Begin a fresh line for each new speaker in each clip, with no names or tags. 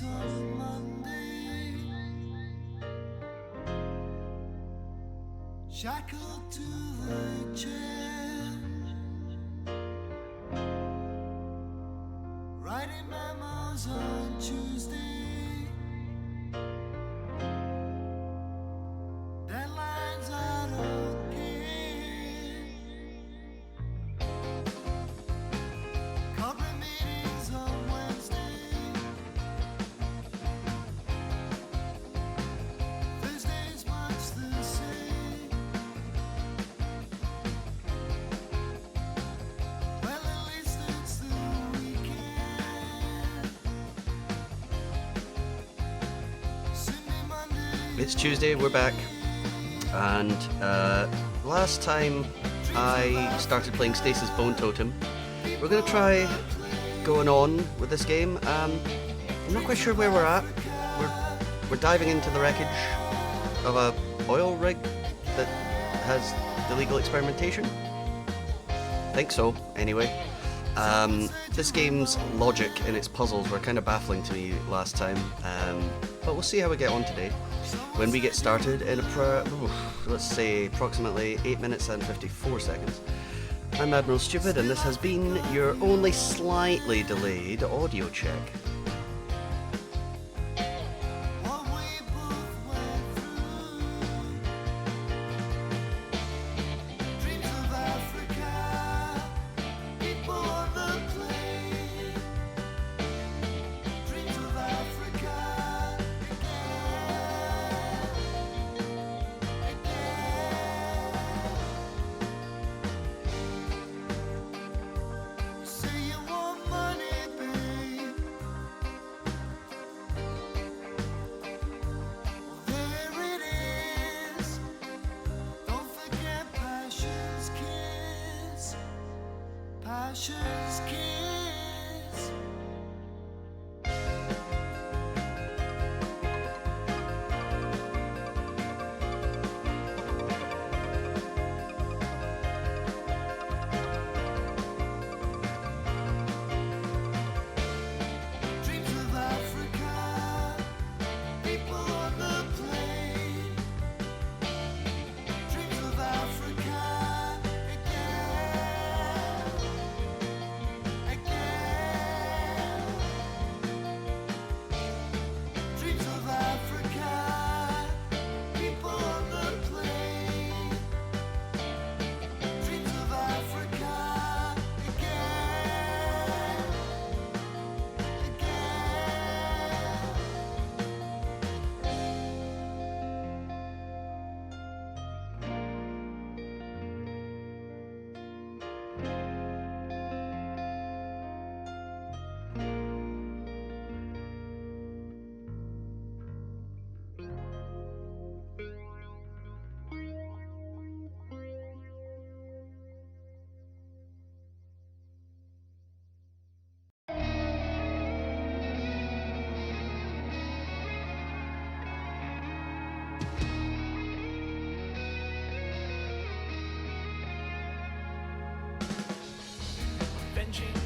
On Monday, shackled to the chair, writing memos on Tuesday, deadlines I don't care, corporate meetings on Wednesday.
It's Tuesday, we're back, and last time I started playing Stasis Bone Totem. We're going to try going on with this game. I'm not quite sure where we're at. We're diving into the wreckage of a oil rig that has illegal experimentation. I think so, anyway. This game's logic in its puzzles were kind of baffling to me last time, but we'll see how we get on today. When we get started in let's say approximately 8 minutes and 54 seconds. I'm Admiral Stupid, and this has been your only slightly delayed audio check.
Passion's kiss. Dreams of Africa, people on the plane. Dreams of Africa again. Dreams of Africa, people on the plane. Dreams of Africa again.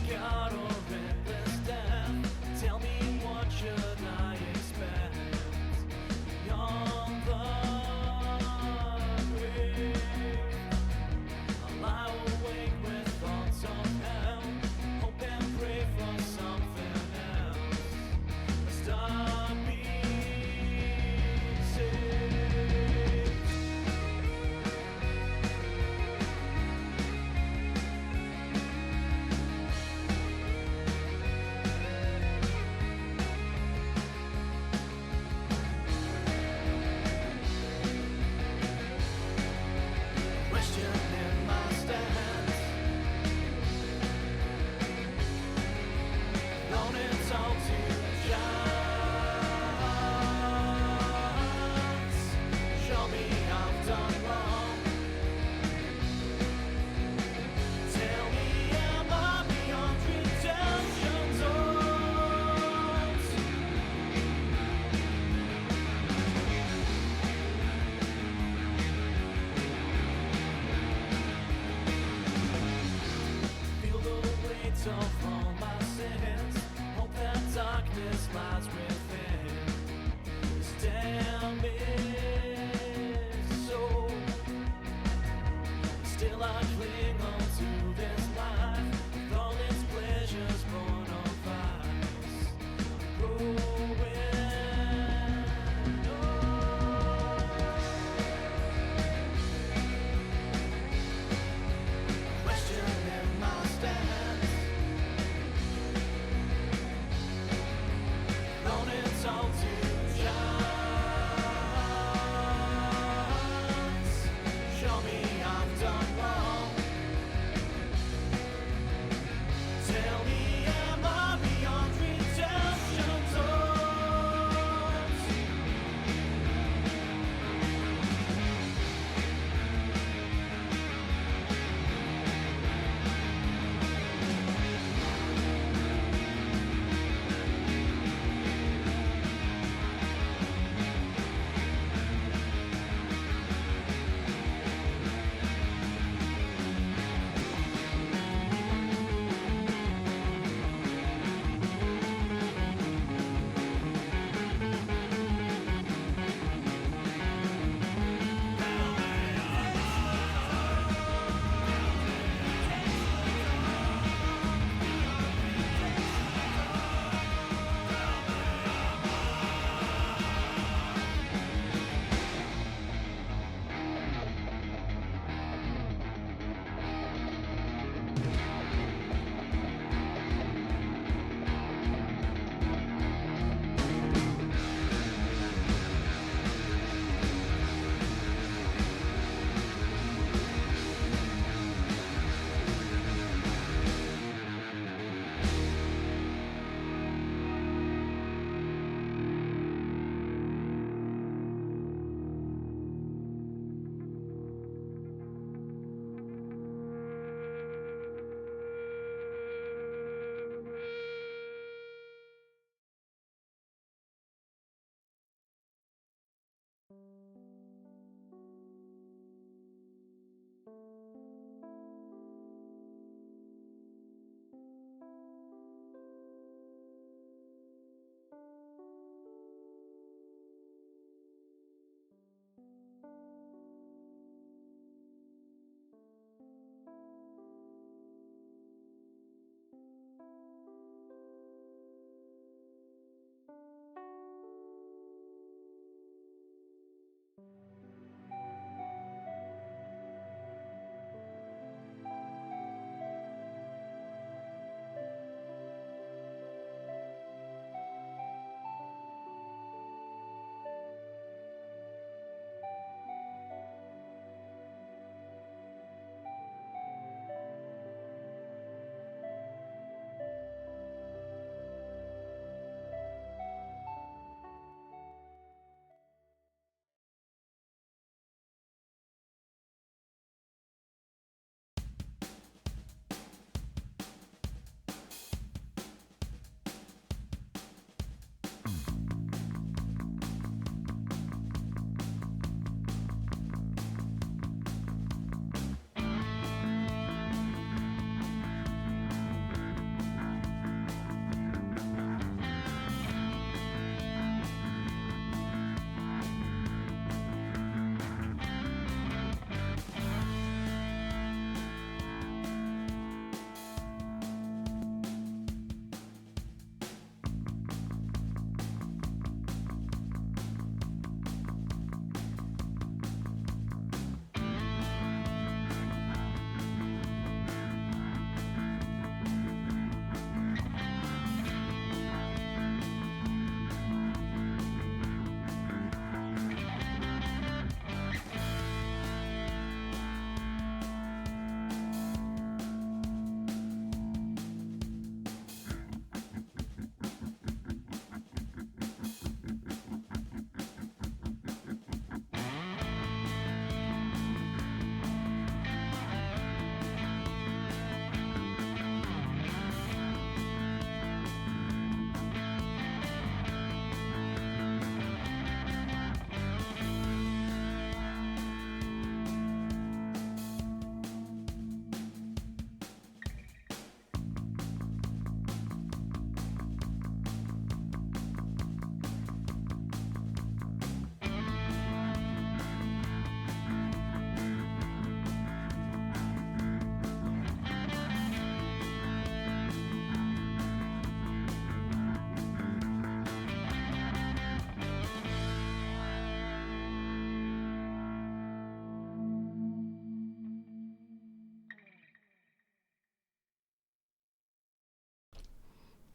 God or endless death, tell me what should I expect beyond the grave. I'll lie awake with thoughts of hell, hope and pray for something else. Stop being saved. of all my sins. Hope that darkness lies within. Damn it, so still I cling on to this life with all its pleasures born of vice. I'm growing old. Questioning my stance,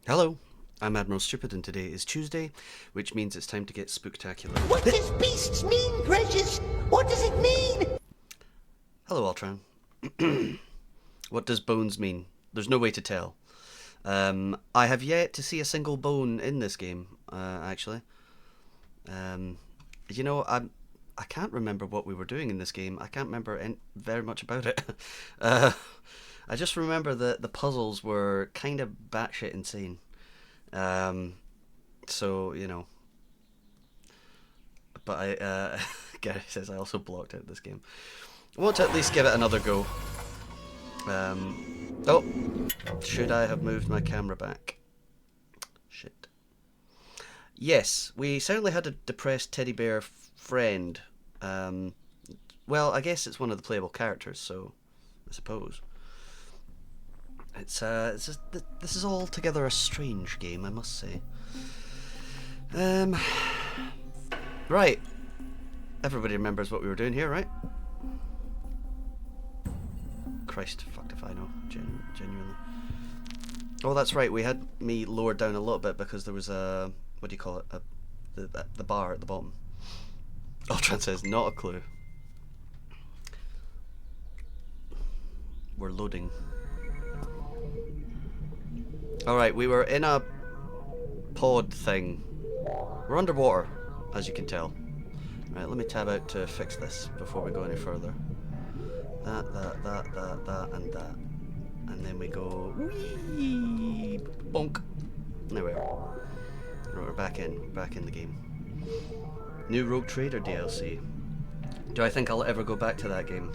Hello, I'm Admiral Stupid, and today is Tuesday, which means it's time to get spooktacular.
What does beasts mean, Precious? What does it mean?
Hello, Ultron. What does bones mean? There's no way to tell. I have yet to see a single bone in this game, actually. You know, I can't remember what we were doing in this game. I can't remember very much about it. I just remember that the puzzles were kind of batshit insane. So, you know. But Gary says I also blocked out this game. I want to at least give it another go. Oh, should I have moved my camera back? Shit. Yes, we certainly had a depressed teddy bear friend. Well, I guess it's one of the playable characters, so I suppose. It's just, this is altogether a strange game, I must say. Right. Everybody remembers what we were doing here, right? Christ, fucked if I know, genuinely. Oh, that's right, we had me lowered down a little bit because there was a, what do you call it, the bar at the bottom. Ultron says, not a clue. We're loading. Alright, we were in a pod thing. We're underwater, as you can tell. Right, let me tab out to fix this before we go any further. That, and that. And then we go, whee, bonk. There we are. Right, we're back in the game. New Rogue Trader DLC. Do I think I'll ever go back to that game?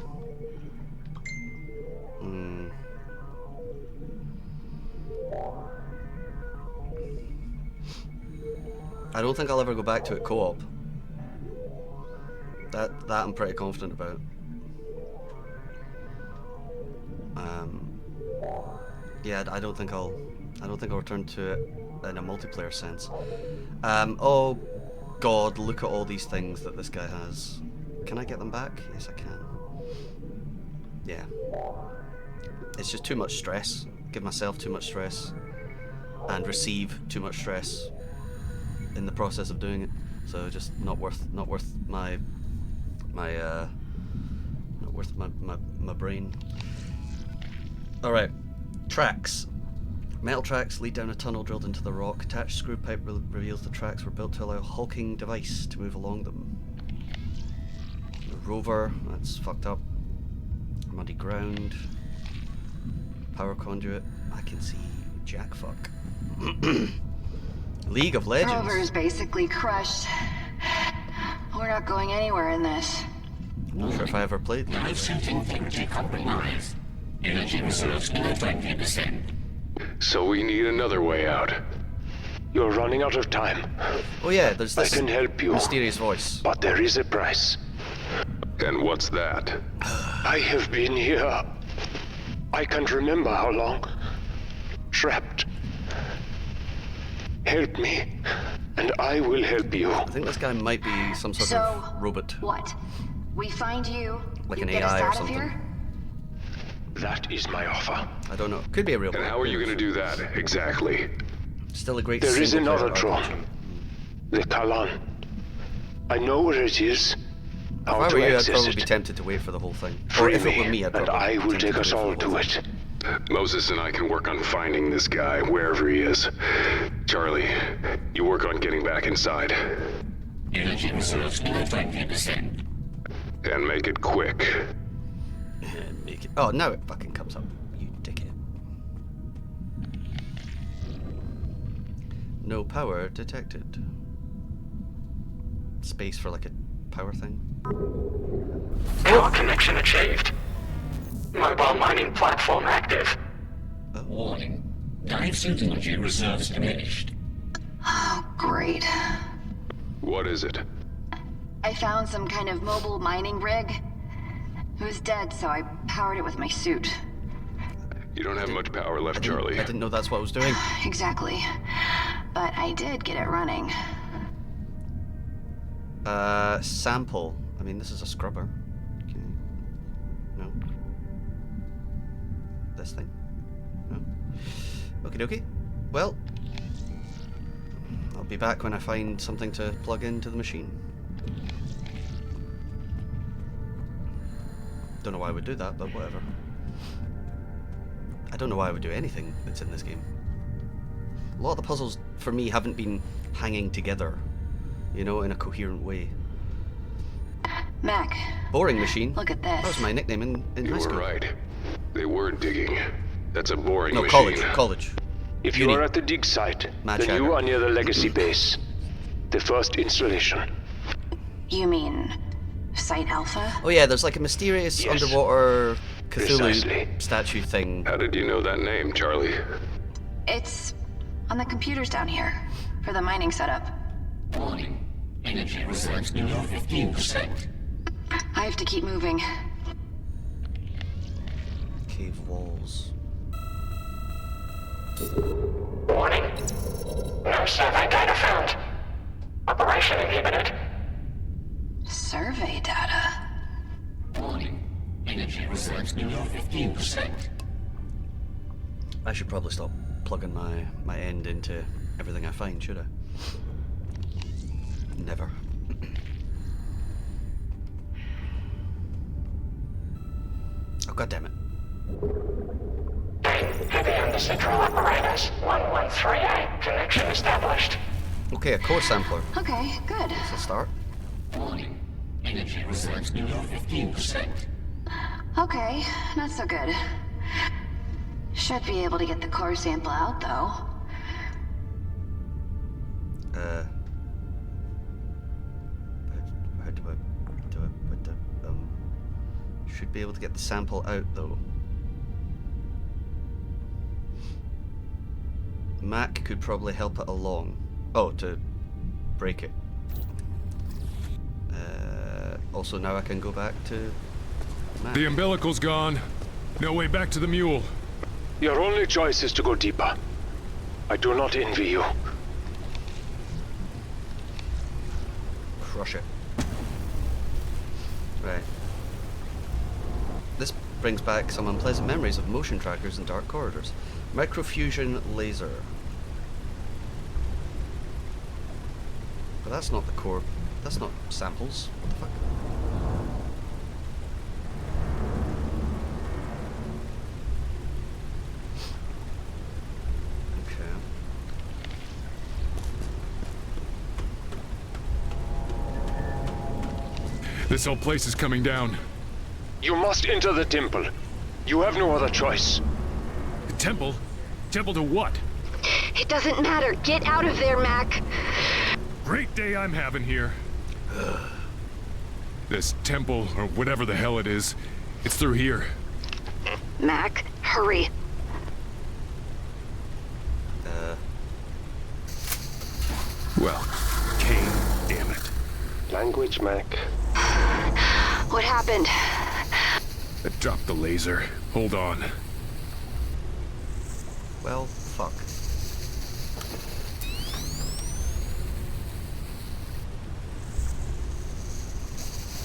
I don't think I'll ever go back to it co-op. That I'm pretty confident about. Yeah, I don't think I'll return to it in a multiplayer sense. Oh God, look at all these things that this guy has. Can I get them back? Yes, I can. Yeah. It's just too much stress. Give myself too much stress, and receive too much stress in the process of doing it. So just not worth my brain. All right. Tracks. Metal tracks lead down a tunnel drilled into the rock. Attached screw pipe reveals the tracks were built to allow a hulking device to move along them. The rover, that's fucked up. Muddy ground. Power conduit. I can see jack fuck. League of Legends.
Rover's basically crushed. We're not going anywhere in this.
I'm not sure if I ever played.
Live suit integrity compromised. Energy reserves below 20%.
So we need another way out.
You're running out of time.
Oh yeah, there's this
I can help you,
mysterious voice.
but there is a price.
And what's that?
I have been here. I can't remember how long. Trapped. Help me, and I will help you.
I think this guy might be some sort
So,
of robot.
what? We find you,
Like
you
an
get us
AI or
out of
something.
here?
That is my offer.
I don't know. Could be a real
And
one.
how are you going to do that, exactly?
Still a great
There is
single
another
player
drone. The Kalan. I know where it is.
If
How
I
to
were you, I'd
access
probably be
it.
tempted to wait for the whole thing. Or
Free
if it were
me,
me, I'd
and
probably
I
be
will
tempted
take us
wait for
all
the whole
to
thing.
it.
Moses and I can work on finding this guy, wherever he is. Charlie, you work on getting back inside.
Energy reserves below 20%.
And make it quick.
And make it. Oh, now it fucking comes up. You dickhead. No power detected. Space for like a power thing.
Power connection achieved. Mobile mining platform active. Warning. Dive suit energy reserves diminished.
Oh, great.
What is it?
I found some kind of mobile mining rig. It was dead, so I powered it with my suit.
You don't have much power left,
I
Charlie.
didn't know that's what I was doing.
Exactly. But I did get it running.
Sample. I mean, this is a scrubber. Okay. No. This thing. No. Okie dokie. Well, I'll be back when I find something to plug into the machine. Don't know why I would do that, but whatever. I don't know why I would do anything that's in this game. A lot of the puzzles, for me, haven't been hanging together, you know, in a coherent way.
Mac,
Boring machine.
look at
That was
this.
my nickname in
You
high
were
school.
right. They were digging. That's a boring
No,
machine.
college.
If you
Uni.
are at the dig site,
Matt
then you
Jagger.
are near the legacy base. The first installation.
You mean Site Alpha?
Oh yeah, there's like a mysterious
Yes.
underwater Cthulhu
Precisely.
statue thing.
How did you know that name, Charlie?
It's on the computers down here for the mining setup.
Warning. Energy reserves below 15%.
I have to keep moving.
Cave walls.
Warning. No survey data found. Operation inhibited.
Survey data.
Warning. Energy reserves below 15%.
I should probably stop plugging my end into everything I find, should I? Never. Oh, god damn it.
Heavy on the central apparatus. 1138. Connection established.
Okay, a core sampler.
Okay, good.
That's a start.
Warning. Energy reserves below 15%.
Okay, not so good. Should be able to get the core sample out, though.
How do I do it? With the, should be able to get the sample out, though. Mac could probably help it along. Oh, to break it. Also, now I can go back to Mac.
The umbilical's gone. No way back to the mule.
Your only choice is to go deeper. I do not envy you.
Crush it. Right. This brings back some unpleasant memories of motion trackers and dark corridors. Microfusion laser. But that's not the core. That's not samples. What the fuck? Okay.
This whole place is coming down.
You must enter the temple. You have no other choice.
The temple? Temple to what?
It doesn't matter. Get out of there, Mac.
Great day I'm having here. This temple, or whatever the hell it is, it's through here.
Mac, hurry.
Well, Kane, damn it.
Language, Mac.
What happened?
I dropped the laser. Hold on.
Well, fuck.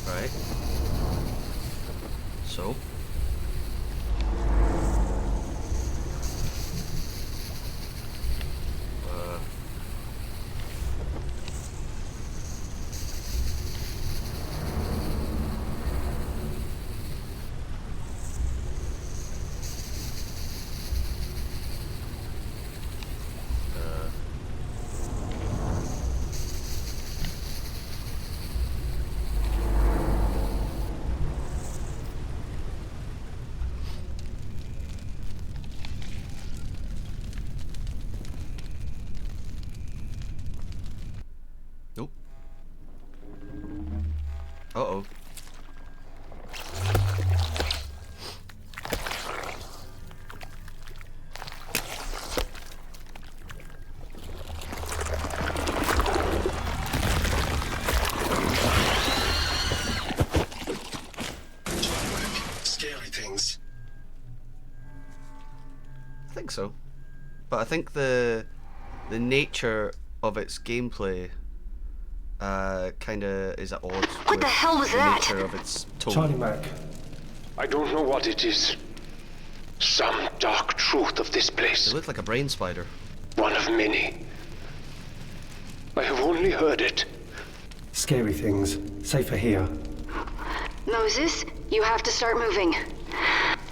Right. So. Nope. Uh-oh.
Scary things.
I think so. But I think the nature of its gameplay kind of is at odds
What the hell was
the
that?
nature of its tone.
Charlie Mac.
I don't know what it is. Some dark truth of this
It
place.
looked like a brain spider.
One of many. I have only heard it.
Scary things. Safer here.
Moses, you have to start moving.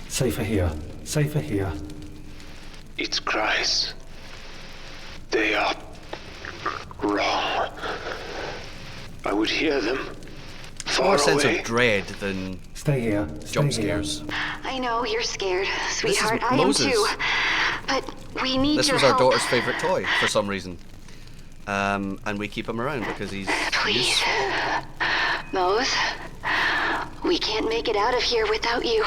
Safer here. Safer here.
Its cries. They are wrong. I would hear them far
More sense
away.
of dread than
Stay here. Stay
jump
here.
scares.
I know, you're scared, sweetheart. I
Moses.
am too. But we need
This
your
was our
help.
daughter's favourite toy for some reason. And we keep him around because he's
Please.
useful.
Mose, we can't make it out of here without you.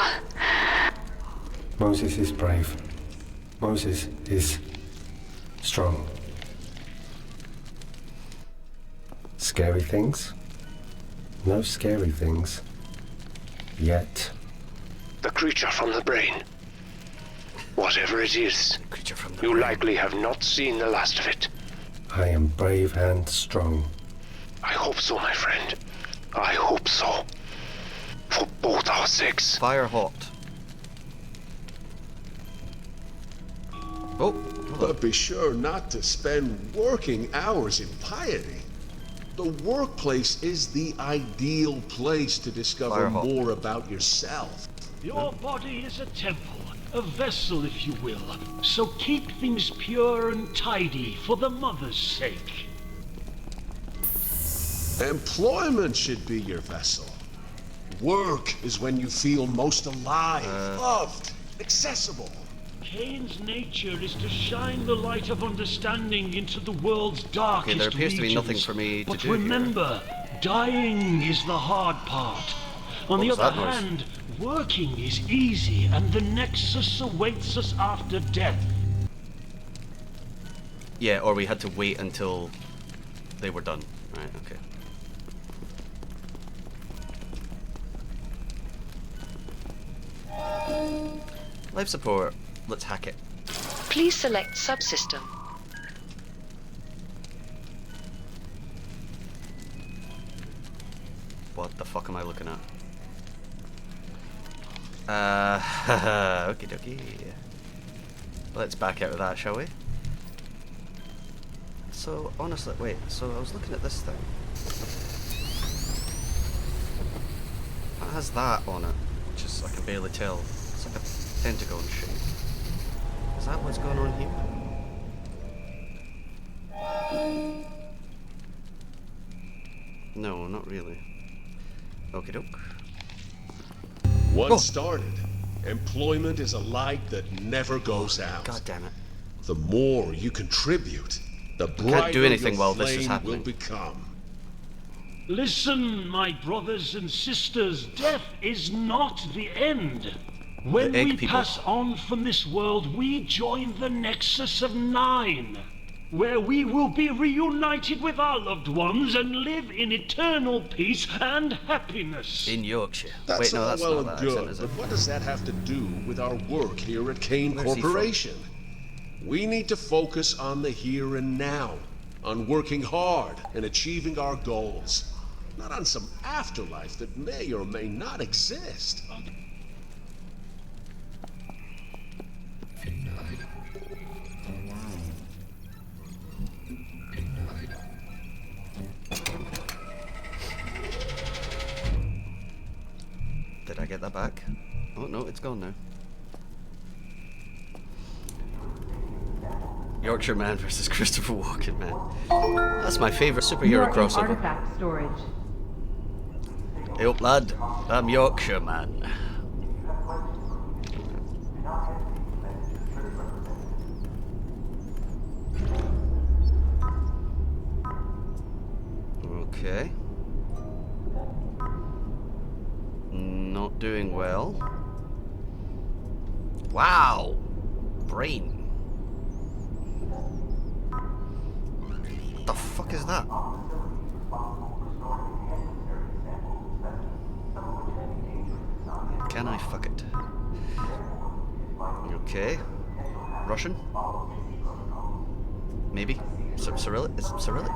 Moses is brave. Moses is strong. Scary things? No scary things. Yet.
The creature from the brain. Whatever it is,
Creature from the
you
brain.
likely have not seen the last of it.
I am brave and strong.
I hope so, my friend. I hope so. For both our sakes.
Fire hot. Oh, hold
But
on.
be sure not to spend working hours in piety. The workplace is the ideal place to discover
Firehawk.
more about yourself.
Your body is a temple, a vessel, if you will. So keep things pure and tidy for the mother's sake.
Employment should be your vessel. Work is when you feel most alive, loved, accessible.
Cain's nature is to shine the light of understanding into the world's darkest
there appears to be nothing
regions.
for me to
But
do here.
remember, dying is the hard part. On the
was
other
that noise?
hand, working is easy, and the Nexus awaits us after death.
Yeah, or we had to wait until they were done. Right, okay. Life support. Let's hack it.
Please select subsystem.
What the fuck am I looking at? Okie dokie. Let's back out of that, shall we? So, honestly, wait, so I was looking at this thing. It has that on it, which is, I can barely tell. It's like a pentagon shape. Is that what's going on here? No, not really. Okie doke.
Once
Oh.
started, employment is a light that never goes out.
God damn it.
The more you contribute, the
can't
brighter
do anything
your
while this is
flame
happening.
will become.
Listen, my brothers and sisters, death is not the end. When
The egg
we
people.
pass on from this world, we join the Nexus of Nine, where we will be reunited with our loved ones and live in eternal peace and happiness.
In Yorkshire.
That's
Wait, no,
all
that's
well
not
and
that accent,
good,
is
but
it?
what does that have to do with our work here at Kane
Where's he from?
Corporation? We need to focus on the here and now, on working hard and achieving our goals, not on some afterlife that may or may not exist.
Did I get that back? Oh no, it's gone now. Yorkshire Man versus Christopher Walken Man. That's my favourite superhero crossover.
Artifact storage.
Hey up lad, I'm Yorkshire Man. Okay. Not doing well. Wow! Brain. What the fuck is that? Can I fuck it? Okay. Russian? Maybe? Cyrillic? Is it Cyrillic?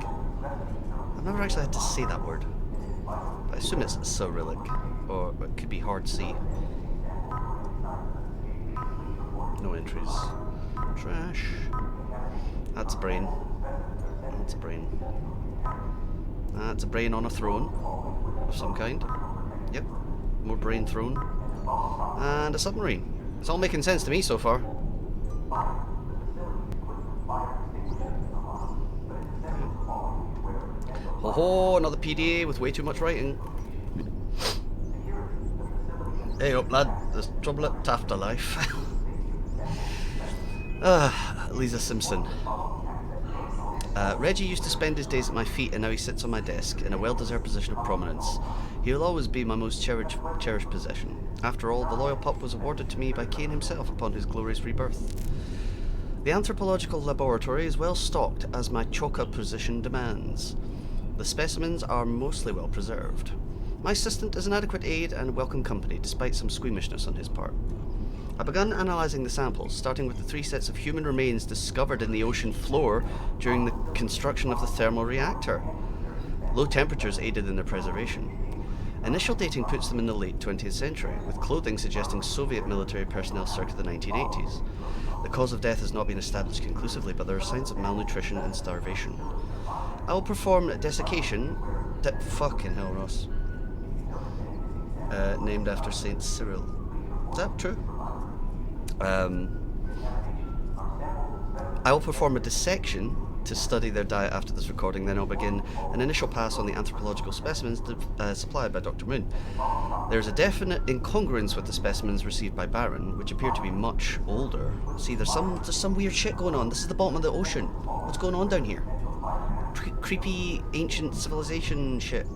I've never actually had to say that word. I assume it's Cyrillic. Or it could be hard C. No entries. Trash. That's brain. That's a brain. That's a brain on a throne of some kind. Yep, more brain throne. And a submarine. It's all making sense to me so far. Ho ho, another PDA with way too much writing. Hey up lad, there's trouble at Afterlife. Lisa Simpson. Reggie used to spend his days at my feet, and now he sits on my desk in a well-deserved position of prominence. He will always be my most cherished possession. After all, the loyal pup was awarded to me by Cain himself upon his glorious rebirth. The anthropological laboratory is well stocked, as my choka position demands. The specimens are mostly well preserved. My assistant is an adequate aid and welcome company, despite some squeamishness on his part. I began analysing the samples, starting with the 3 sets of human remains discovered in the ocean floor during the construction of the thermal reactor. Low temperatures aided in their preservation. Initial dating puts them in the late 20th century, with clothing suggesting Soviet military personnel circa the 1980s. The cause of death has not been established conclusively, but there are signs of malnutrition and starvation. I will perform desiccation. Fucking hell, Ross. Named after Saint Cyril. Is that true? I will perform a dissection to study their diet after this recording, then I'll begin an initial pass on the anthropological specimens supplied by Dr. Moon. There is a definite incongruence with the specimens received by Baron, which appear to be much older. See, there's some weird shit going on. This is the bottom of the ocean. What's going on down here? Creepy ancient civilization shit.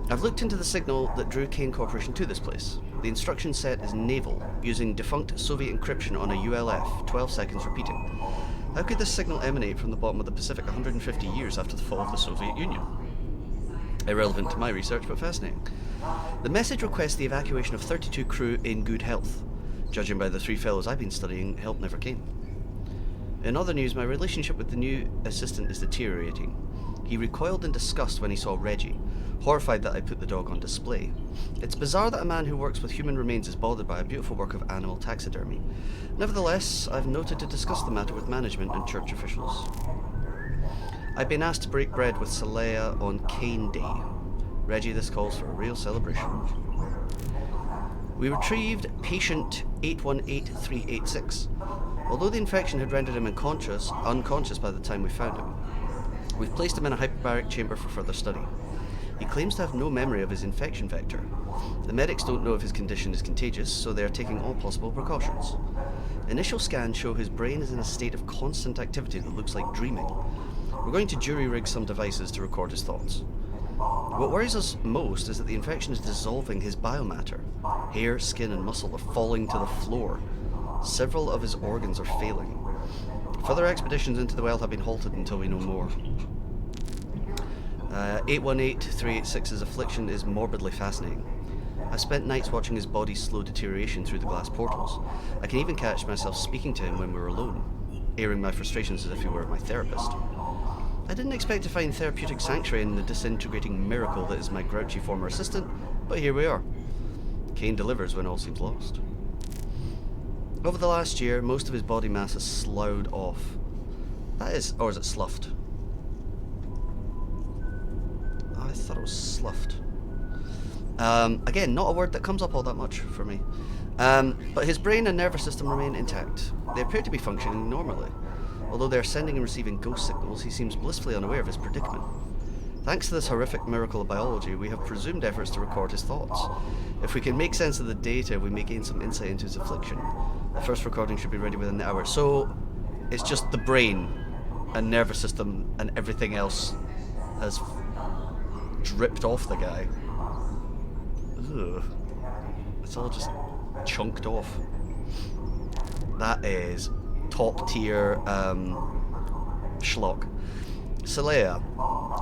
I've looked into the signal that drew Cain Corporation to this place. The instruction set is naval, using defunct Soviet encryption on a ULF, 12 seconds repeating. How could this signal emanate from the bottom of the Pacific 150 years after the fall of the Soviet Union? Irrelevant to my research, but fascinating. The message requests the evacuation of 32 crew in good health. Judging by the 3 fellows I've been studying, help never came. In other news, my relationship with the new assistant is deteriorating. He recoiled in disgust when he saw Reggie, horrified that I put the dog on display. It's bizarre that a man who works with human remains is bothered by a beautiful work of animal taxidermy. Nevertheless, I've noted to discuss the matter with management and church officials. I've been asked to break bread with Saleha on Cain Day. Reggie, this calls for a real celebration. We retrieved patient 818386. Although the infection had rendered him unconscious by the time we found him, we've placed him in a hyperbaric chamber for further study. He claims to have no memory of his infection vector. The medics don't know if his condition is contagious, so they are taking all possible precautions. Initial scans show his brain is in a state of constant activity that looks like dreaming. We're going to jury-rig some devices to record his thoughts. What worries us most is that the infection is dissolving his biomatter. Hair, skin, and muscle are falling to the floor. Several of his organs are failing. Further expeditions into the well have been halted until we know more. 818386's affliction is morbidly fascinating. I've spent nights watching his body's slow deterioration through the glass portals. I can even catch myself speaking to him when we're alone, airing my frustrations as if he were my therapist. I didn't expect to find therapeutic sanctuary in the disintegrating miracle that is my grouchy former assistant, but here we are. Cain delivers when all seems lost. Over the last year, most of his body mass has sloughed off. That is, or is it sloughed? I thought it was sloughed. Again, not a word that comes up all that much for me. But his brain and nervous system remain intact. They appear to be functioning normally. Although they are sending and receiving ghost signals, he seems blissfully unaware of his predicament. Thanks to this horrific miracle of biology, we have presumed efforts to record his thoughts. If we can make sense of the data, we may gain some insight into his affliction. The first recording should be ready within the hour. So, it's just the brain and nervous system and everything else has dripped off the guy. Ugh. It's all just chunked off. That is top tier schlock. Saleha,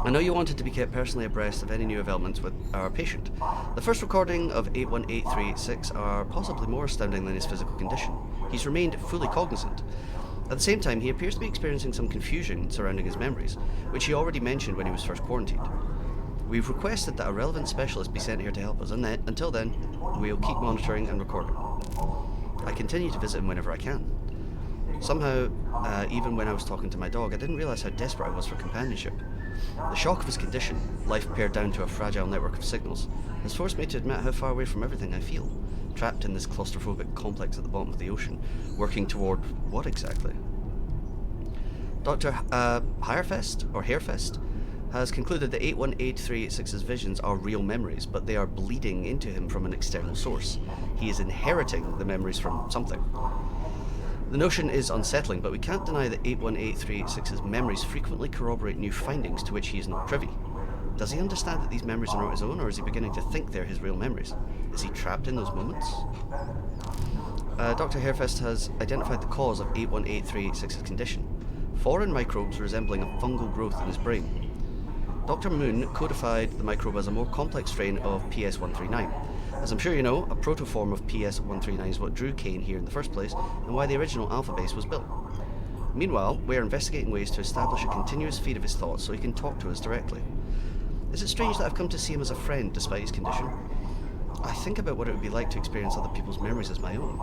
I know you wanted to be kept personally abreast of any new developments with our patient. The first recording of 818386 are possibly more astounding than his physical condition. He's remained fully cognizant. At the same time, he appears to be experiencing some confusion surrounding his memories, which he already mentioned when he was first quarantined. We've requested that a relevant specialist be sent here to help us, and then, until then, we'll keep monitoring and recording. I continue to visit him whenever I can. Somehow, even when I was talking to my dog, I didn't realise how desperate I was for companionship. The shock of his condition, life pared down to a fragile network of signals, has forced me to admit how far away from everything I feel, trapped in this claustrophobic complex at the bottom of the ocean, working toward what exactly? Dr. Hairfest has concluded that 818386's visions are real memories, but they are bleeding into him from an external source. He is inheriting the memories from something. The notion is unsettling, but we can't deny that 818386's memories frequently corroborate new findings to which he is not privy. Does he understand that these memories are not his own, or is he beginning to think they're his real memories? Is he trapped in those moments? Dr. Hairfest has identified the cause of 818386's condition: foreign microbes resembling a fungal growth in his brain. Dr. Moon codified the microbe as a more complex strain of PS139. As I'm sure you know, a protoform of PS139 is what drew Kane here in the first place, and why the original alpha base was built. Meanwhile, we are investigating ways to establish a continuous feed of his thoughts so he can talk to us directly. Is it strange that I've come to see him as a friend despite his condition? I think about what it would be like to experience other people's memories as my own.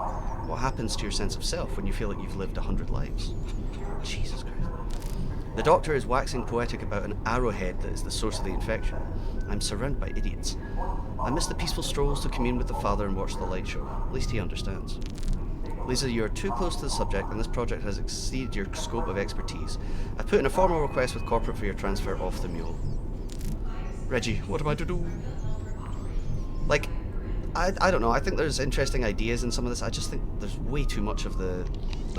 What happens to your sense of self when you feel like you've lived 100 lives? Jesus Christ. The doctor is waxing poetic about an arrowhead that is the source of the infection. I'm surrounded by idiots. I miss the peaceful strolls to commune with the father and watch the light show. At least he understands. Lisa, you are too close to the subject, and this project has exceeded your scope of expertise. I've put in a formal request with corporate for your transfer off the mule. Reggie, what am I to do? Like, I don't know, I think there's interesting ideas in some of this. I just think there's way too much of the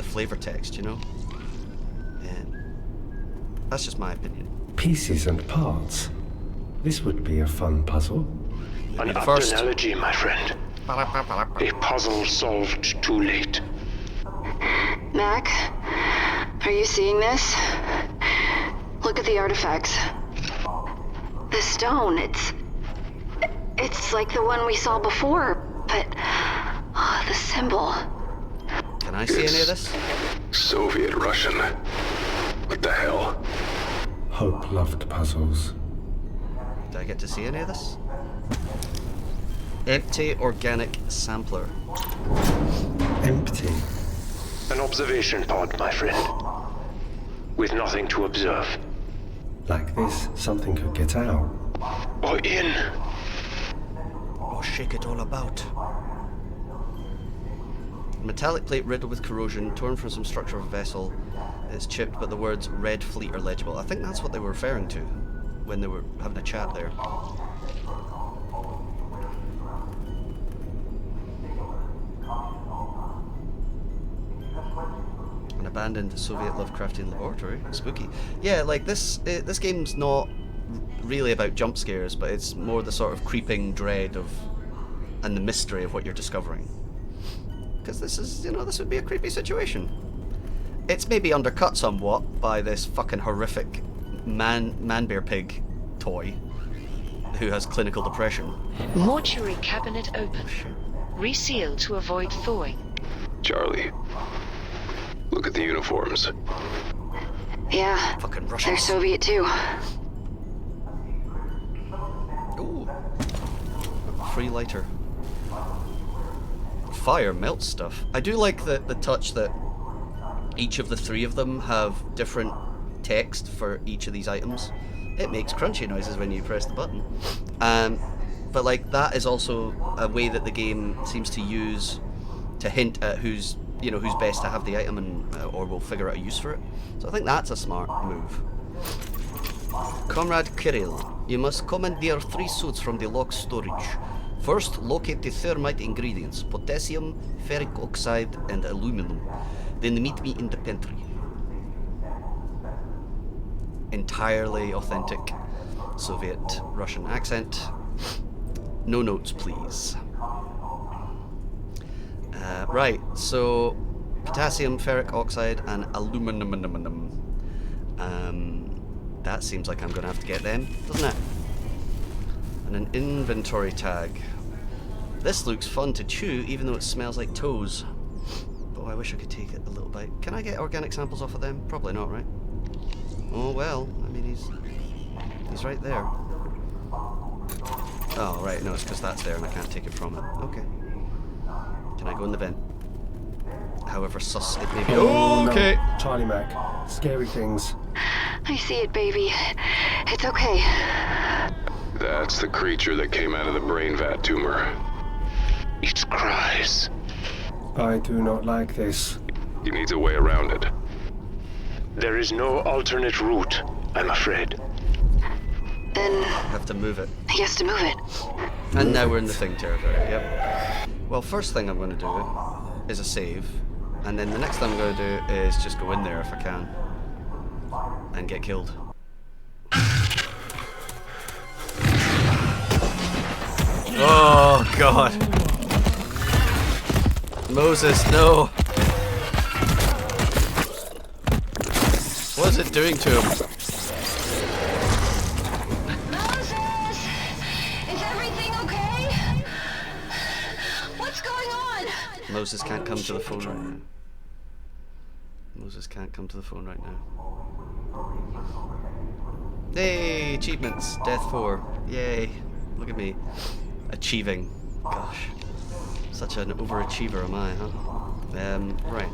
flavor text, you know? That's just my opinion.
Pieces and parts. This would be a fun puzzle.
An apt analogy, my friend. A puzzle solved too late.
Mac, are you seeing this? Look at the artifacts. The stone, it's like the one we saw before, but the symbol.
Can I see any of this?
Soviet Russian. What the hell?
Hope loved puzzles.
Do I get to see any of this? Empty organic sampler.
Empty.
An observation pod, my friend. With nothing to observe.
Like this, something could get out.
Or in.
Or shake it all about. Metallic plate riddled with corrosion, torn from some structure of a vessel. It's chipped, but the words Red Fleet are legible. I think that's what they were referring to when they were having a chat there. An abandoned Soviet Lovecraftian laboratory. Spooky. Yeah, like this game's not really about jump scares, but it's more the sort of creeping dread of and the mystery of what you're discovering. Because this is, you know, this would be a creepy situation. It's maybe undercut somewhat by this fucking horrific man-bear pig toy who has clinical depression.
Mortuary cabinet open. Resealed to avoid thawing.
Charlie, look at the uniforms.
Yeah,
fucking Russians.
They're Soviet too.
Ooh. Free lighter. Fire melts stuff. I do like the touch that each of the three of them have different text for each of these items. It makes crunchy noises when you press the button. But like that is also a way that the game seems to use to hint at who's best to have the item and or will figure out a use for it. So I think that's a smart move. Comrade Kirill, you must commandeer 3 suits from the locked storage. First, locate the thermite ingredients: potassium, ferric oxide, and aluminum. Then meet me in the pantry. Entirely authentic Soviet-Russian accent. No notes, please. Right, so potassium, ferric oxide, and aluminum. That seems like I'm going to have to get them, doesn't it? And an inventory tag. This looks fun to chew, even though it smells like toes. But I wish I could take it a little bite. Can I get organic samples off of them? Probably not, right? Oh well, I mean he's right there. Oh right, no, it's because that's there and I can't take it from it. Okay. Can I go in the vent? however sus it may be.
Oh,
Okay.
no. Charlie Mac. Scary things.
I see it, baby. It's okay.
That's the creature that came out of the brain vat tumor.
Its cries.
I do not like this.
He needs a way around it.
There is no alternate route, I'm afraid.
Then
Have to move it.
he has to move it.
And now we're in the thing territory, yep. Well, first thing I'm going to do is a save. And then the next thing I'm going to do is just go in there if I can. And get killed. Oh, God. Moses, no. What is it doing to him?
Moses! Is everything okay? What's going on?
Moses can't come to the phone right now. Moses can't come to the phone right now. Hey, achievements. Death 4. Yay. Look at me. Achieving. Gosh. Such an overachiever am I, huh? Right.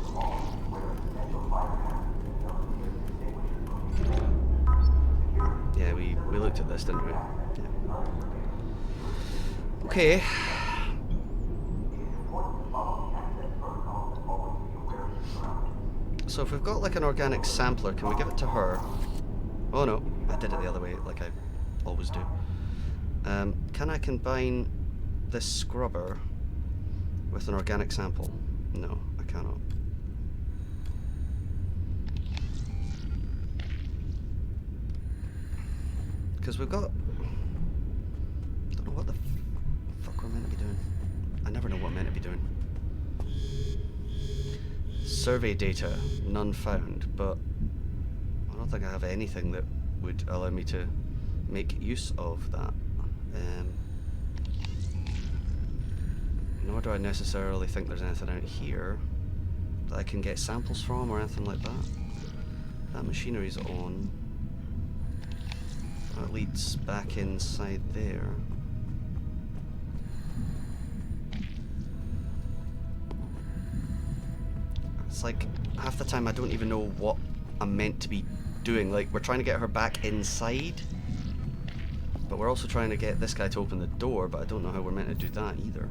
Yeah, we looked at this, didn't we? Yeah. Okay. So if we've got like an organic sampler, can we give it to her? Oh no, I did it the other way, like I always do. Can I combine this scrubber with an organic sample? No, I cannot. Because we've got... I don't know what the fuck we're meant to be doing. I never know what I'm meant to be doing. Survey data, none found, but I don't think I have anything that would allow me to make use of that. Nor do I necessarily think there's anything out here that I can get samples from or anything like that. That machinery's on. That leads back inside there. It's like half the time I don't even know what I'm meant to be doing. Like, we're trying to get her back inside, but we're also trying to get this guy to open the door, but I don't know how we're meant to do that either.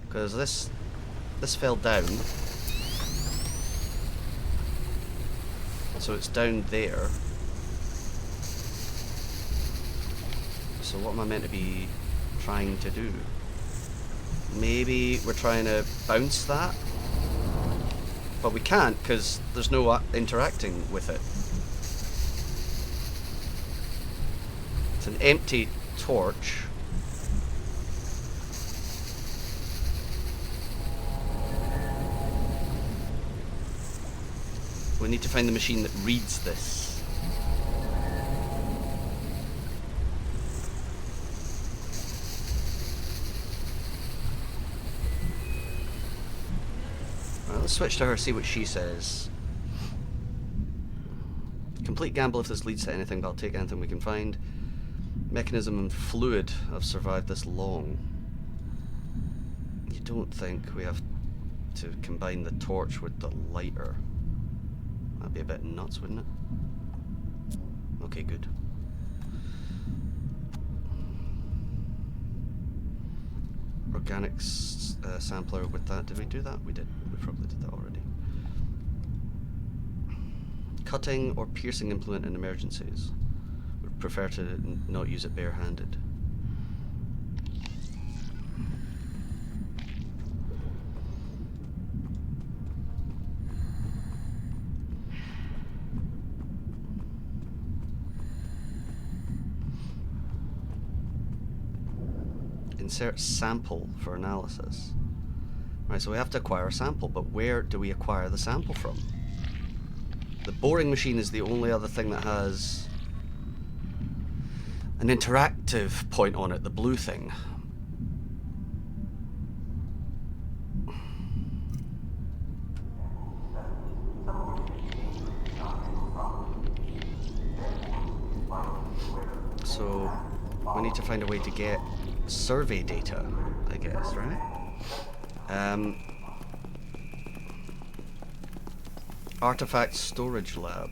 Because this fell down. So it's down there. So what am I meant to be trying to do? Maybe we're trying to bounce that? But we can't because there's no interacting with it. It's an empty torch. We need to find the machine that reads this. Right, let's switch to her, see what she says. Complete gamble if this leads to anything, but I'll take anything we can find. Mechanism and fluid have survived this long. You don't think we have to combine the torch with the lighter? That'd be a bit nuts, wouldn't it? Okay, good. Organic sampler with that. Did we do that? We did. We probably did that already. Cutting or piercing implement in emergencies. Would prefer to not use it barehanded. Insert sample for analysis. Right, so we have to acquire a sample, but where do we acquire the sample from? The boring machine is the only other thing that has an interactive point on it, the blue thing. So we need to find a way to get survey data, I guess, right? Artifact storage lab.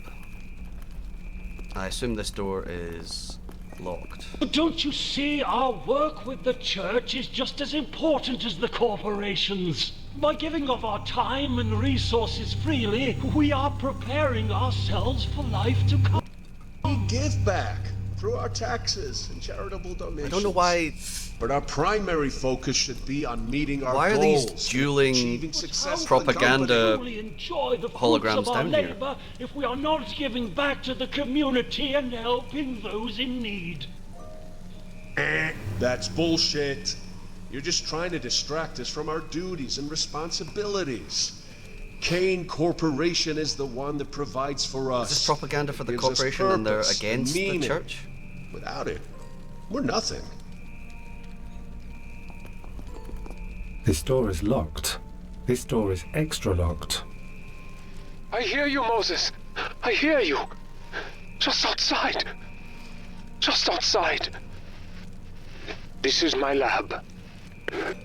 I assume this door is locked.
But don't you see, our work with the church is just as important as the corporations. By giving of our time and resources freely, we are preparing ourselves for life to come.
We give back through our taxes and charitable donations.
I don't know why.
But our primary focus should be on meeting our
Why are
goals.
these dueling
achieving success
propaganda
Truly enjoy the fruits
holograms
of our
down here?
labor if we are not giving back to the community and helping those in need.
That's bullshit. You're just trying to distract us from our duties and responsibilities. Kane Corporation is the one that provides for us.
Is this propaganda for the
Gives us
corporation and they're
purpose
against the
meaning.
church?
Without it, we're nothing.
This door is locked. This door is extra locked.
I hear you, Moses. I hear you. Just outside. Just outside. This is my lab.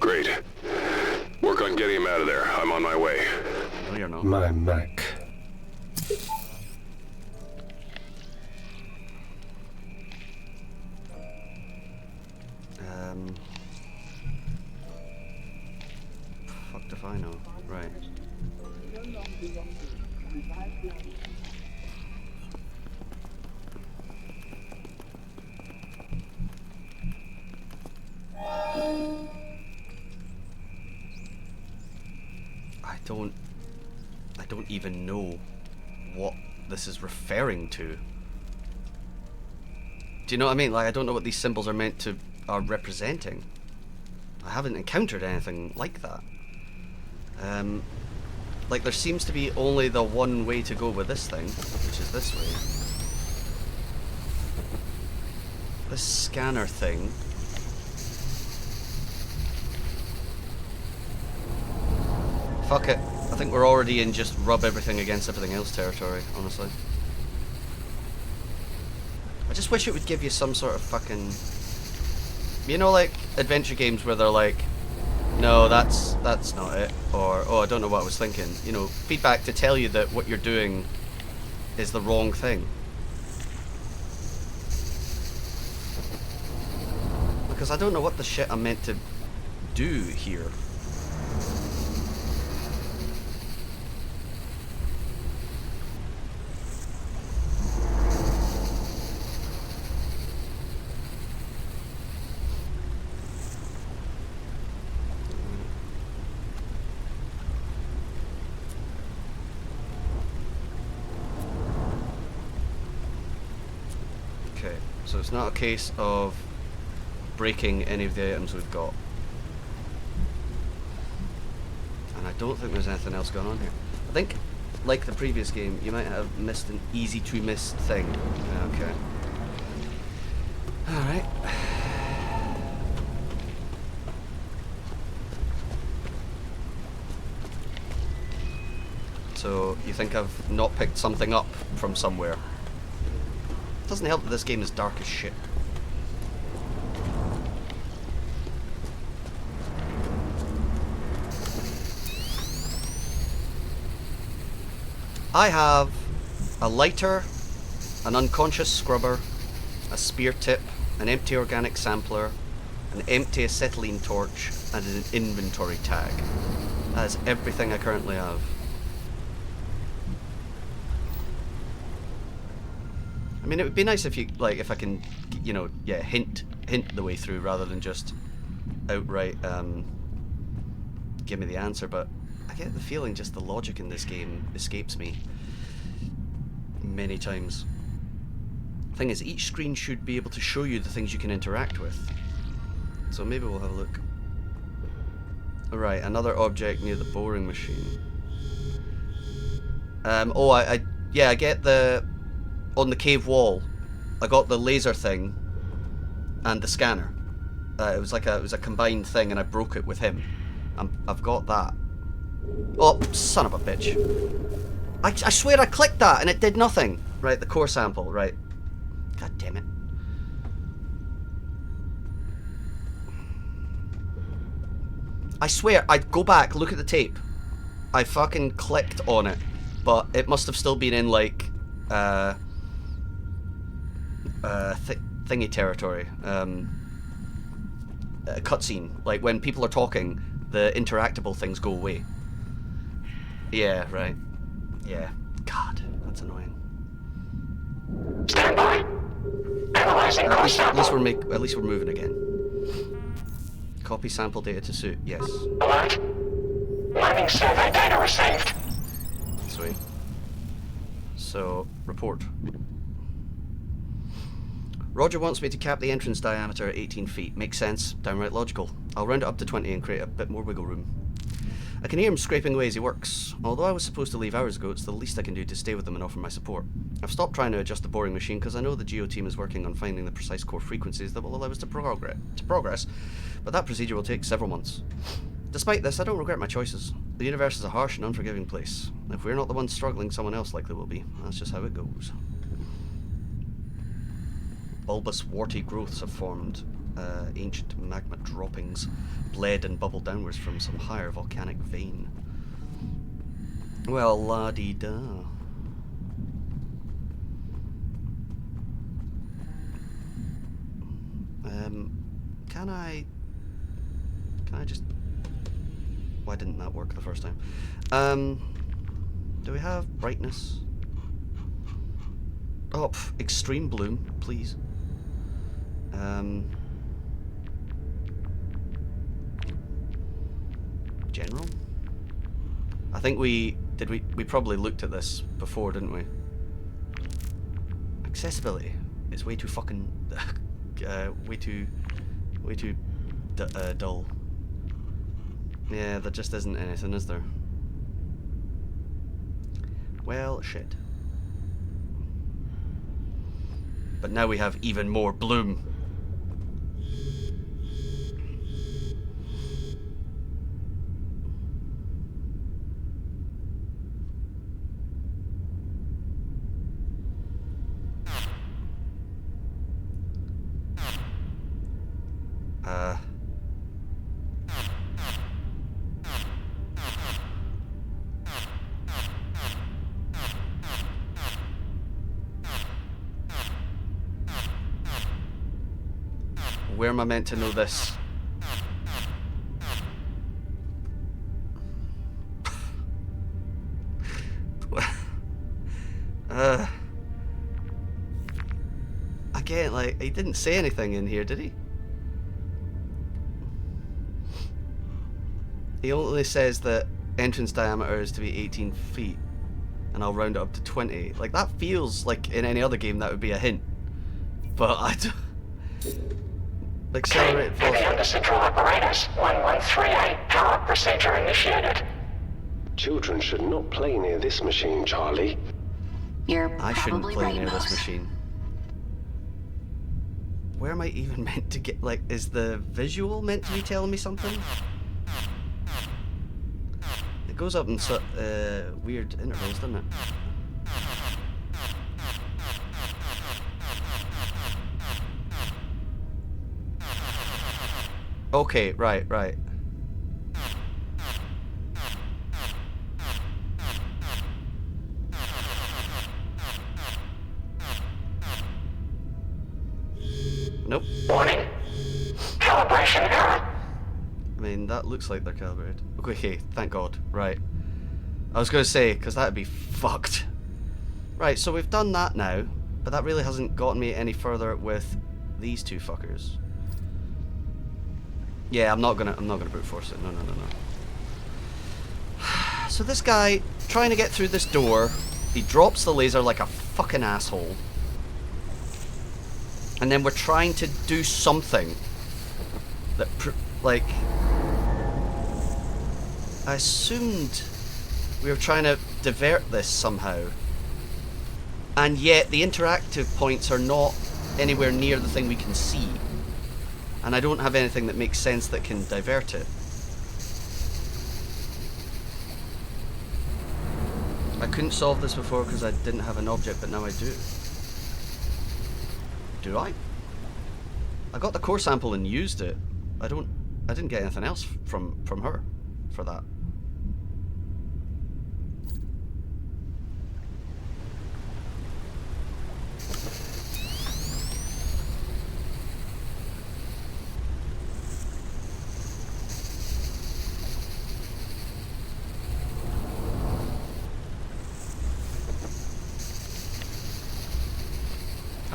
Great. Work on getting him out of there. I'm on my way.
No, you're not.
My Mac.
Fucked if I know. Right. I don't even know what this is referring to. Do you know what I mean? Like, I don't know what these symbols are representing. I haven't encountered anything like that. Like, there seems to be only the one way to go with this thing, which is this way. This scanner thing. Fuck it. I think we're already in just rub everything against everything else territory, honestly. I just wish it would give you some sort of fucking... You know, like, adventure games where they're like, no, that's not it, or, oh, I don't know what I was thinking. You know, feedback to tell you that what you're doing is the wrong thing. Because I don't know what the shit I'm meant to do here. So it's not a case of breaking any of the items we've got. And I don't think there's anything else going on here. I think, like the previous game, you might have missed an easy to miss thing. Okay. Alright. So, you think I've not picked something up from somewhere? Doesn't help that this game is dark as shit. I have a lighter, an unconscious scrubber, a spear tip, an empty organic sampler, an empty acetylene torch, and an inventory tag. That is everything I currently have. I mean, it would be nice if you, like, if I can, you know, yeah, hint the way through rather than just outright give me the answer, but I get the feeling just the logic in this game escapes me many times. Thing is, each screen should be able to show you the things you can interact with. So maybe we'll have a look. Alright, another object near the boring machine. Oh, I get the... On the cave wall, I got the laser thing and the scanner. It was a combined thing, and I broke it with him. I've got that. Oh, son of a bitch! I swear I clicked that and it did nothing. Right, the core sample. Right. God damn it. I swear, I'd go back, look at the tape. I fucking clicked on it but it must have still been in like thingy territory. A cutscene, like when people are talking, the interactable things go away. Yeah, right. Yeah. God, that's annoying.
Stand by. Analyzing core sample.
At least we're moving again. Copy sample data to suit. Yes.
Alert. Mining survey data received.
Sweet. So, report. Roger wants me to cap the entrance diameter at 18 feet. Makes sense. Downright logical. I'll round it up to 20 and create a bit more wiggle room. I can hear him scraping away as he works. Although I was supposed to leave hours ago, it's the least I can do to stay with him and offer my support. I've stopped trying to adjust the boring machine because I know the Geo team is working on finding the precise core frequencies that will allow us to progress, but that procedure will take several months. Despite this, I don't regret my choices. The universe is a harsh and unforgiving place. If we're not the ones struggling, someone else likely will be. That's just how it goes. Bulbous, warty growths have formed. Ancient magma droppings bled and bubbled downwards from some higher volcanic vein. Well, la-dee-da. Can I just... Why didn't that work the first time? Do we have brightness? Oh, extreme bloom, please. General? I think we probably looked at this before, didn't we? Accessibility is way too fucking way too dull. Yeah, there just isn't anything, is there? Well, shit. But now we have even more bloom. Where am I meant to know this? Again, like, he didn't say anything in here, did he? He only says that entrance diameter is to be 18 feet, and I'll round it up to 20. Like, that feels like in any other game that would be a hint. But I don't... Accelerated
Heavy under central apparatus. 1138. Power procedure initiated.
Children should not play near this machine, Charlie.
I shouldn't play near this machine. Where am I even meant to get... Like, is the visual meant to be telling me something? It goes up in weird intervals, doesn't it? Okay, right. Nope.
Warning. Calibration error.
I mean, that looks like they're calibrated. Okay, thank God. Right. I was going to say, because that'd be fucked. Right, so we've done that now, but that really hasn't gotten me any further with these two fuckers. Yeah, I'm not gonna brute force it. No. So this guy, trying to get through this door, he drops the laser like a fucking asshole. And then we're trying to do something that, like... I assumed we were trying to divert this somehow. And yet the interactive points are not anywhere near the thing we can see. And I don't have anything that makes sense that can divert it. I couldn't solve this before because I didn't have an object, but now I do. Do I? I got the core sample and used it. I didn't get anything else from her for that.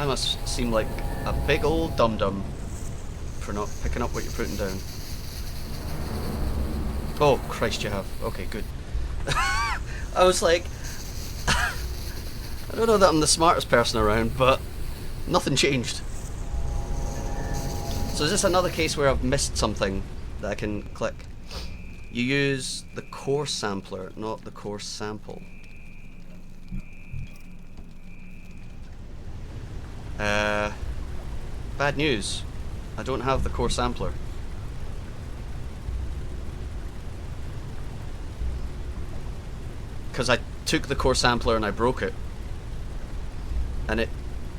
I must seem like a big old dum-dum for not picking up what you're putting down. Oh, Christ, you have. Okay, good. I was like... I don't know that I'm the smartest person around, but nothing changed. So is this another case where I've missed something that I can click? You use the core sampler, not the core sample. Bad news. I don't have the core sampler. Because I took the core sampler and I broke it. And it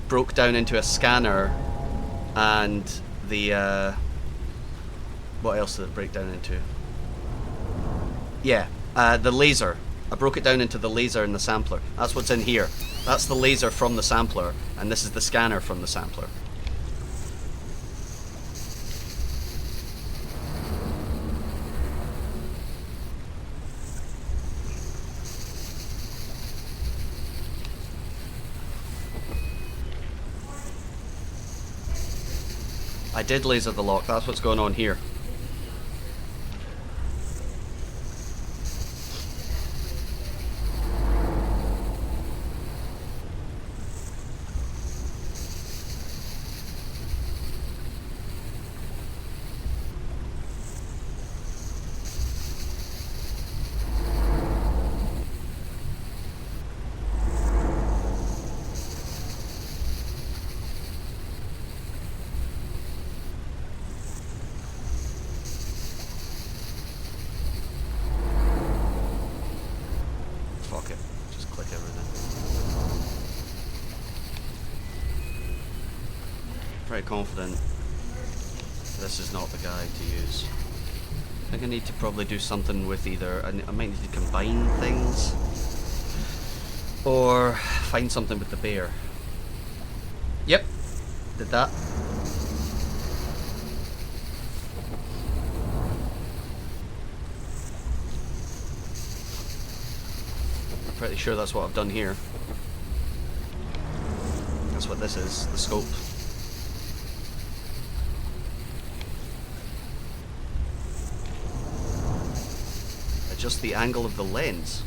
broke down into a scanner and the what else did it break down into? Yeah, the laser. I broke it down into the laser and the sampler. That's what's in here. That's the laser from the sampler, and this is the scanner from the sampler. I did laser the lock, that's what's going on here. Pretty confident this is not the guy to use. I think I need to probably do something with either, I might need to combine things or find something with the bear. Yep, did that. I'm pretty sure that's what I've done here. That's what this is, the scope. Just the angle of the lens.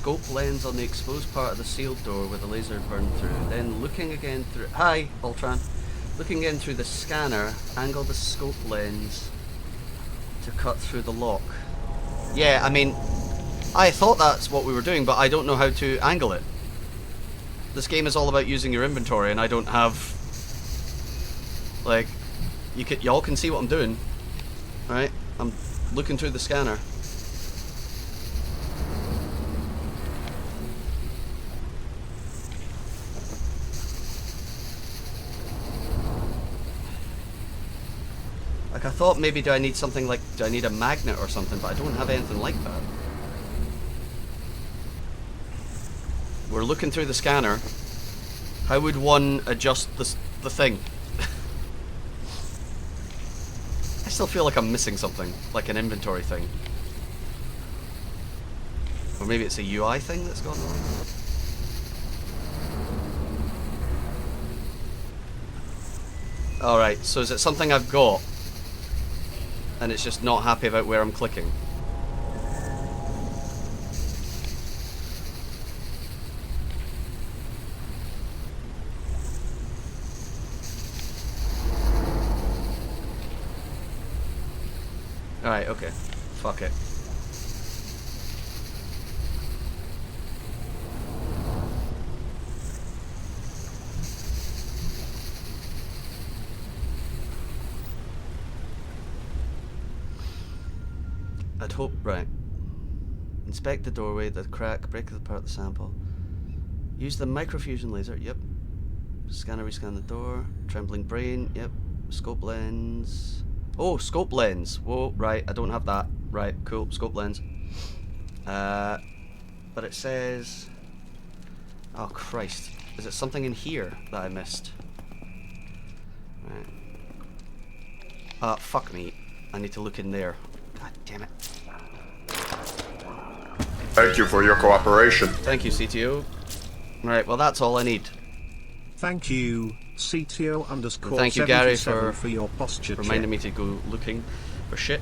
Scope lens on the exposed part of the sealed door where the laser burned through. Then looking again through... Hi, Ultron. Looking again through the scanner, angle the scope lens to cut through the lock. Yeah, I mean, I thought that's what we were doing, but I don't know how to angle it. This game is all about using your inventory, and I don't have... Like, y'all can see what I'm doing. Alright? I'm looking through the scanner. Like, I thought maybe do I need something like, do I need a magnet or something, but I don't have anything like that. We're looking through the scanner. How would one adjust the thing? I still feel like I'm missing something, like an inventory thing. Or maybe it's a UI thing that's gone wrong. Alright, so is it something I've got? And it's just not happy about where I'm clicking. Alright, okay. Fuck it. I'd hope, right. Inspect the doorway, the crack, break apart the sample. Use the microfusion laser, yep. Scanner, rescan the door. Trembling brain, yep. Scope lens. Oh, scope lens. Whoa, right, I don't have that. Right, cool, scope lens. But it says... Oh, Christ. Is it something in here that I missed? Right. Fuck me. I need to look in there. God damn it.
Thank you for your cooperation.
Thank you, CTO. Right, well that's all I need.
Thank you, CTO underscore.
Thank you, Gary,
for your posture
reminding
check.
me to go looking for shit.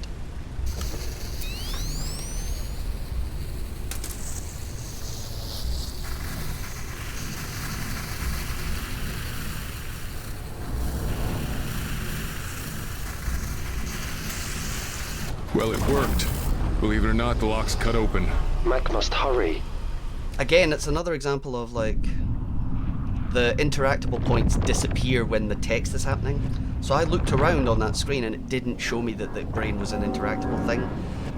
Well, it worked. Believe it or not, the lock's cut open.
Mac must hurry.
Again, it's another example of like the interactable points disappear when the text is happening. So I looked around on that screen and it didn't show me that the brain was an interactable thing,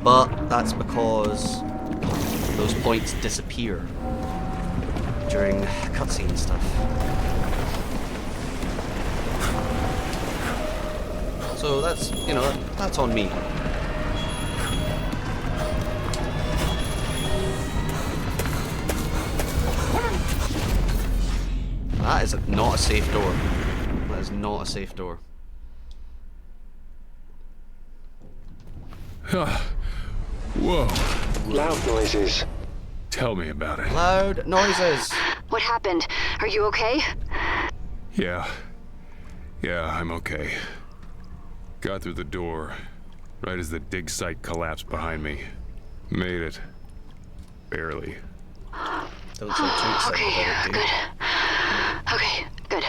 but that's because those points disappear during cutscene stuff. So that's, you know, that's on me. That is not a safe door. That is not a safe door.
Whoa.
Loud noises.
Tell me about it.
Loud noises.
What happened? Are you okay?
Yeah, I'm okay. Got through the door, right as the dig site collapsed behind me. Made it. Barely.
Don't say too excited about it, dude.
Okay, good.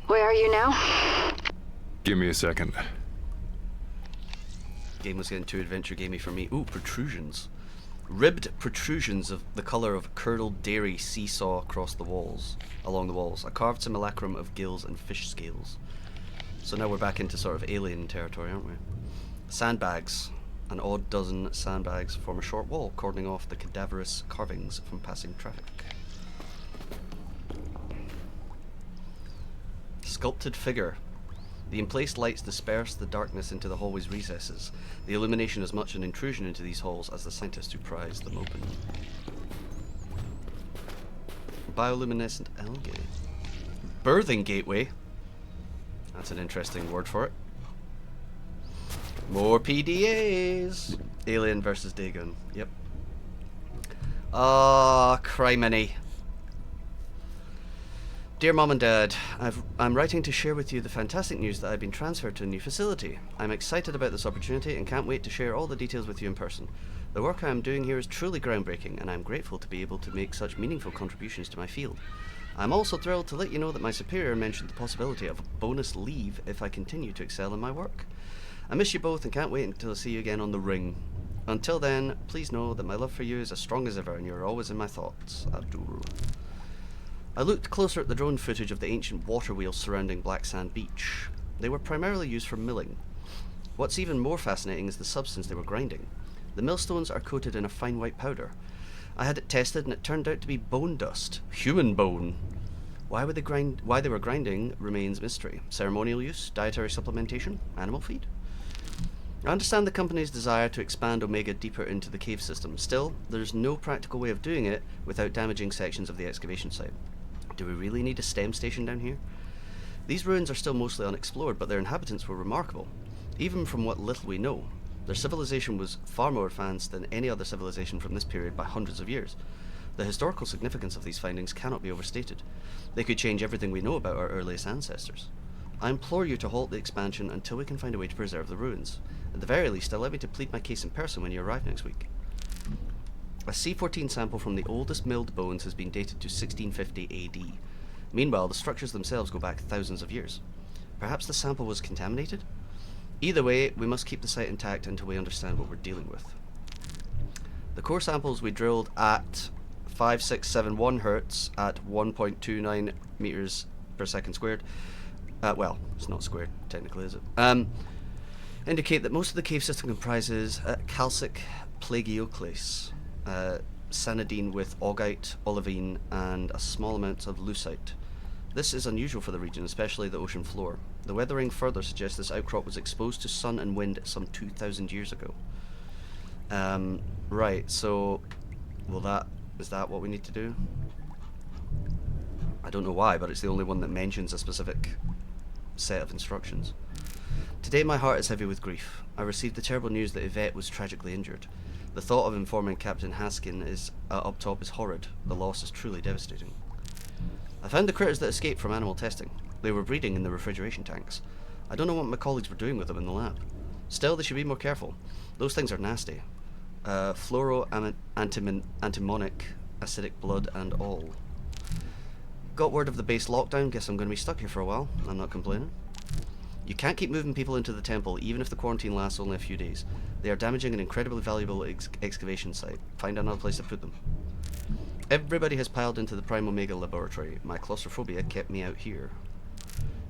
Where are you now?
Give me a second.
Game was getting too adventure gamey for me. Ooh, protrusions. Ribbed protrusions of the colour of curdled dairy seesaw across the walls, along the walls. A carved simulacrum of gills and fish scales. So now we're back into sort of alien territory, aren't we? Sandbags. An odd dozen sandbags form a short wall, cordoning off the cadaverous carvings from passing traffic. Sculpted figure. The emplaced lights disperse the darkness into the hallway's recesses. The illumination is much an intrusion into these halls as the scientists who prise them open. Bioluminescent algae. Birthing gateway. That's an interesting word for it. More PDAs. Alien versus Dagon. Yep. Ah, criminy. Dear Mom and Dad, I'm writing to share with you the fantastic news that I've been transferred to a new facility. I'm excited about this opportunity and can't wait to share all the details with you in person. The work I am doing here is truly groundbreaking, and I'm grateful to be able to make such meaningful contributions to my field. I'm also thrilled to let you know that my superior mentioned the possibility of a bonus leave if I continue to excel in my work. I miss you both and can't wait until I see you again on the ring. Until then, please know that my love for you is as strong as ever and you're always in my thoughts. Abdul. I looked closer at the drone footage of the ancient water wheels surrounding Black Sand Beach. They were primarily used for milling. What's even more fascinating is the substance they were grinding. The millstones are coated in a fine white powder. I had it tested and it turned out to be bone dust. Human bone. Why they were grinding remains mystery. Ceremonial use, dietary supplementation, animal feed? I understand the company's desire to expand Omega deeper into the cave system. Still, there's no practical way of doing it without damaging sections of the excavation site. Do we really need a STEM station down here? These ruins are still mostly unexplored, but their inhabitants were remarkable. Even from what little we know, their civilization was far more advanced than any other civilization from this period by hundreds of years. The historical significance of these findings cannot be overstated. They could change everything we know about our earliest ancestors. I implore you to halt the expansion until we can find a way to preserve the ruins. At the very least, allow me to plead my case in person when you arrive next week. A C-14 sample from the oldest milled bones has been dated to 1650 AD. Meanwhile, the structures themselves go back thousands of years. Perhaps the sample was contaminated? Either way, we must keep the site intact until we understand what we're dealing with. The core samples we drilled at 5671 Hz at 1.29 meters per second squared. Well, it's not squared, technically, is it? Indicate that most of the cave system comprises calcic plagioclase, sanidine with augite, olivine, and a small amount of lucite. This is unusual for the region, especially the ocean floor. The weathering further suggests this outcrop was exposed to sun and wind some 2,000 years ago. Right, so... is that what we need to do? I don't know why, but it's the only one that mentions a specific set of instructions. Today my heart is heavy with grief. I received the terrible news that Yvette was tragically injured. The thought of informing Captain Haskin is up top is horrid. The loss is truly devastating. I found the critters that escaped from animal testing. They were breeding in the refrigeration tanks. I don't know what my colleagues were doing with them in the lab. Still, they should be more careful. Those things are nasty. Antimonic, acidic blood and all. Got word of the base lockdown, guess I'm going to be stuck here for a while. I'm not complaining. You can't keep moving people into the temple, even if the quarantine lasts only a few days. They are damaging an incredibly valuable excavation site. Find another place to put them. Everybody has piled into the Prime Omega laboratory. My claustrophobia kept me out here.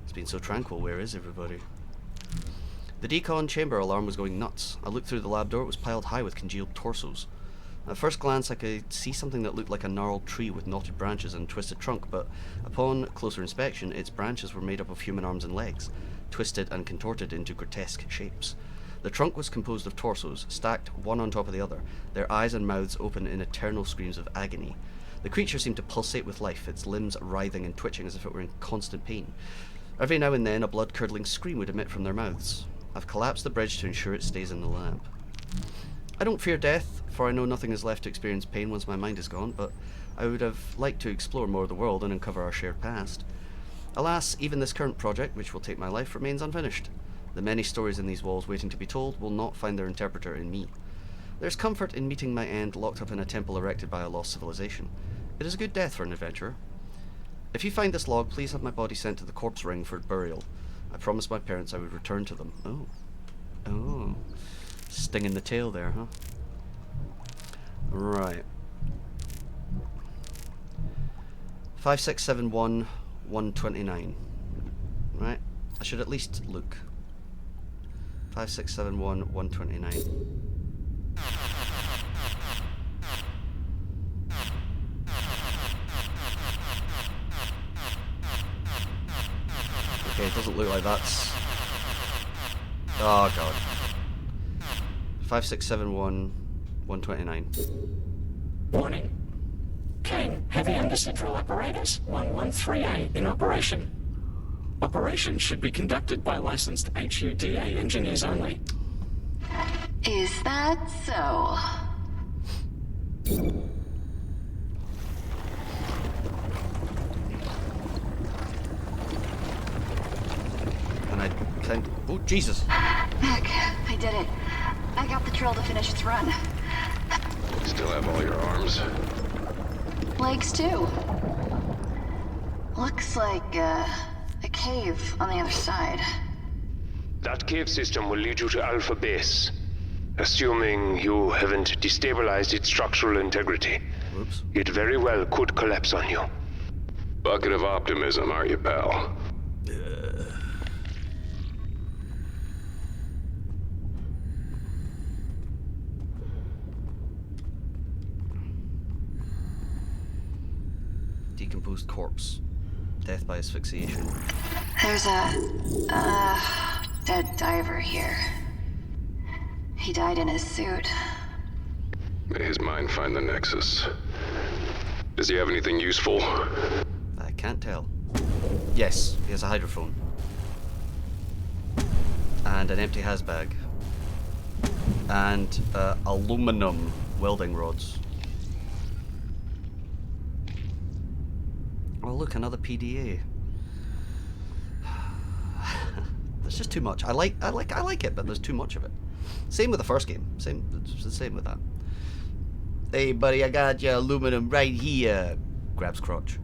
It's been so tranquil. Where is everybody? The decon chamber alarm was going nuts. I looked through the lab door. It was piled high with congealed torsos. At first glance, I could see something that looked like a gnarled tree with knotted branches and twisted trunk, but upon closer inspection, its branches were made up of human arms and legs, twisted and contorted into grotesque shapes. The trunk was composed of torsos, stacked one on top of the other, their eyes and mouths open in eternal screams of agony. The creature seemed to pulsate with life, its limbs writhing and twitching as if it were in constant pain. Every now and then, a blood-curdling scream would emit from their mouths. I've collapsed the bridge to ensure it stays in the lab. I don't fear death, for I know nothing is left to experience pain once my mind is gone, but I would have liked to explore more of the world and uncover our shared past. Alas, even this current project, which will take my life, remains unfinished. The many stories in these walls waiting to be told will not find their interpreter in me. There's comfort in meeting my end locked up in a temple erected by a lost civilization. It is a good death for an adventurer. If you find this log, please have my body sent to the corpse ring for burial. I promised my parents I would return to them. Oh. Sting in the tail there, huh? Right. 5671 129. Right? I should at least look. 5671 129. Okay, it doesn't look like that's... Oh god. 5671 129.
Warning. Kane, heavy undercentral apparatus 113A in operation. Operation should be conducted by licensed HUDA engineers only.
Is that so?
And I can't... Oh, Jesus!
Heck, I did it. I got the drill to finish its run.
Still have all your arms?
Legs, too. Looks like, a cave on the other side.
That cave system will lead you to Alpha Base, assuming you haven't destabilized its structural integrity.
Oops.
It very well could collapse on you.
Bucket of optimism, aren't you, pal?
Decomposed corpse. Death by asphyxiation.
There's a dead diver here. He died in his suit.
May his mind find the Nexus. Does he have anything useful?
I can't tell. Yes, he has a hydrophone. And an empty hasbag. And aluminum welding rods. Oh look, another PDA. There's just too much. I like it, but there's too much of it. Same with the first game. It's the same with that. Hey buddy, I got your aluminum right here. Grabs crotch.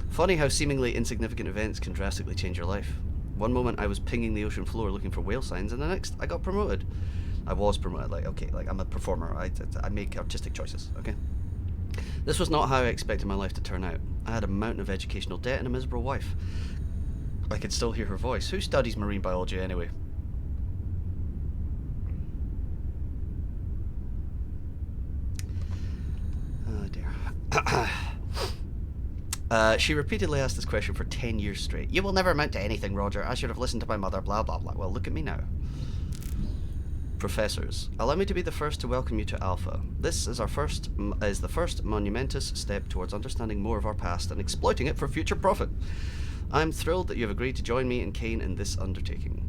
Funny how seemingly insignificant events can drastically change your life. One moment I was pinging the ocean floor looking for whale signs, and the next I got promoted. I was promoted, okay, I'm a performer. I make artistic choices, okay? This was not how I expected my life to turn out. I had a mountain of educational debt and a miserable wife. I could still hear her voice. Who studies marine biology anyway? Oh dear. She repeatedly asked this question for 10 years straight. You will never amount to anything, Roger. I should have listened to my mother, blah, blah, blah. Well, look at me now. Professors, allow me to be the first to welcome you to Alpha. This is the first monumentous step towards understanding more of our past and exploiting it for future profit. I'm thrilled that you have agreed to join me and Kane in this undertaking.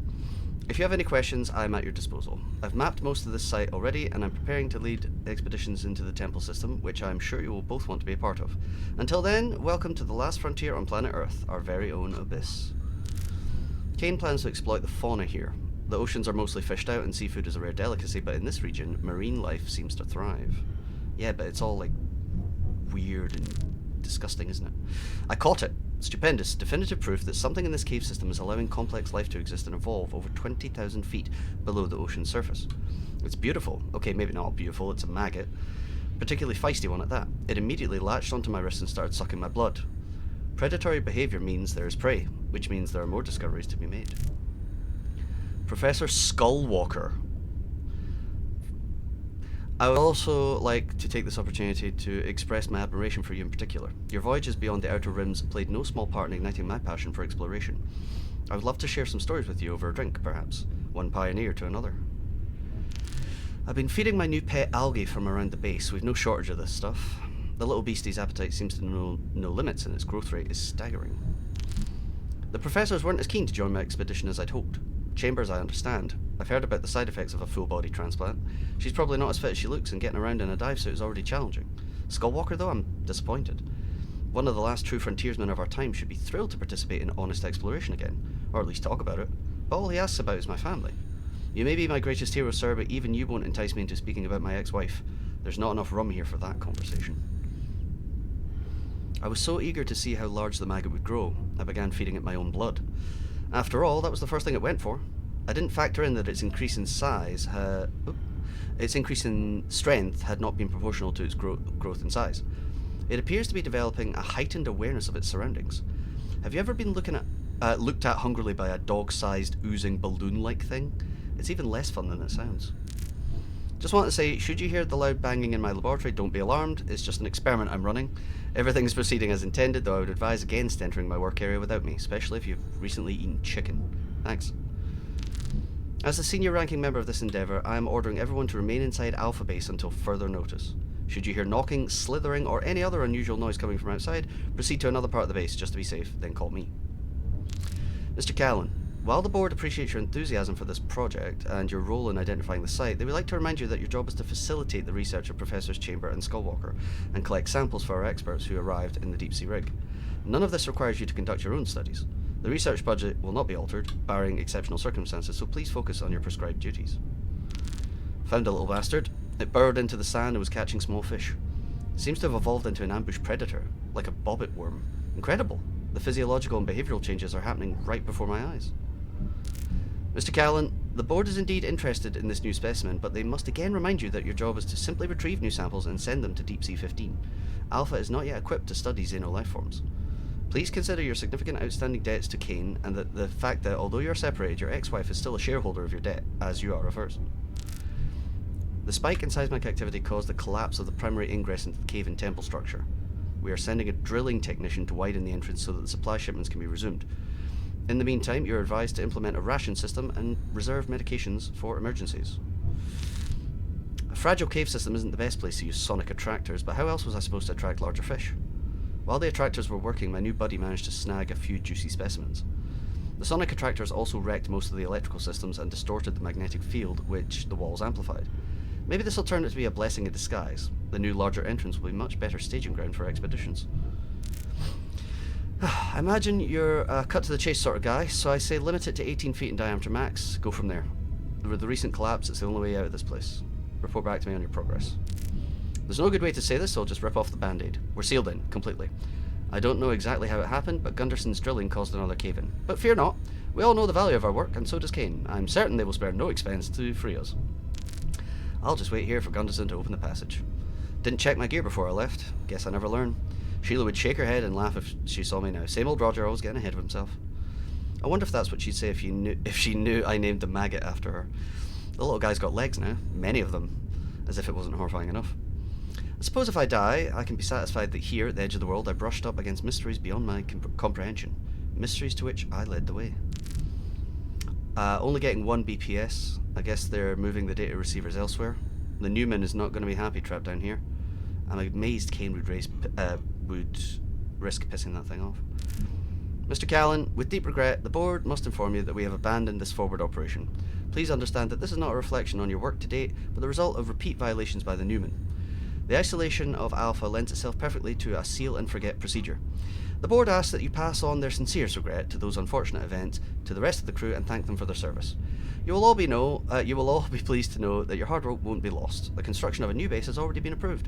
If you have any questions, I'm at your disposal. I've mapped most of this site already, and I'm preparing to lead expeditions into the temple system, which I'm sure you will both want to be a part of. Until then, welcome to the last frontier on planet Earth, our very own abyss. Kane plans to exploit the fauna here. The oceans are mostly fished out and seafood is a rare delicacy, but in this region, marine life seems to thrive. Yeah, but it's all like weird and disgusting, isn't it? I caught it. Stupendous, definitive proof that something in this cave system is allowing complex life to exist and evolve over 20,000 feet below the ocean's surface. It's beautiful. Okay, maybe not beautiful, it's a maggot. Particularly feisty one at that. It immediately latched onto my wrist and started sucking my blood. Predatory behavior means there is prey, which means there are more discoveries to be made. Professor Skullwalker. I would also like to take this opportunity to express my admiration for you in particular. Your voyages beyond the outer rims played no small part in igniting my passion for exploration. I would love to share some stories with you over a drink, perhaps. One pioneer to another. I've been feeding my new pet algae from around the base. We've no shortage of this stuff. The little beastie's appetite seems to know no limits, and its growth rate is staggering. The professors weren't as keen to join my expedition as I'd hoped. Chambers, I understand. I've heard about the side effects of a full-body transplant. She's probably not as fit as she looks, and getting around in a dive suit is already challenging. Skullwalker, though, I'm disappointed. One of the last true frontiersmen of our time should be thrilled to participate in honest exploration again, or at least talk about it. But all he asks about is my family. You may be my greatest hero, sir, but even you won't entice me into speaking about my ex-wife. There's not enough rum here for that conversation. I was so eager to see how large the maggot would grow, I began feeding it my own blood. After all, that was the first thing it went for. I didn't factor in that its increase in strength had not been proportional to its growth in size. It appears to be developing a heightened awareness of its surroundings. Have you ever been looked at hungrily by a dog-sized, oozing balloon-like thing? It's even less fun than it sounds. Just want to say, should you hear the loud banging in my laboratory, don't be alarmed. It's just an experiment I'm running. Everything is proceeding as intended, though I would advise against entering my work area without me, especially if you've recently eaten chicken. Thanks. As the senior ranking member of this endeavour, I am ordering everyone to remain inside Alpha Base until further notice. Should you hear knocking, slithering, or any other unusual noise coming from outside, proceed to another part of the base just to be safe, then call me. Mr. Callan, while the board appreciates your enthusiasm for this project and your role in identifying the site, they would like to remind you that your job is to facilitate the research of Professors Chamber and Skullwalker, and collect samples for our experts who arrived in the deep-sea rig. None of this requires you to conduct your own studies. The research budget will not be altered, barring exceptional circumstances, so please focus on your prescribed duties. Found a little bastard. It burrowed into the sand and was catching small fish. It seems to have evolved into an ambush predator, like a bobbit worm. Incredible! The physiological and behavioural changes are happening right before my eyes. Mr. Callan, the board is indeed interested in this new specimen, but they must again remind you that your job is to simply retrieve new samples and send them to Deep Sea 15. Alpha is not yet equipped to study xenolifeforms. Please consider your significant outstanding debts to Kane, and the fact that although you are separated, your ex-wife is still a shareholder of your debt, as you are of hers. The spike in seismic activity caused the collapse of the primary ingress into the cave and temple structure. We are sending a drilling technician to widen the entrance so that the supply shipments can be resumed. In the meantime, you're advised to implement a ration system and reserve medications for emergencies. A fragile cave system isn't the best place to use sonic attractors, but how else was I supposed to attract larger fish? While the attractors were working, my new buddy managed to snag a few juicy specimens. The sonic attractors also wrecked most of the electrical systems and distorted the magnetic field, which the walls amplified. Maybe this will turn out to be a blessing in disguise. The new larger entrance will be much better staging ground for expeditions. I imagine you're a cut-to-the-chase sort of guy, so I say limit it to 18 feet in diameter max. Go from there. With the recent collapse, it's the only way out of this place. Report back to me on your progress. There's no good way to say this, so I'll just rip off the band-aid. We're sealed in, completely. I don't know exactly how it happened, but Gunderson's drilling caused another cave-in. But fear not. We all know the value of our work, and so does Kane. I'm certain they will spare no expense to free us. I'll just wait here for Gunderson to open the passage. Didn't check my gear before I left. Guess I never learn. Sheila would shake her head and laugh if she saw me now. Same old Roger, always getting ahead of himself. I wonder if that's what she'd say if she knew I named the maggot after her. The little guy's got legs now, many of them, as if it wasn't horrifying enough. Suppose if I die, I can be satisfied that here, at the edge of the world, I brushed up against mysteries beyond my comprehension. Mysteries to which I led the way. Only getting 1 BPS. I guess they're moving the data receivers elsewhere. The Newman is not going to be happy trapped down here. I'm amazed Kane would risk pissing that thing off. Mr. Callan, with deep regret, the board must inform you that we have abandoned this forward operation. Please understand that this is not a reflection on your work to date, but the result of repeat violations by the Newman. The isolation of Alpha lends itself perfectly to a seal and forget procedure. The board asks that you pass on their sincerest regret to those unfortunate events to the rest of the crew and thank them for their service. You will all be pleased to know that your hard work won't be lost. The construction of a new base has already been approved.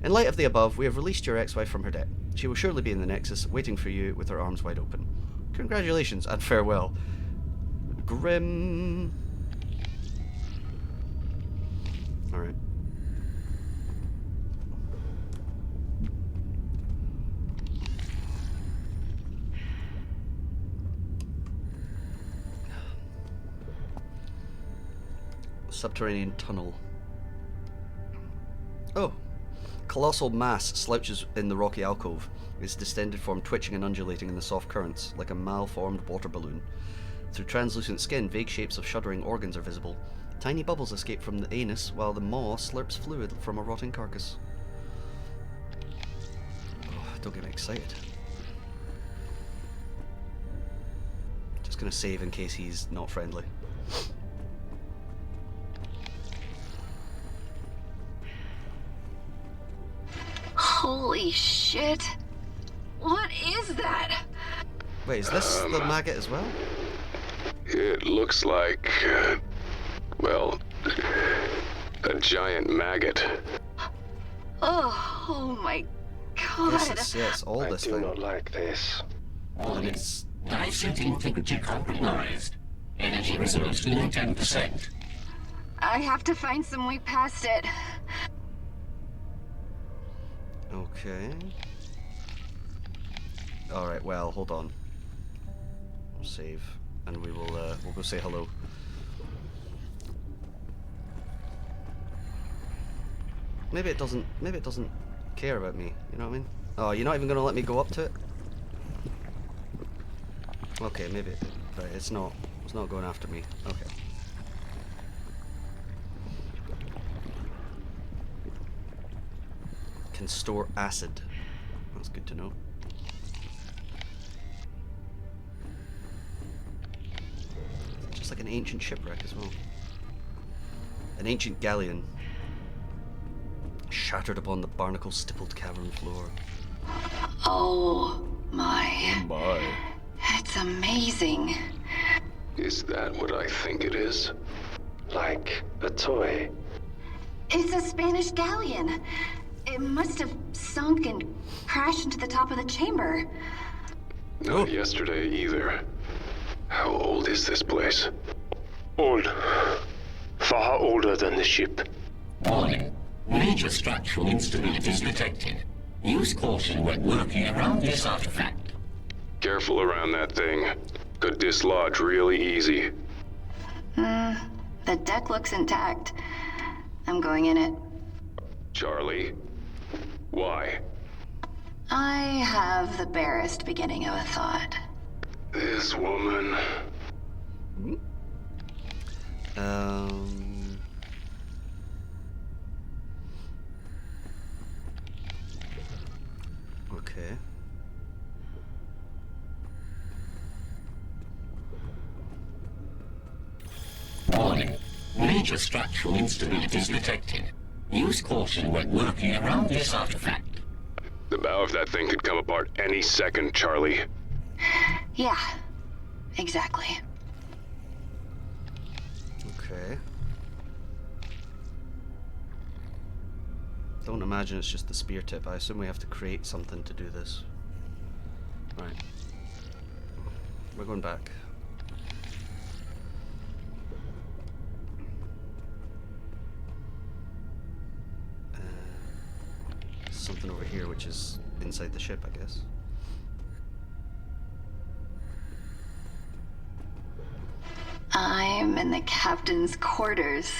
In light of the above, we have released your ex-wife from her debt. She will surely be in the Nexus, waiting for you with her arms wide open. Congratulations and farewell. Grim. Alright. Subterranean tunnel. Oh. Colossal mass slouches in the rocky alcove, its distended form twitching and undulating in the soft currents, like a malformed water balloon. Through translucent skin, vague shapes of shuddering organs are visible. Tiny bubbles escape from the anus, while the maw slurps fluid from a rotting carcass. Oh, don't get me excited. Just gonna save in case he's not friendly.
Holy shit. What is that?
Wait, is this the maggot as well?
It looks like, well, a giant maggot.
Oh my god.
Yes, all this thing.
I do not like this.
And it's...
Dice integrity compromised. Energy reserves below 10%.
I have to find some way past it.
Okay. Alright, well, hold on. We'll save, and we'll go say hello. Maybe it doesn't care about me, you know what I mean? Oh, you're not even gonna let me go up to it? Okay, maybe, right, it's not going after me, okay. Can store acid. That's good to know. Just like an ancient shipwreck as well. An ancient galleon. Shattered upon the barnacle-stippled cavern floor.
Oh my.
Oh my.
It's amazing.
Is that what I think it is?
Like a toy.
It's a Spanish galleon. It must have sunk and crashed into the top of the chamber.
Not yesterday either. How old is this place?
Old. Far older than the ship.
Warning. Major structural instabilities detected. Use caution when working around this artifact.
Careful around that thing. Could dislodge really easy.
The deck looks intact. I'm going in it.
Charlie? Why?
I have the barest beginning of a thought.
This woman...
Okay.
Warning. Major structural instabilities detected. Use caution when working around this artifact.
The bow of that thing could come apart any second, Charlie.
Yeah, exactly.
Okay. Don't imagine it's just the spear tip. I assume we have to create something to do this. Right. We're going back. Something over here which is inside the ship, I guess.
I'm in the captain's quarters.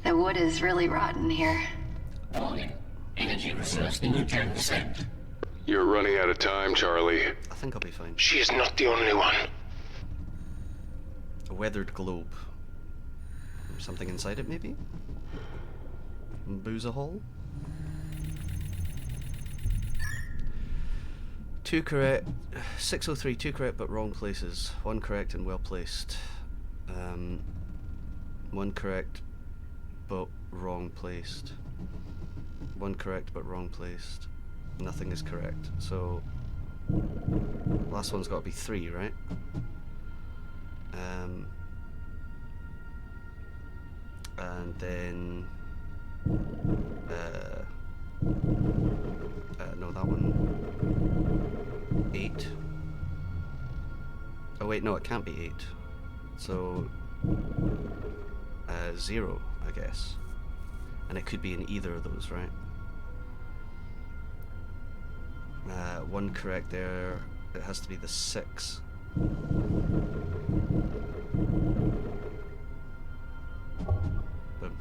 The wood is really rotten here.
Warning. Energy reserves below 10%.
You're running out of time, Charlie.
I think I'll be fine.
She is not the only one.
A weathered globe. Something inside it, maybe? Booze a hole? 2 correct. 603, 2 correct but wrong places. 1 correct and well placed. 1 correct but wrong placed. 1 correct but wrong placed. Nothing is correct. So last one's got to be 3, right? And then no, that one 8. Oh wait, no, it can't be 8. So 0, I guess. And it could be in either of those, right? 1 correct there. It has to be the 6. Boom.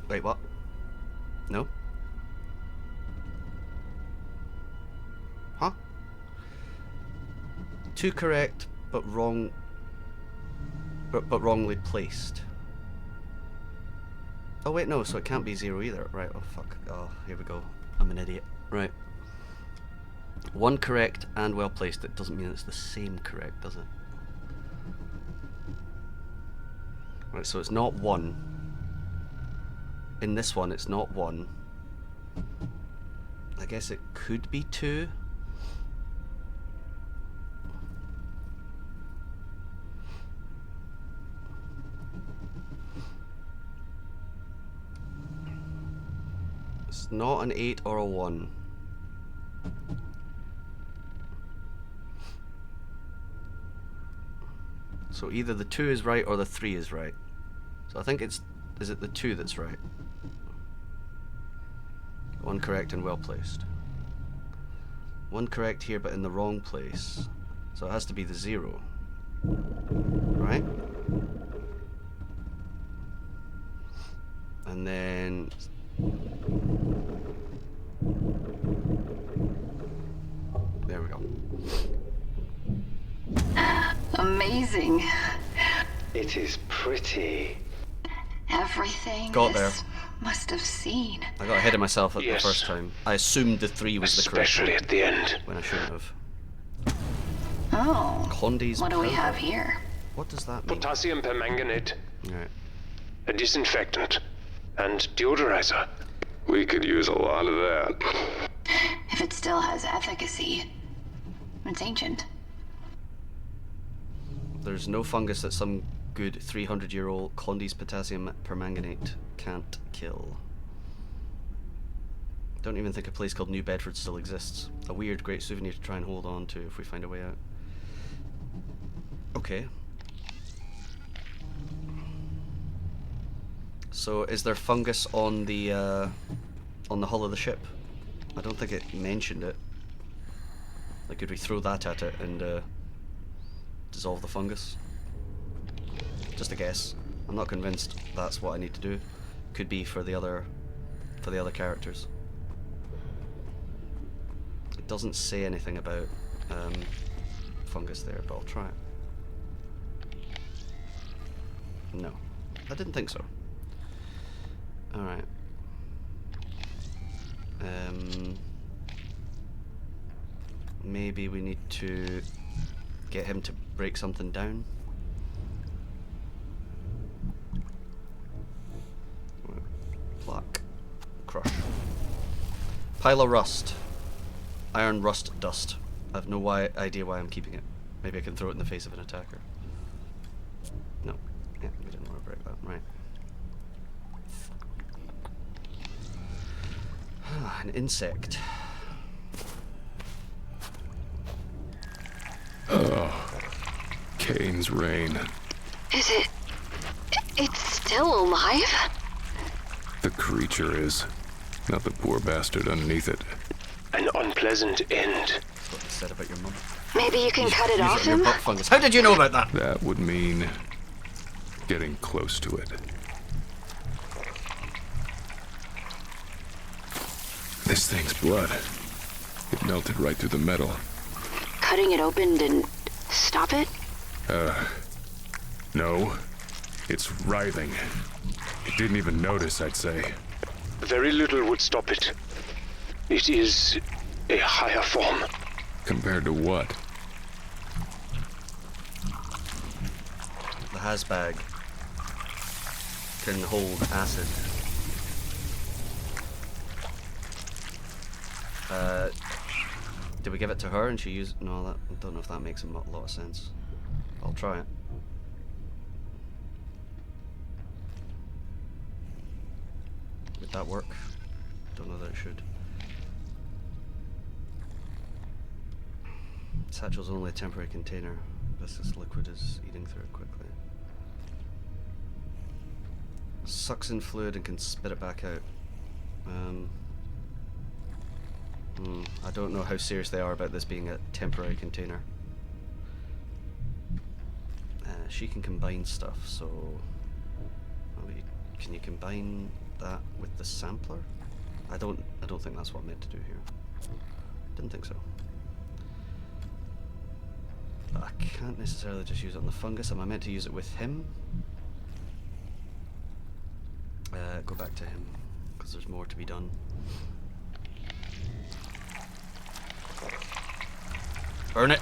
Wait, what? No? Huh? 2 correct, but wrong. But wrongly placed. Oh wait, no. So it can't be 0 either. Right? Oh fuck. Oh, here we go. I'm an idiot. Right. 1 correct and well placed. It doesn't mean it's the same correct, does it? Right. So it's not 1. In this one, it's not 1. I guess it could be 2. It's not an 8 or a 1. So either the 2 is right or the 3 is right. So I think it's... Is it the 2 that's right? 1 correct and well placed. 1 correct here but in the wrong place. So it has to be the 0. Right? And then... There we go.
Amazing.
It is pretty.
Everything
Got there.
this must have seen.
I got ahead of myself at
Yes.
the first time. I assumed the 3 was the correct
Especially
one,
at the end.
when I shouldn't have.
Oh.
Condy's
What do we
powder.
have here?
What does that mean?
Potassium permanganate,
Right.
a disinfectant, and deodorizer.
We could use a lot of that.
If it still has efficacy, it's ancient.
There's no fungus that some good 300-year-old Condy's potassium permanganate can't kill. Don't even think a place called New Bedford still exists. A weird, great souvenir to try and hold on to if we find a way out. Okay. So, is there fungus on the hull of the ship? I don't think it mentioned it. Like, could we throw that at it and dissolve the fungus? Just a guess. I'm not convinced that's what I need to do. Could be for the other characters. It doesn't say anything about fungus there, but I'll try it. No, I didn't think so. All right. Maybe we need to get him to break something down. Plaque. Crush. Pile of rust. Iron rust dust. I have no idea why I'm keeping it. Maybe I can throw it in the face of an attacker. No. Yeah, we didn't want to break that. Right. An insect.
Oh, Kane's rain.
Is it... It's still alive?
The creature is, not the poor bastard underneath it.
An unpleasant end.
That's what you said about your mum.
Maybe you can cut it
Use
off
on your
him?
butt fungus. How did you know about that?
That would mean getting close to it. This thing's blood. It melted right through the metal.
Cutting it open didn't stop it?
No. It's writhing. It didn't even notice, I'd say.
Very little would stop it. It is a higher form.
Compared to what?
The Hasbag can hold acid. Did we give it to her and she used... No, that, I don't know if that makes a lot of sense. I'll try it. Would that work? Don't know that it should. Satchel's only a temporary container. This liquid is eating through it quickly. Sucks in fluid and can spit it back out. I don't know how serious they are about this being a temporary container. She can combine stuff, so... Can you combine that with the sampler? I don't think that's what I'm meant to do here. Didn't think so. But I can't necessarily just use it on the fungus. Am I meant to use it with him? Go back to him, because there's more to be done. Burn it!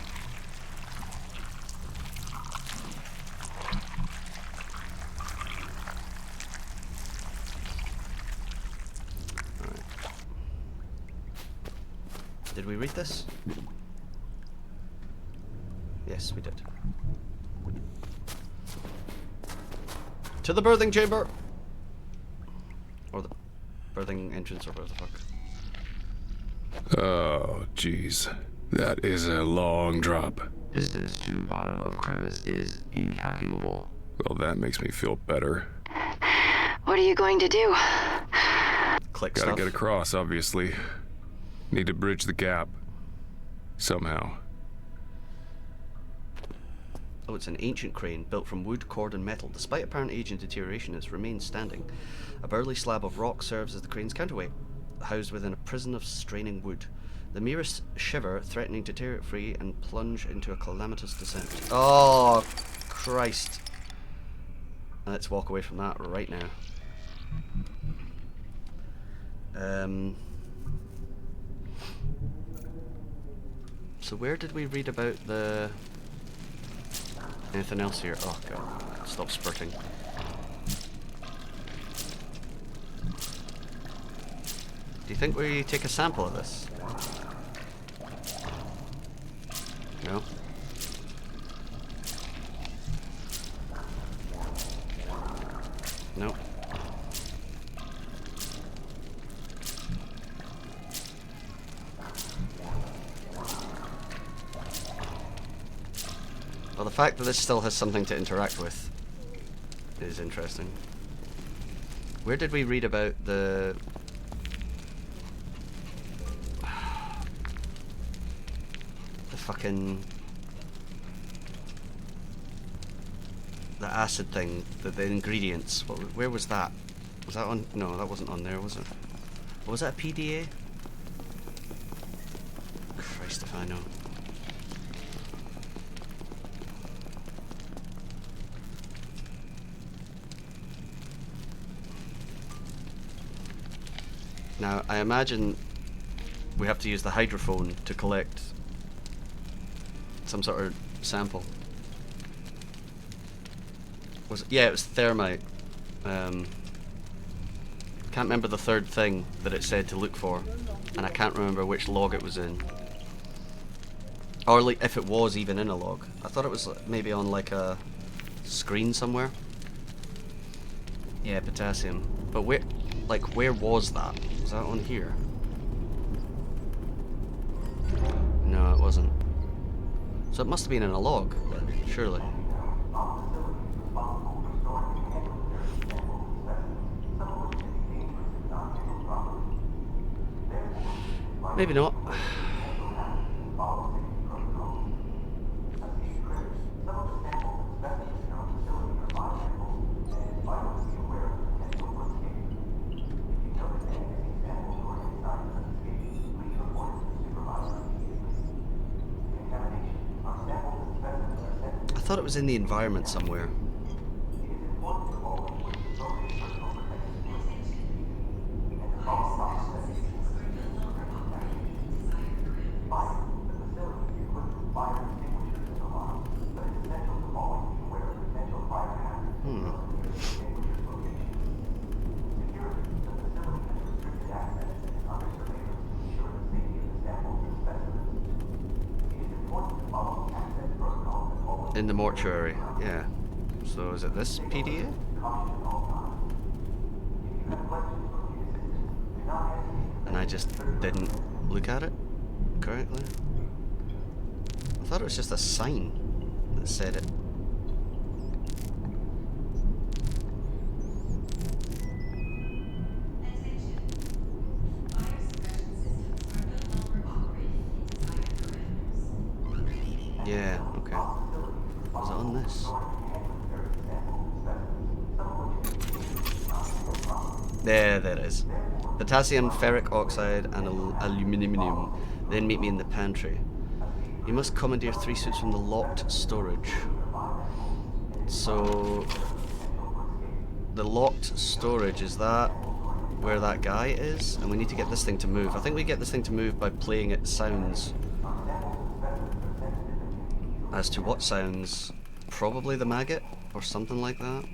Alright. Did we read this? Yes, we did. To the birthing chamber! Or the birthing entrance, or whatever the fuck.
Oh, jeez. That is a long drop.
Distance to bottom of crevice is incalculable.
Well, that makes me feel better.
What are you going to do?
Click
Gotta
stuff.
get across, obviously. Need to bridge the gap. Somehow.
Oh, it's an ancient crane built from wood, cord, and metal. Despite apparent age and deterioration, it's remained standing. A burly slab of rock serves as the crane's counterweight, housed within a prison of straining wood. The merest shiver threatening to tear it free and plunge into a calamitous descent. Oh, Christ. Let's walk away from that right now. So where did we read about the... Anything else here? Oh god, stop spurting. Do you think we take a sample of this? No? No. Well, the fact that this still has something to interact with is interesting. Where did we read about the... fucking... the acid thing, the ingredients? Where was that? Was that on... No, that wasn't on there, was it? Was that a PDA? Christ if I know. Now, I imagine we have to use the hydrophone to collect some sort of sample. Was it? Yeah, it was thermite. Can't remember the third thing that it said to look for, and I can't remember which log it was in. Or like, if it was even in a log. I thought it was maybe on like a screen somewhere. Yeah, potassium. But where, like, where was that? Was that on here? No, it wasn't. So it must have been in a log, surely. Maybe not. thought it was in the environment somewhere. In the mortuary, yeah. So is it this PDA? And I just didn't look at it correctly? I thought it was just a sign that said it. Yeah, okay. Was it on this? There it is. Potassium, ferric oxide, and aluminium. Then meet me in the pantry. You must commandeer 3 suits from the locked storage. So... the locked storage, is that where that guy is? And we need to get this thing to move. I think we get this thing to move by playing its sounds. As to what sounds, probably the maggot or something like that.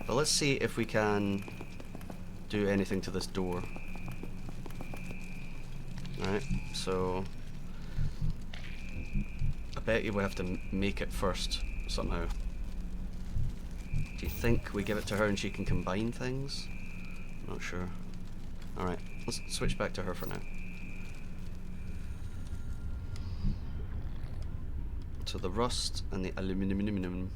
But let's see if we can do anything to this door. Right, so I bet you we have to make it first somehow. Do you think we give it to her and she can combine things? Not sure. Alright, let's switch back to her for now. So the rust and the aluminium.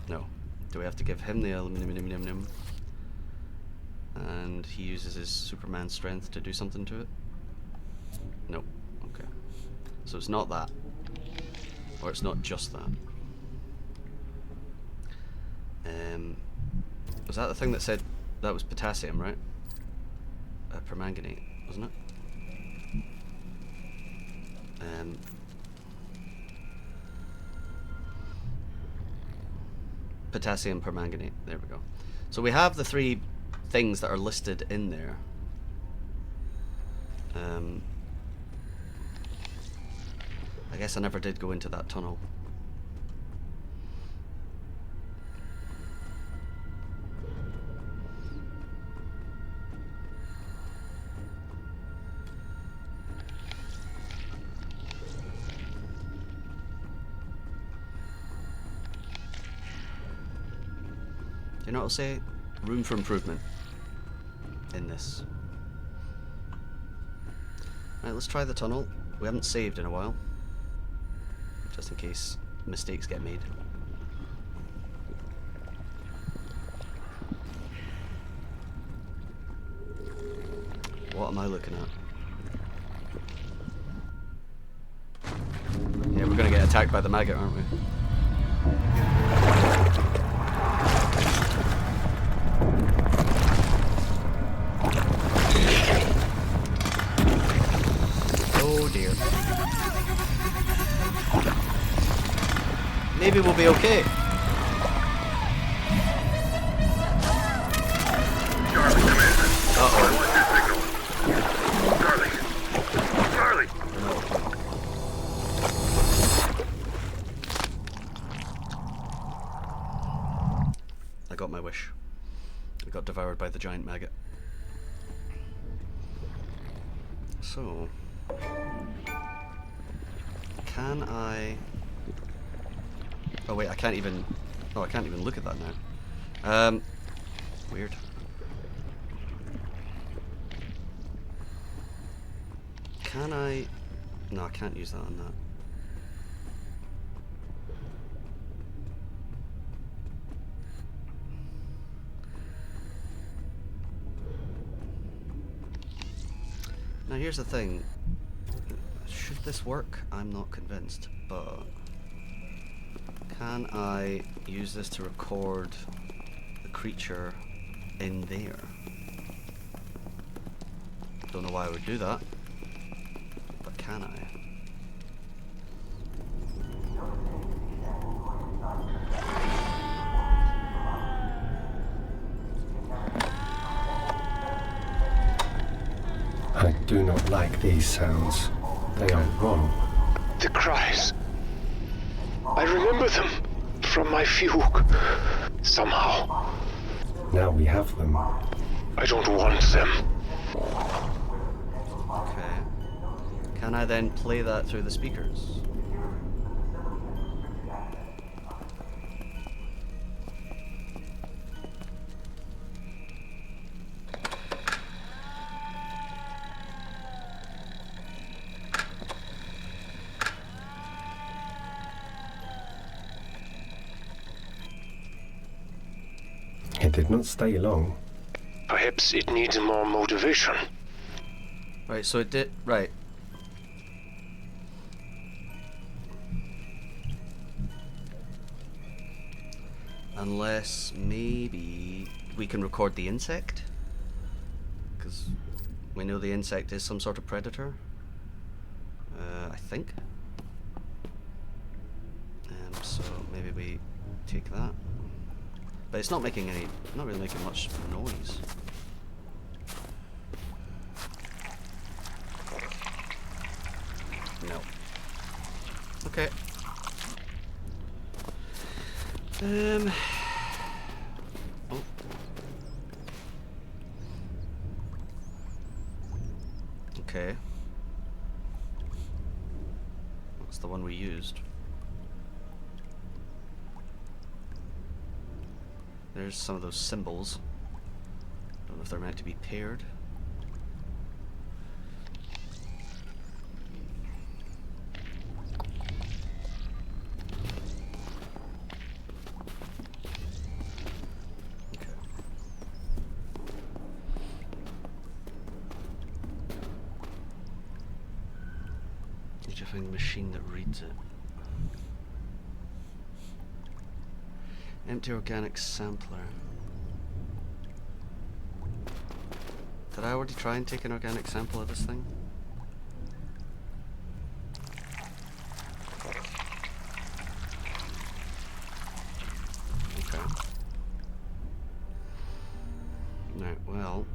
No. Do we have to give him the aluminium? And he uses his Superman strength to do something to it? No. Okay. So it's not that. Or it's not just that. Was that the thing that said that was potassium, right? Permanganate, wasn't it? Potassium permanganate, there we go. So we have the 3 things that are listed in there. I guess I never did go into that tunnel. Do you know what I'll say? Room for improvement in this. Right, let's try the tunnel. We haven't saved in a while. Just in case mistakes get made. What am I looking at? Yeah, we're gonna get attacked by the maggot, aren't we? Oh dear. Maybe we'll be okay. Uh-oh.
Charlie!
I got my wish. I got devoured by the giant maggot. So... can I... oh wait, I can't even... oh, I can't even look at that now. Weird. Can I... no, I can't use that on that. Now here's the thing. Should this work? I'm not convinced, but... can I use this to record the creature in there? Don't know why I would do that, but can I?
do not like these sounds. They are wrong.
The cries. I remember them from my fugue. Somehow.
Now we have them.
I don't want them.
Okay. Can I then play that through the speakers?
It did not stay long.
Perhaps it needs more motivation.
Right, so it did. Right. Unless maybe we can record the insect? Because we know the insect is some sort of predator. I think. So maybe we take that. But it's not making any, not really making much noise. No. Okay. Oh. Okay. That's the one we used. There's some of those symbols. Don't know if they're meant to be paired. Okay. Need to find the machine that reads it. Empty organic sampler. Did I already try and take an organic sample of this thing? Okay. Right, well,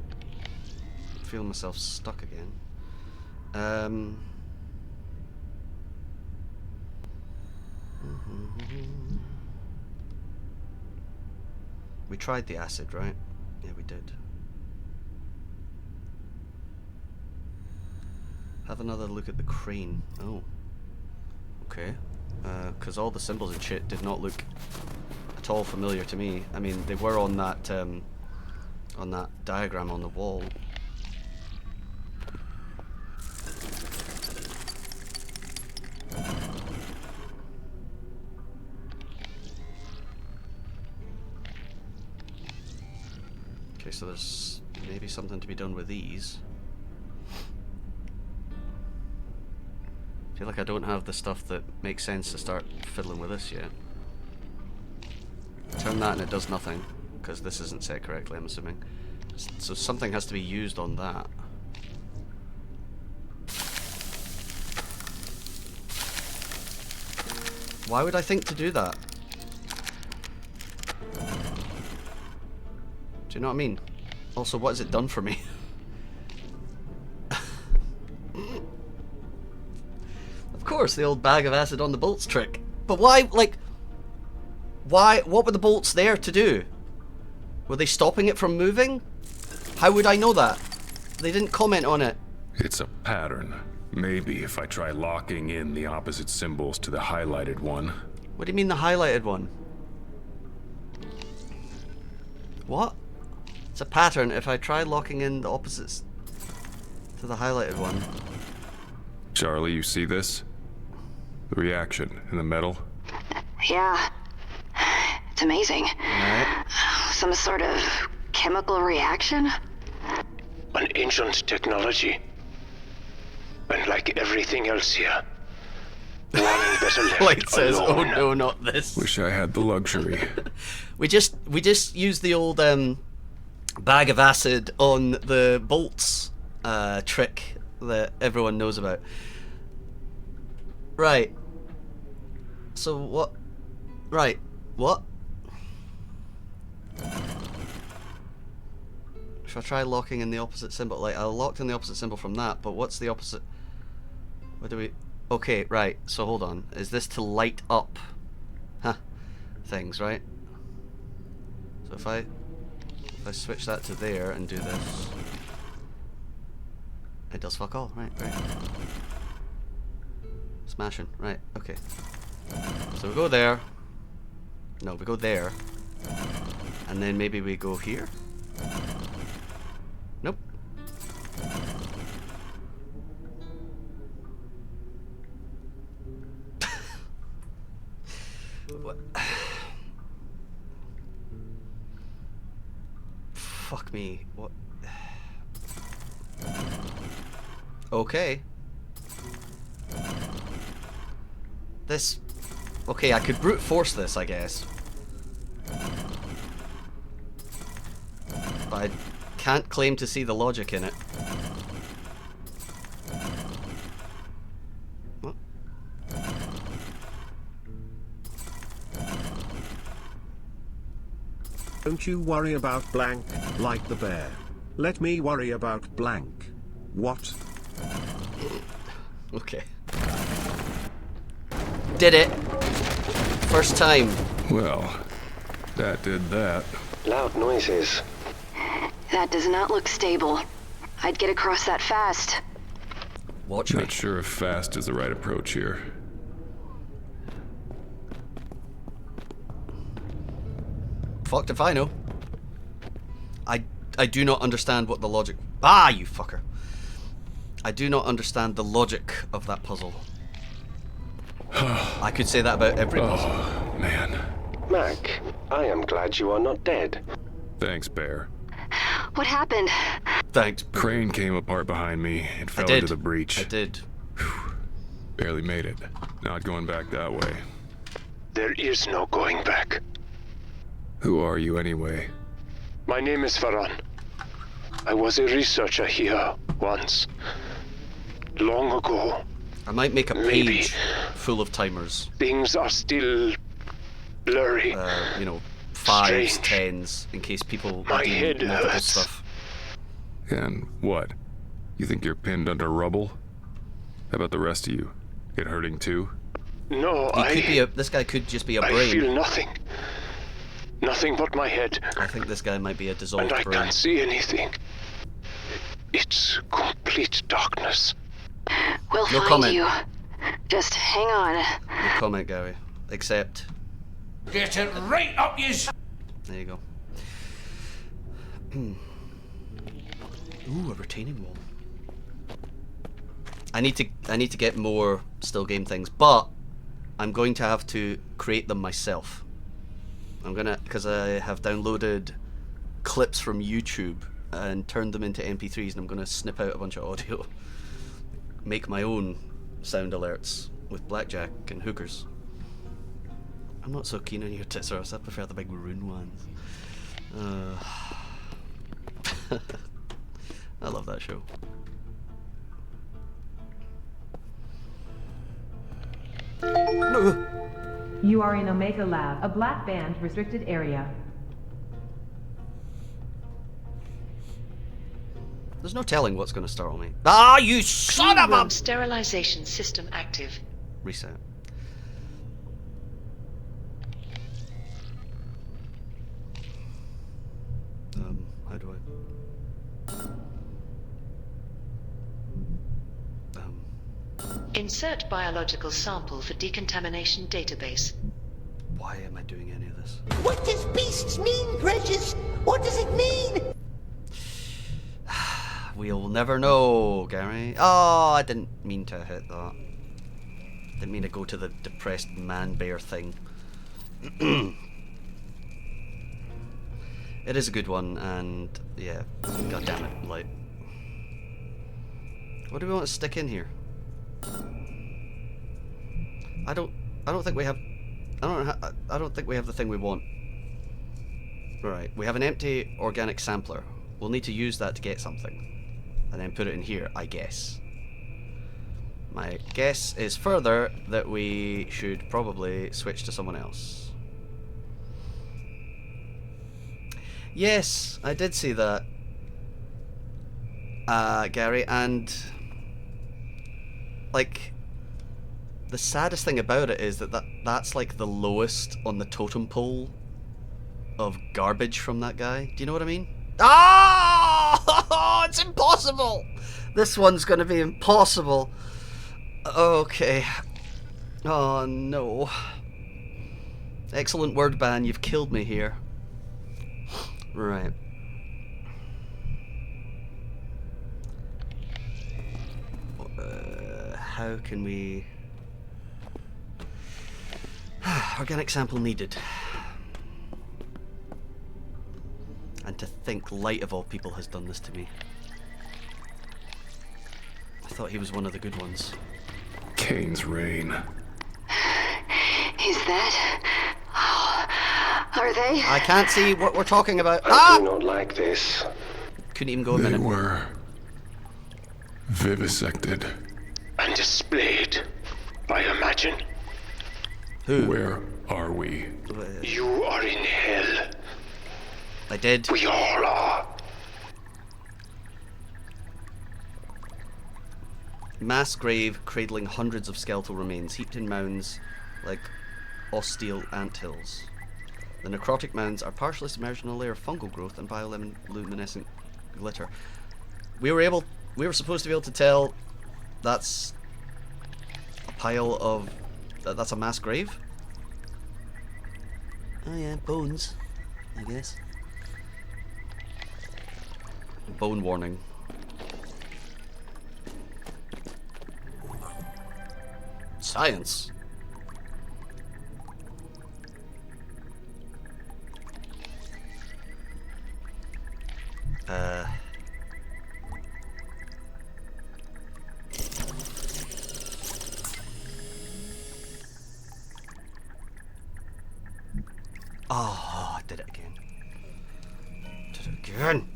I feel myself stuck again. We tried the acid, right? Yeah, we did. Have another look at the crane. Oh. Okay. Because all the symbols and shit did not look at all familiar to me. I mean, they were on that diagram on the wall. Okay, so there's maybe something to be done with these. I feel like I don't have the stuff that makes sense to start fiddling with this yet. Turn that and it does nothing, because this isn't set correctly, I'm assuming. So something has to be used on that. Why would I think to do that? Do you know what I mean? Also, what has it done for me? Of course, the old bag of acid on the bolts trick. But why, like... Why? What were the bolts there to do? Were they stopping it from moving? How would I know that? They didn't comment on it.
It's a pattern. Maybe if I try locking in the opposite symbols to the highlighted one.
What do you mean the highlighted one? What? It's a pattern if I try locking in the opposites to the highlighted one.
Charlie, you see this? The reaction in the metal?
Yeah. It's amazing.
Right.
Some sort of chemical reaction?
An ancient technology. And like everything else here, one better left
Light says,
alone.
"Oh no, not this."
Wish I had the luxury.
We just used the old bag of acid on the bolts trick that everyone knows about. Right. So what? Right. What? Should I try locking in the opposite symbol? Like, I locked in the opposite symbol from that, but what's the opposite? What do we... Okay, right, so hold on. Is this to light up? Huh. Things, right? So if I switch that to there and do this... It does fuck all, right. Smashing, right, okay. So we go there. No, we go there. And then maybe we go here? Nope. What? Fuck me. What? Okay. This... Okay, I could brute force this, I guess. But I can't claim to see the logic in it. What?
Don't you worry about blank, like the bear. Let me worry about blank. What?
Okay. Did it. First time.
Well, that did that.
Loud noises.
That does not look stable. I'd get across that fast.
Watch me.
Not sure if fast is the right approach here.
Fucked if I know. I do not understand what the logic... Ah, you fucker. I do not understand the logic of that puzzle. I could say that about every puzzle.
Oh, man.
Mac, I am glad you are not dead.
Thanks, Bear.
What happened?
Thanks.
Crane came apart behind me and fell into the breach.
I did.
Whew. Barely made it. Not going back that way.
There is no going back.
Who are you anyway?
My name is Farhan. I was a researcher here once. Long ago.
I might make a
Maybe.
page full of timers.
Things are still blurry.
You know, 5s,
Strange.
10s, in case people
My
do
head
multiple
hurts.
stuff.
And what? You think you're pinned under rubble? How about the rest of you? Get hurting too?
No,
He could be this guy could just be a
I
brain.
feel nothing. Nothing but my head.
I think this guy might be a dissolved
And I
brain.
can't see anything. It's complete darkness.
We'll
No
find
comment.
you. Just hang on.
No comment, Gary. Except...
Get it right up yours.
There you go. Ooh, a retaining wall. I need to get more still game things, but I'm going to have to create them myself. I'm gonna, because I have downloaded clips from YouTube and turned them into MP3s, and I'm gonna snip out a bunch of audio, make my own sound alerts with blackjack and hookers. I'm not so keen on your Titsaurus, I prefer the big maroon ones. I love that show. No.
You are in Omega Lab, a black band restricted area.
There's no telling what's going to startle me. Ah, you son of a...
Sterilization system active.
Reset. How do I...
Insert biological sample for decontamination database.
Why am I doing any of this?
What does beasts mean, Precious? What does it mean?
We'll never know, Gary. Oh, I didn't mean to hit that. Didn't mean to go to the depressed man-bear thing. It is a good one, and yeah, god damn it, like... What do we want to stick in here? I don't think we have... I don't think we have the thing we want. Right, we have an empty organic sampler. We'll need to use that to get something. And then put it in here, I guess. My guess is further that we should probably switch to someone else. Yes, I did see that. Gary, and like the saddest thing about it is that's like the lowest on the totem pole of garbage from that guy. Do you know what I mean? Ah! It's impossible! This one's gonna be impossible. Okay. Oh no. Excellent word ban, you've killed me here. Right. How can we... Organic sample needed. And to think Light of all people has done this to me. I thought he was one of the good ones.
Kane's reign.
Is that... Oh, are they?
I can't see what we're talking about.
I do not like this.
Couldn't even go a
They
minute.
were vivisected.
And displayed, I imagine.
Who?
Where are we?
You are in hell.
I did.
We all are.
Mass grave cradling hundreds of skeletal remains, heaped in mounds like ostial anthills. The necrotic mounds are partially submerged in a layer of fungal growth and bioluminescent glitter. We were supposed to be able to tell that's a pile of... that's a mass grave? Oh yeah, bones, I guess. Bone warning. Science. Oh, I did it again. Did it again.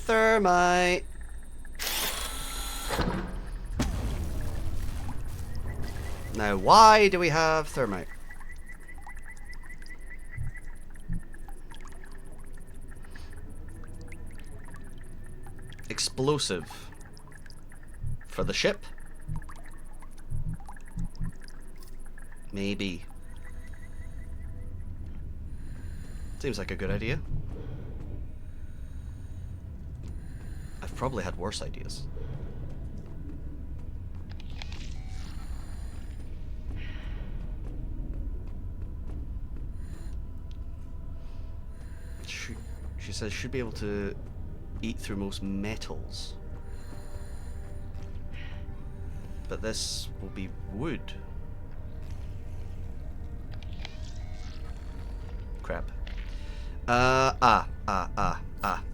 Thermite. Now, why do we have thermite? Explosive. For the ship? Maybe. Seems like a good idea. I've probably had worse ideas. She says should be able to eat through most metals. But this will be wood. Crap.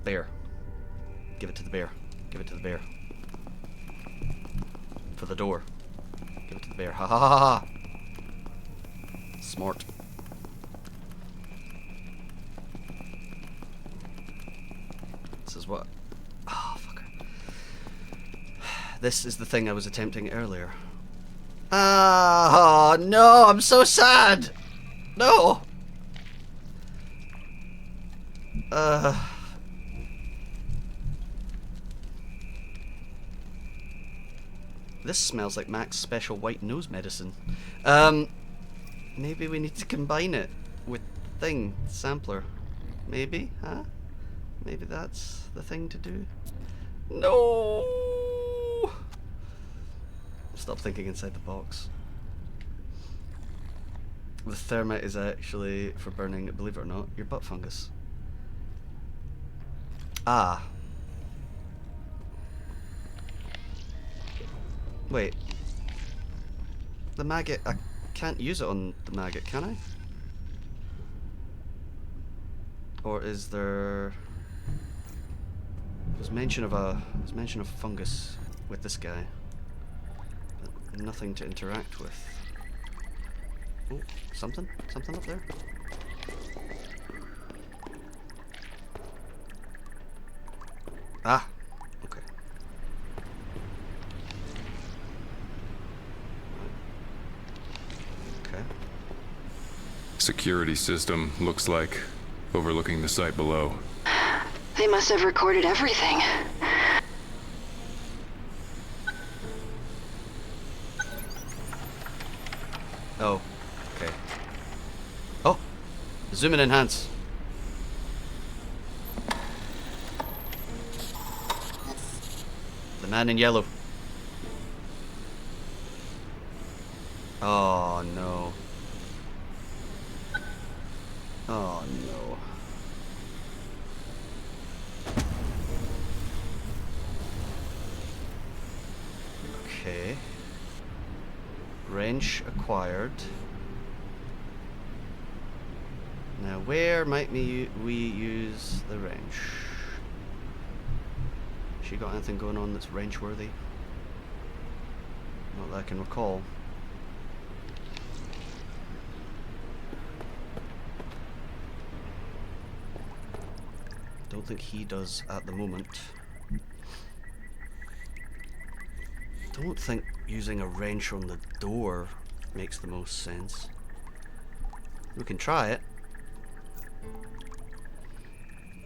Bear. Give it to the bear. Give it to the bear. For the door. Give it to the bear. Ha ha ha ha! Smart. This is what... Oh, fucker. This is the thing I was attempting earlier. Ah, oh, no, I'm so sad! No! This smells like Mac's special white nose medicine. Maybe we need to combine it with thing, sampler. Maybe, huh? Maybe that's the thing to do. No! Stop thinking inside the box. The thermite is actually for burning, believe it or not, your butt fungus. Ah. Wait. The maggot, I can't use it on the maggot, can I? Or is there... There's mention of fungus with this guy. But nothing to interact with. Oh, something up there? Ah, okay.
security system, looks like, overlooking the site below.
They must have recorded everything.
Oh, okay. Oh! Zoom and enhance. The man in yellow. Oh no. Oh no. Okay. Wrench acquired. Now where might we use the wrench? She got anything going on that's wrench worthy? Not that I can recall. Don't think he does at the moment. Don't think using a wrench on the door makes the most sense. We can try it.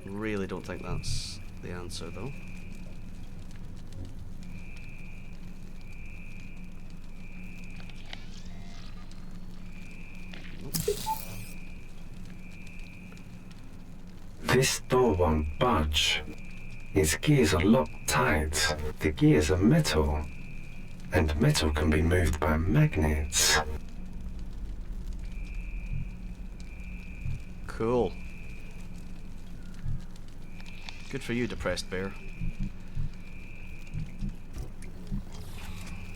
Really don't think that's the answer though.
This door won't budge. Its gears are locked tight. The gears are metal. And metal can be moved by magnets.
Cool. Good for you, depressed bear.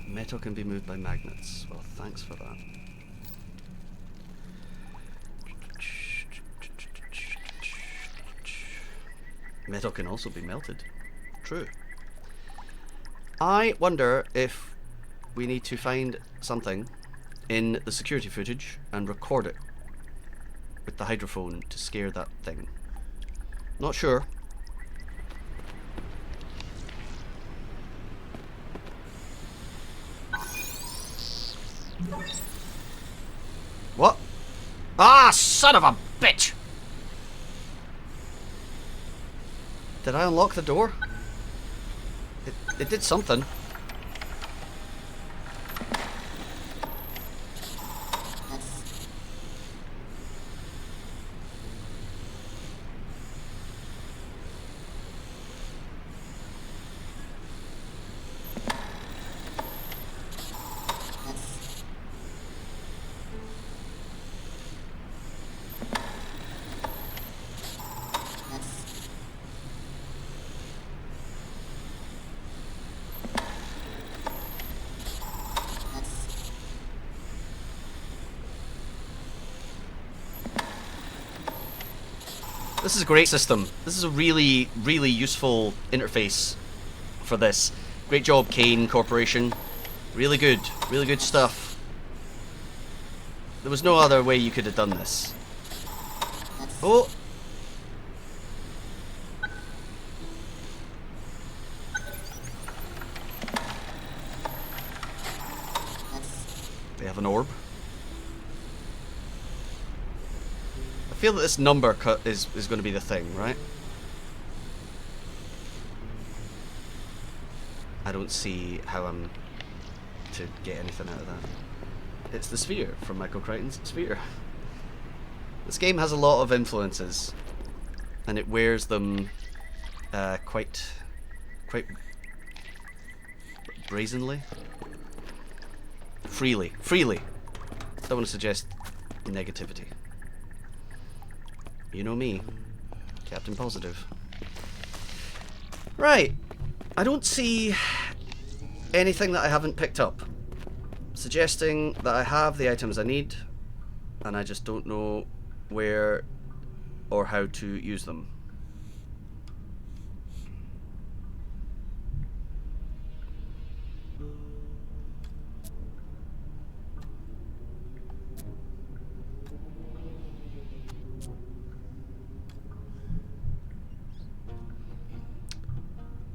Metal can be moved by magnets. Well, thanks for that. Metal can also be melted. True. I wonder if we need to find something in the security footage and record it with the hydrophone to scare that thing. Not sure. What? Ah, son of a bitch! Did I unlock the door? It did something. This is a great system. This is a really, really useful interface for this. Great job, Kane Corporation. Really good stuff. There was no other way you could have done this. Oh! They have an orb. I feel that this number cut is going to be the thing, right? I don't see how I'm to get anything out of that. It's the sphere from Michael Crichton's Sphere. This game has a lot of influences, and it wears them quite brazenly, freely. Don't want to suggest negativity. You know me, Captain Positive. Right, I don't see anything that I haven't picked up, suggesting that I have the items I need, and I just don't know where or how to use them.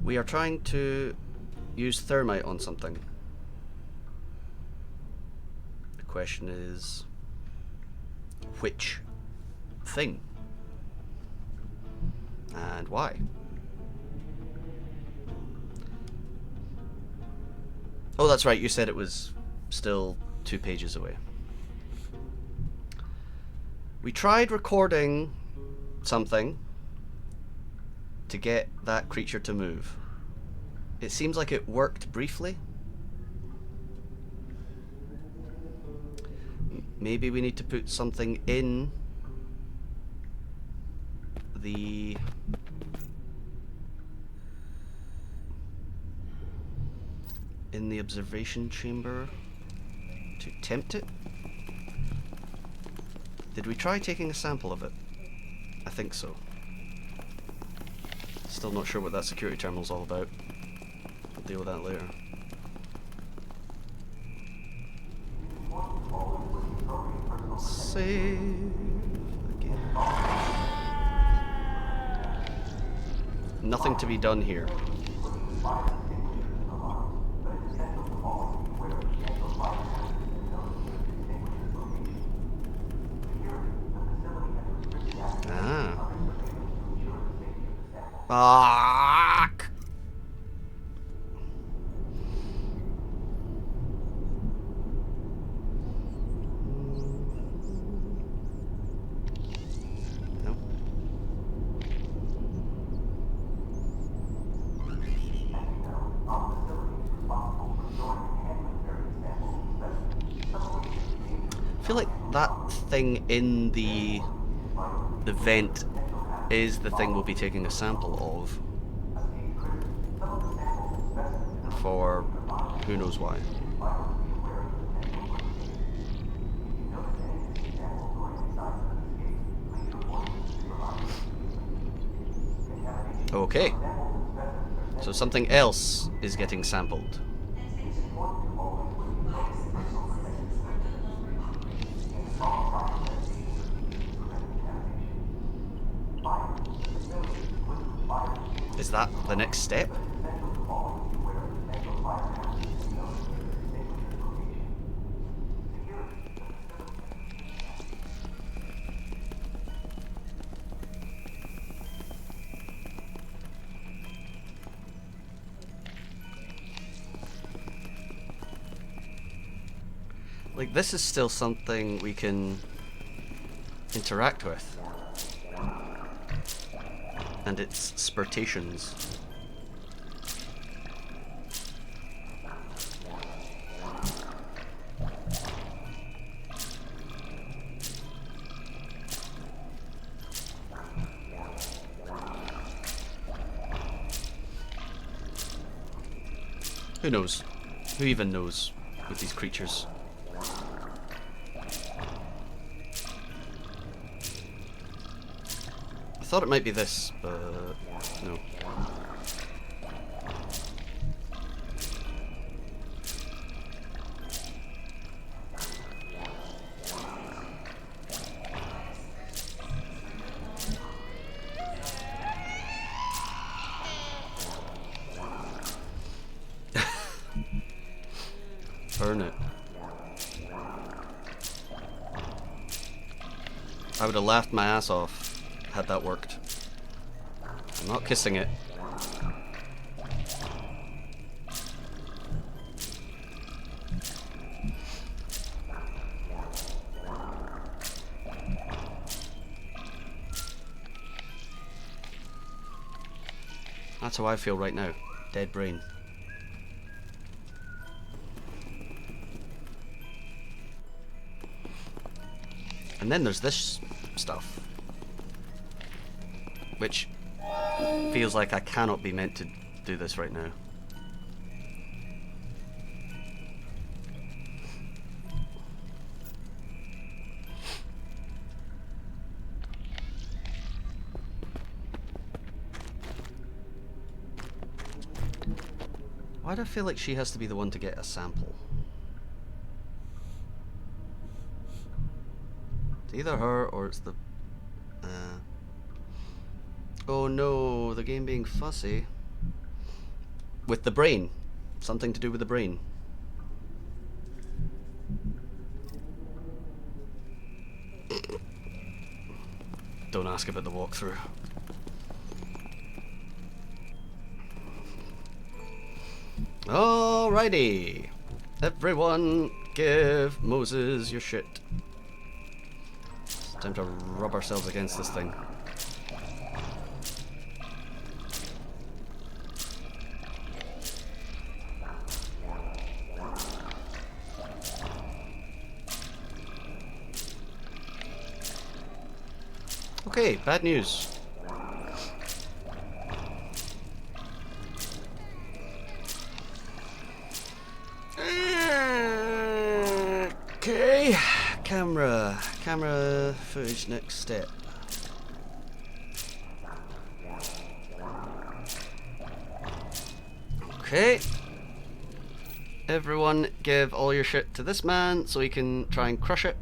We are trying to use thermite on something. The question is, which thing. And why. Oh, that's right, you said it was still 2 pages away. We tried recording something to get that creature to move. It seems like it worked briefly. Maybe we need to put something in the observation chamber to tempt it. Did we try taking a sample of it? I think so. Still not sure what that security terminal's all about. I'll deal with that later. Save again. Nothing to be done here. Fuck! No. I feel like that thing in the vent is the thing we'll be taking a sample of for who knows why. Okay, so something else is getting sampled. Is that the next step? Like, this is still something we can interact with. And its spurtations. Who knows? Who even knows with these creatures? I thought it might be this, but no. Burn it. I would have laughed my ass off had that worked. I'm not kissing it. That's how I feel right now. Dead brain. And then there's this stuff, which feels like I cannot be meant to do this right now. Why do I feel like she has to be the one to get a sample? It's either her or it's the... Oh no, the game being fussy. With the brain. Something to do with the brain. Don't ask about the walkthrough. Alrighty. Everyone give Moses your shit. It's time to rub ourselves against this thing. Okay, bad news. Okay, camera footage, next step. Okay. Everyone give all your shit to this man so he can try and crush it.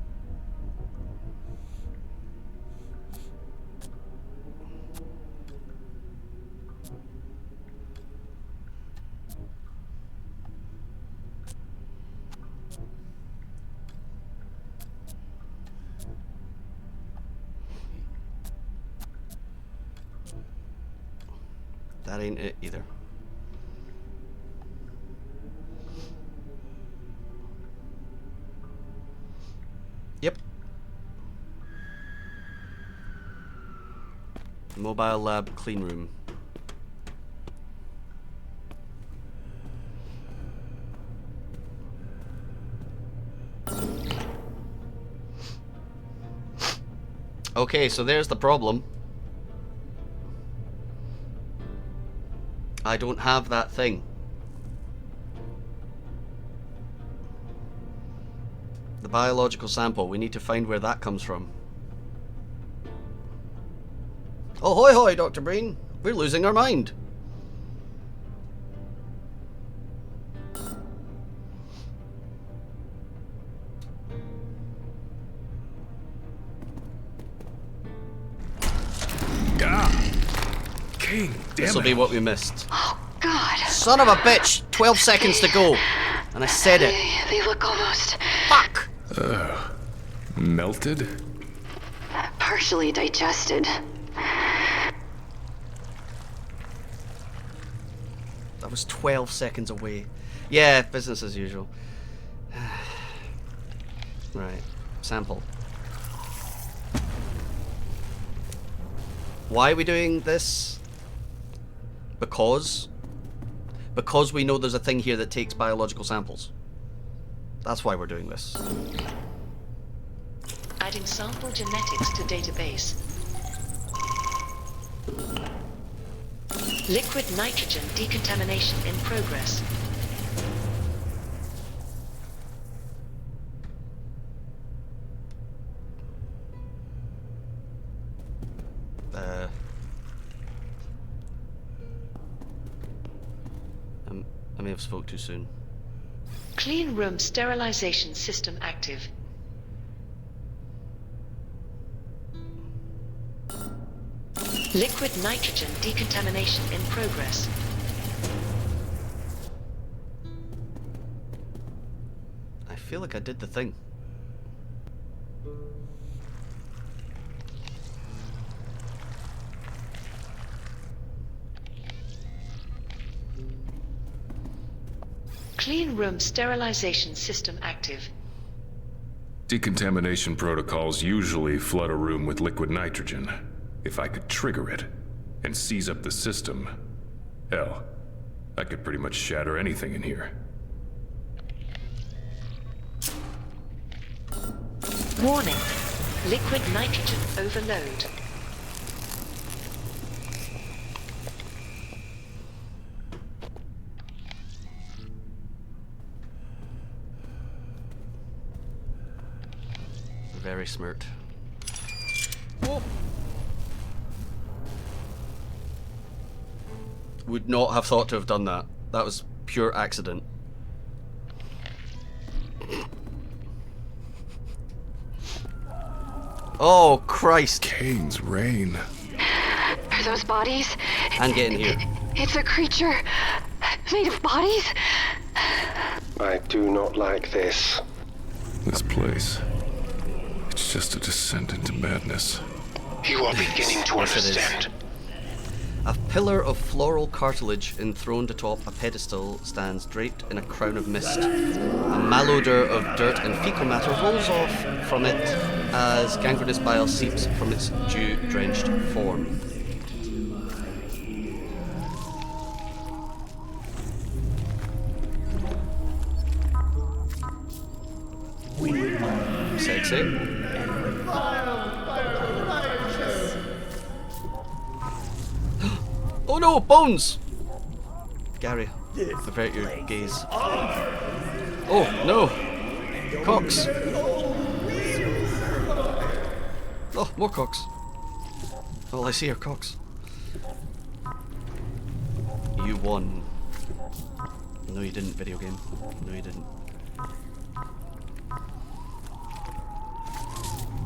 That ain't it either. Yep. Mobile lab clean room. Okay, so there's the problem. I don't have that thing. The biological sample, we need to find where that comes from. Oh, hoi hoi, Dr. Breen. We're losing our mind.
King, damn
This will be what we missed.
Oh, God.
Son of a bitch! 12 seconds to go. And I said it.
They look almost...
Fuck!
Melted?
partially digested.
That was 12 seconds away. Yeah, business as usual. Right, sample. Why are we doing this? Because we know there's a thing here that takes biological samples. That's why we're doing this.
Adding sample genetics to database. Liquid nitrogen decontamination in progress.
I may have spoke too soon.
Clean room sterilization system active. Liquid nitrogen decontamination in progress.
I feel like I did the thing.
Clean room sterilization system active.
Decontamination protocols usually flood a room with liquid nitrogen. If I could trigger it and seize up the system, hell, I could pretty much shatter anything in here.
Warning. Liquid nitrogen overload.
Very smirked. Whoa. Would not have thought to have done that. That was pure accident. Oh, Christ.
Kane's rain.
Are those bodies?
And get in here.
It's a creature made of bodies?
I do not like this.
This place. It's just a descent into madness.
You are beginning to
Yes, it is.
understand.
A pillar of floral cartilage enthroned atop a pedestal stands draped in a crown of mist. A malodor of dirt and fecal matter rolls off from it as gangrenous bile seeps from its dew-drenched form. Sexy. Oh no, bones! Gary, avert your gaze. Oh no! Cocks! Oh, more cocks. All I see are cocks. You won. No you didn't, video game. No you didn't.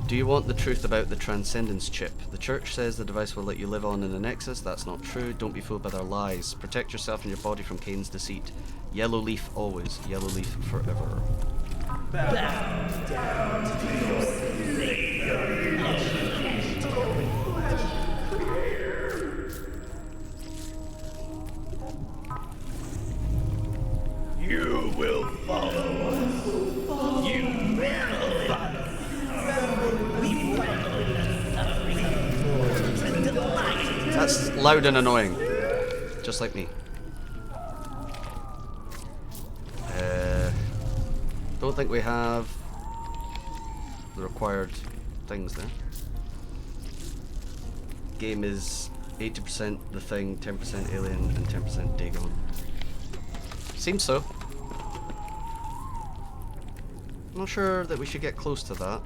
Do you want the truth about the Transcendence chip? The church says the device will let you live on in the Nexus. That's not true. Don't be fooled by their lies. Protect yourself and your body from Kane's deceit. Yellow leaf always. Yellow leaf forever.
You will follow us. You will follow.
That's loud and annoying. Just like me. Don't think we have the required things there. Game is 80% The Thing, 10% Alien, and 10% Dagon. Seems so. I'm not sure that we should get close to that.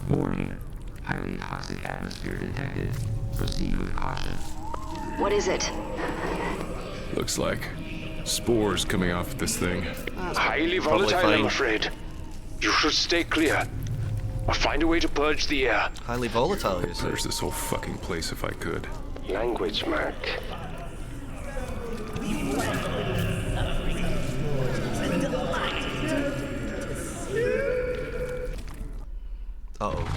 Warning. Highly toxic atmosphere detected. Proceed with caution.
What is it?
Looks like spores coming off this thing.
Highly
probably
volatile,
fine.
I'm afraid. You should stay clear. Or find a way to purge the air.
Highly volatile, you say?
There's this whole fucking place if I could.
Language, Mac.
Uh-oh.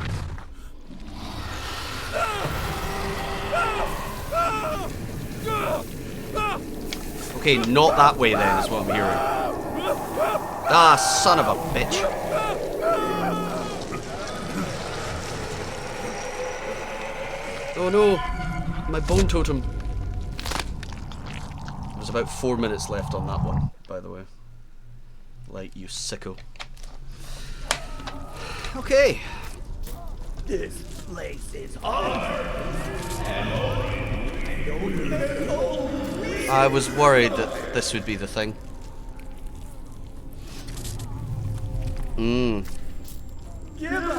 Okay, not that way then, is what I'm hearing. Ah, son of a bitch. Oh no, my bone totem. There's about 4 minutes left on that one, by the way. Like, you sicko. Okay.
This place is ours.
I was worried that this would be the thing.
Give us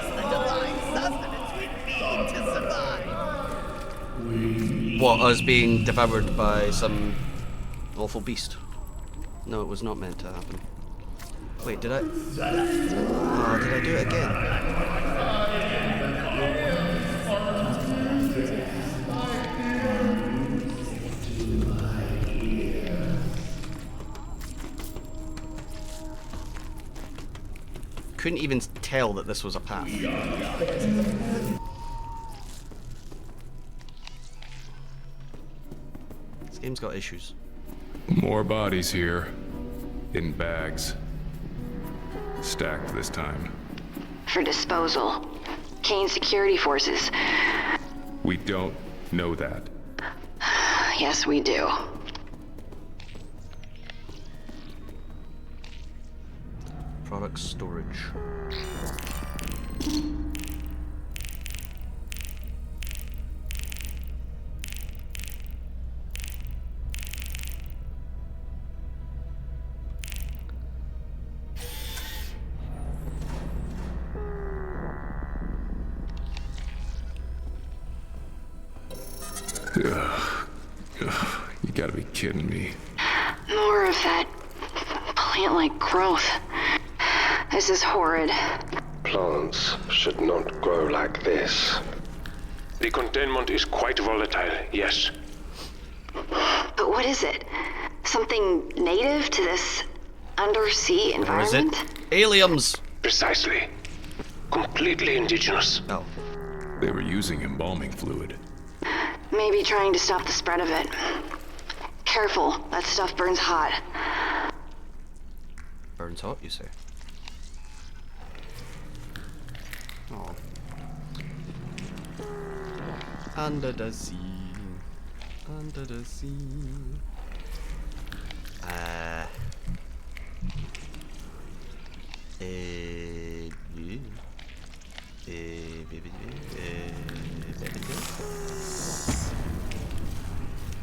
the divine sustenance we need to survive.
What, us being devoured by some awful beast? No, it was not meant to happen. Wait, did I? Oh, did I do it again? Couldn't even tell that this was a path. This game's got issues.
More bodies here. In bags. Stacked this time.
For disposal. Kane security forces.
We don't know that.
Yes, we do.
Product storage.
You gotta be kidding me.
More of that plant-like growth. This is horrid.
Plants should not grow like this.
The containment is quite volatile, yes.
But what is it? Something native to this undersea
Or is it
environment?
aliens?
Precisely. Completely indigenous.
Oh.
They were using embalming fluid.
Maybe trying to stop the spread of it. Careful, that stuff burns hot.
Burns hot, you say? Oh. Under the sea. Under the sea.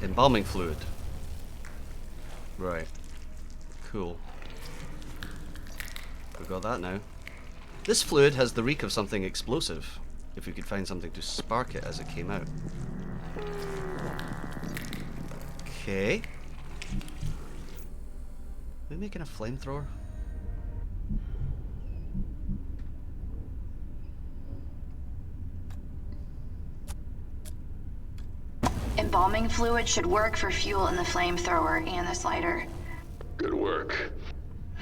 Embalming fluid. Right. Cool. We've got that now. This fluid has the reek of something explosive. If we could find something to spark it as it came out. Okay. Are we making a flamethrower?
Embalming fluid should work for fuel in the flamethrower and the slider.
Good work.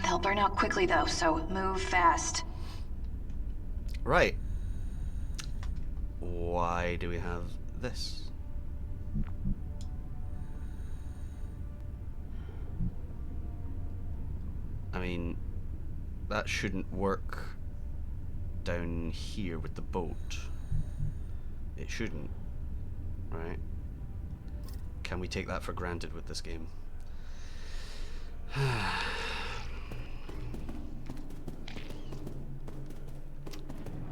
They'll burn out quickly though, so move fast.
Right. Why do we have this? I mean, that shouldn't work down here with the boat. It shouldn't, right? Can we take that for granted with this game?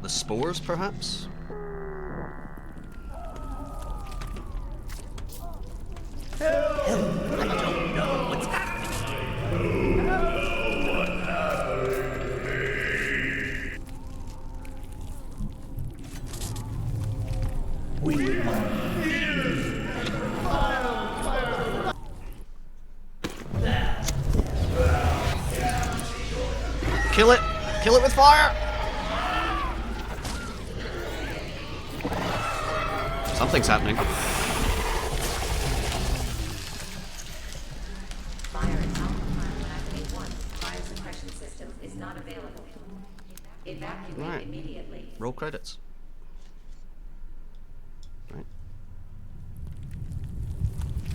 The spores, perhaps? Kill it! Kill it with fire! Something's happening.
Fire is on automatically once fire suppression system is not available. Evacuate
Right.
immediately.
Roll credits. Right.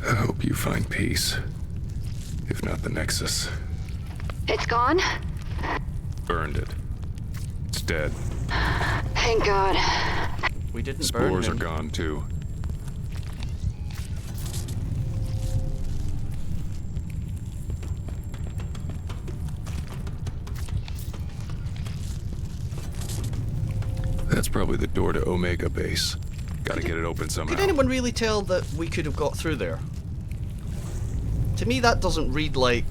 I hope you find peace. If not the Nexus.
It's gone?
Burned it. It's dead.
Thank God.
We didn't burn
Spores
him.
are gone too. That's probably the door to Omega Base. Gotta get it open somehow.
Could anyone really tell that we could have got through there? To me, that doesn't read like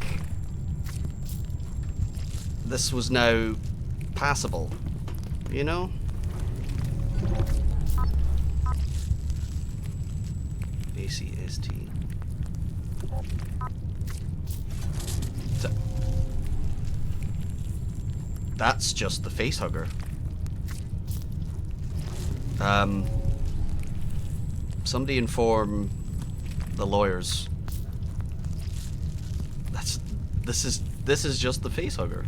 this was now passable. You know? ACST. That's just the facehugger. Somebody inform the lawyers. This is just the facehugger.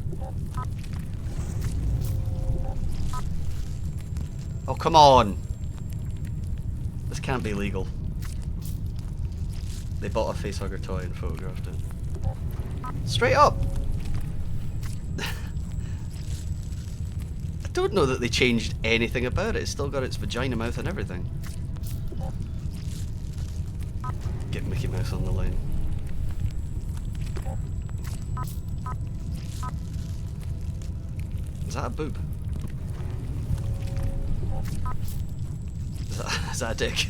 Oh, come on. This can't be legal. They bought a facehugger toy and photographed it. Straight up. I don't know that they changed anything about it. It's still got its vagina mouth and everything. Get Mickey Mouse on the line. Is that a boob? Is that a dick?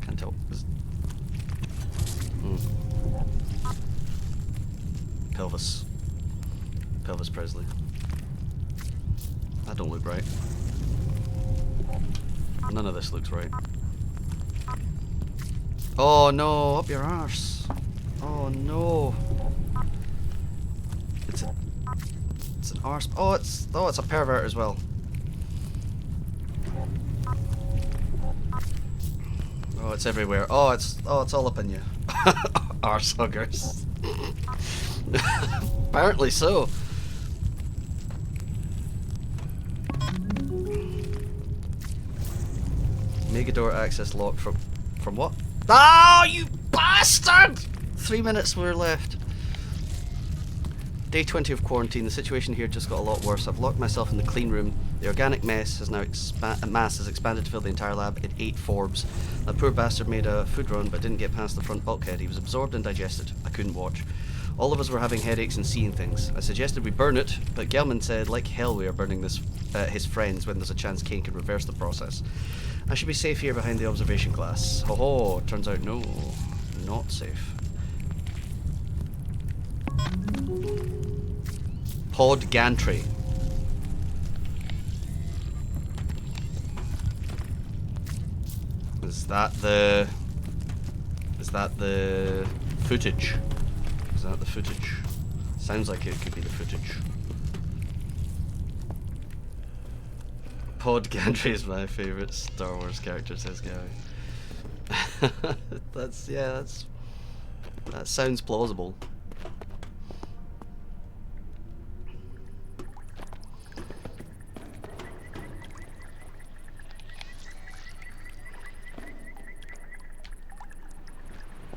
Can't tell. Pelvis. Pelvis Presley. That don't look right. None of this looks right. Oh no, up your arse. Oh no. It's an arse. Oh, it's a pervert as well. it's everywhere. Oh, it's all up in you. Arsehuggers. Apparently so. Megador access locked from what? Oh, you bastard! 3 minutes were left. Day 20 of quarantine. The situation here just got a lot worse. I've locked myself in the clean room. The organic mess has now mass has expanded to fill the entire lab. It ate Forbes. That poor bastard made a food run but didn't get past the front bulkhead. He was absorbed and digested. I couldn't watch. All of us were having headaches and seeing things. I suggested we burn it, but Gelman said, like hell we are burning this his friends when there's a chance Kane can reverse the process. I should be safe here behind the observation glass. Ho, turns out no, not safe. Pod gantry. Is that the footage? Is that the footage? Sounds like it could be the footage. Pod gantry is my favourite Star Wars character, says Gary. That sounds plausible.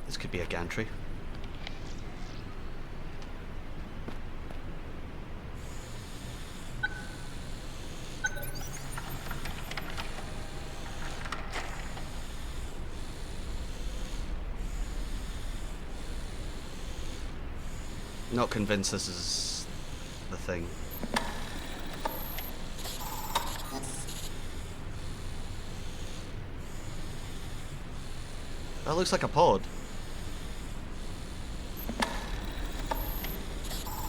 This could be a gantry. Not convinced this is the thing. That looks like a pod.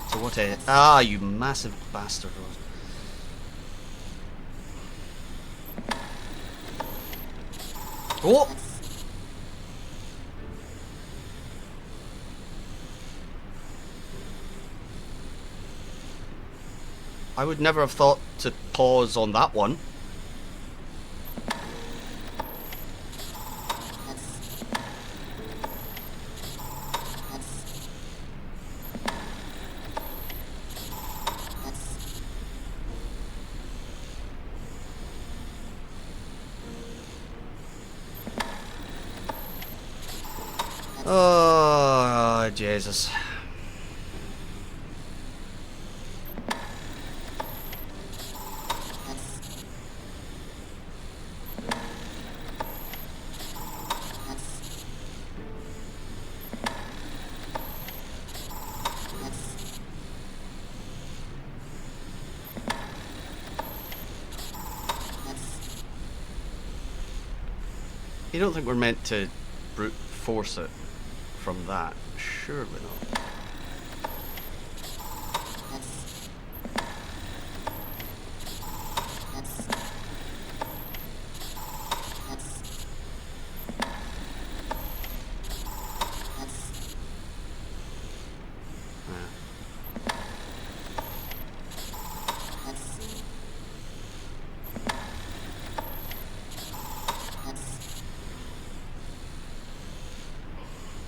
So what a... Ah, you massive bastard. Oh! I would never have thought to pause on that one. Oh, Jesus. You don't think we're meant to brute force it from that? Surely not.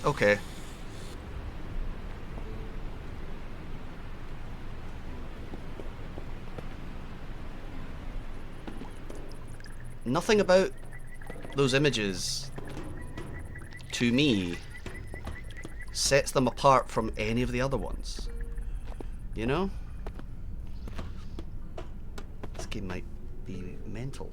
Okay. Nothing about those images, to me, sets them apart from any of the other ones. You know? This game might be mental.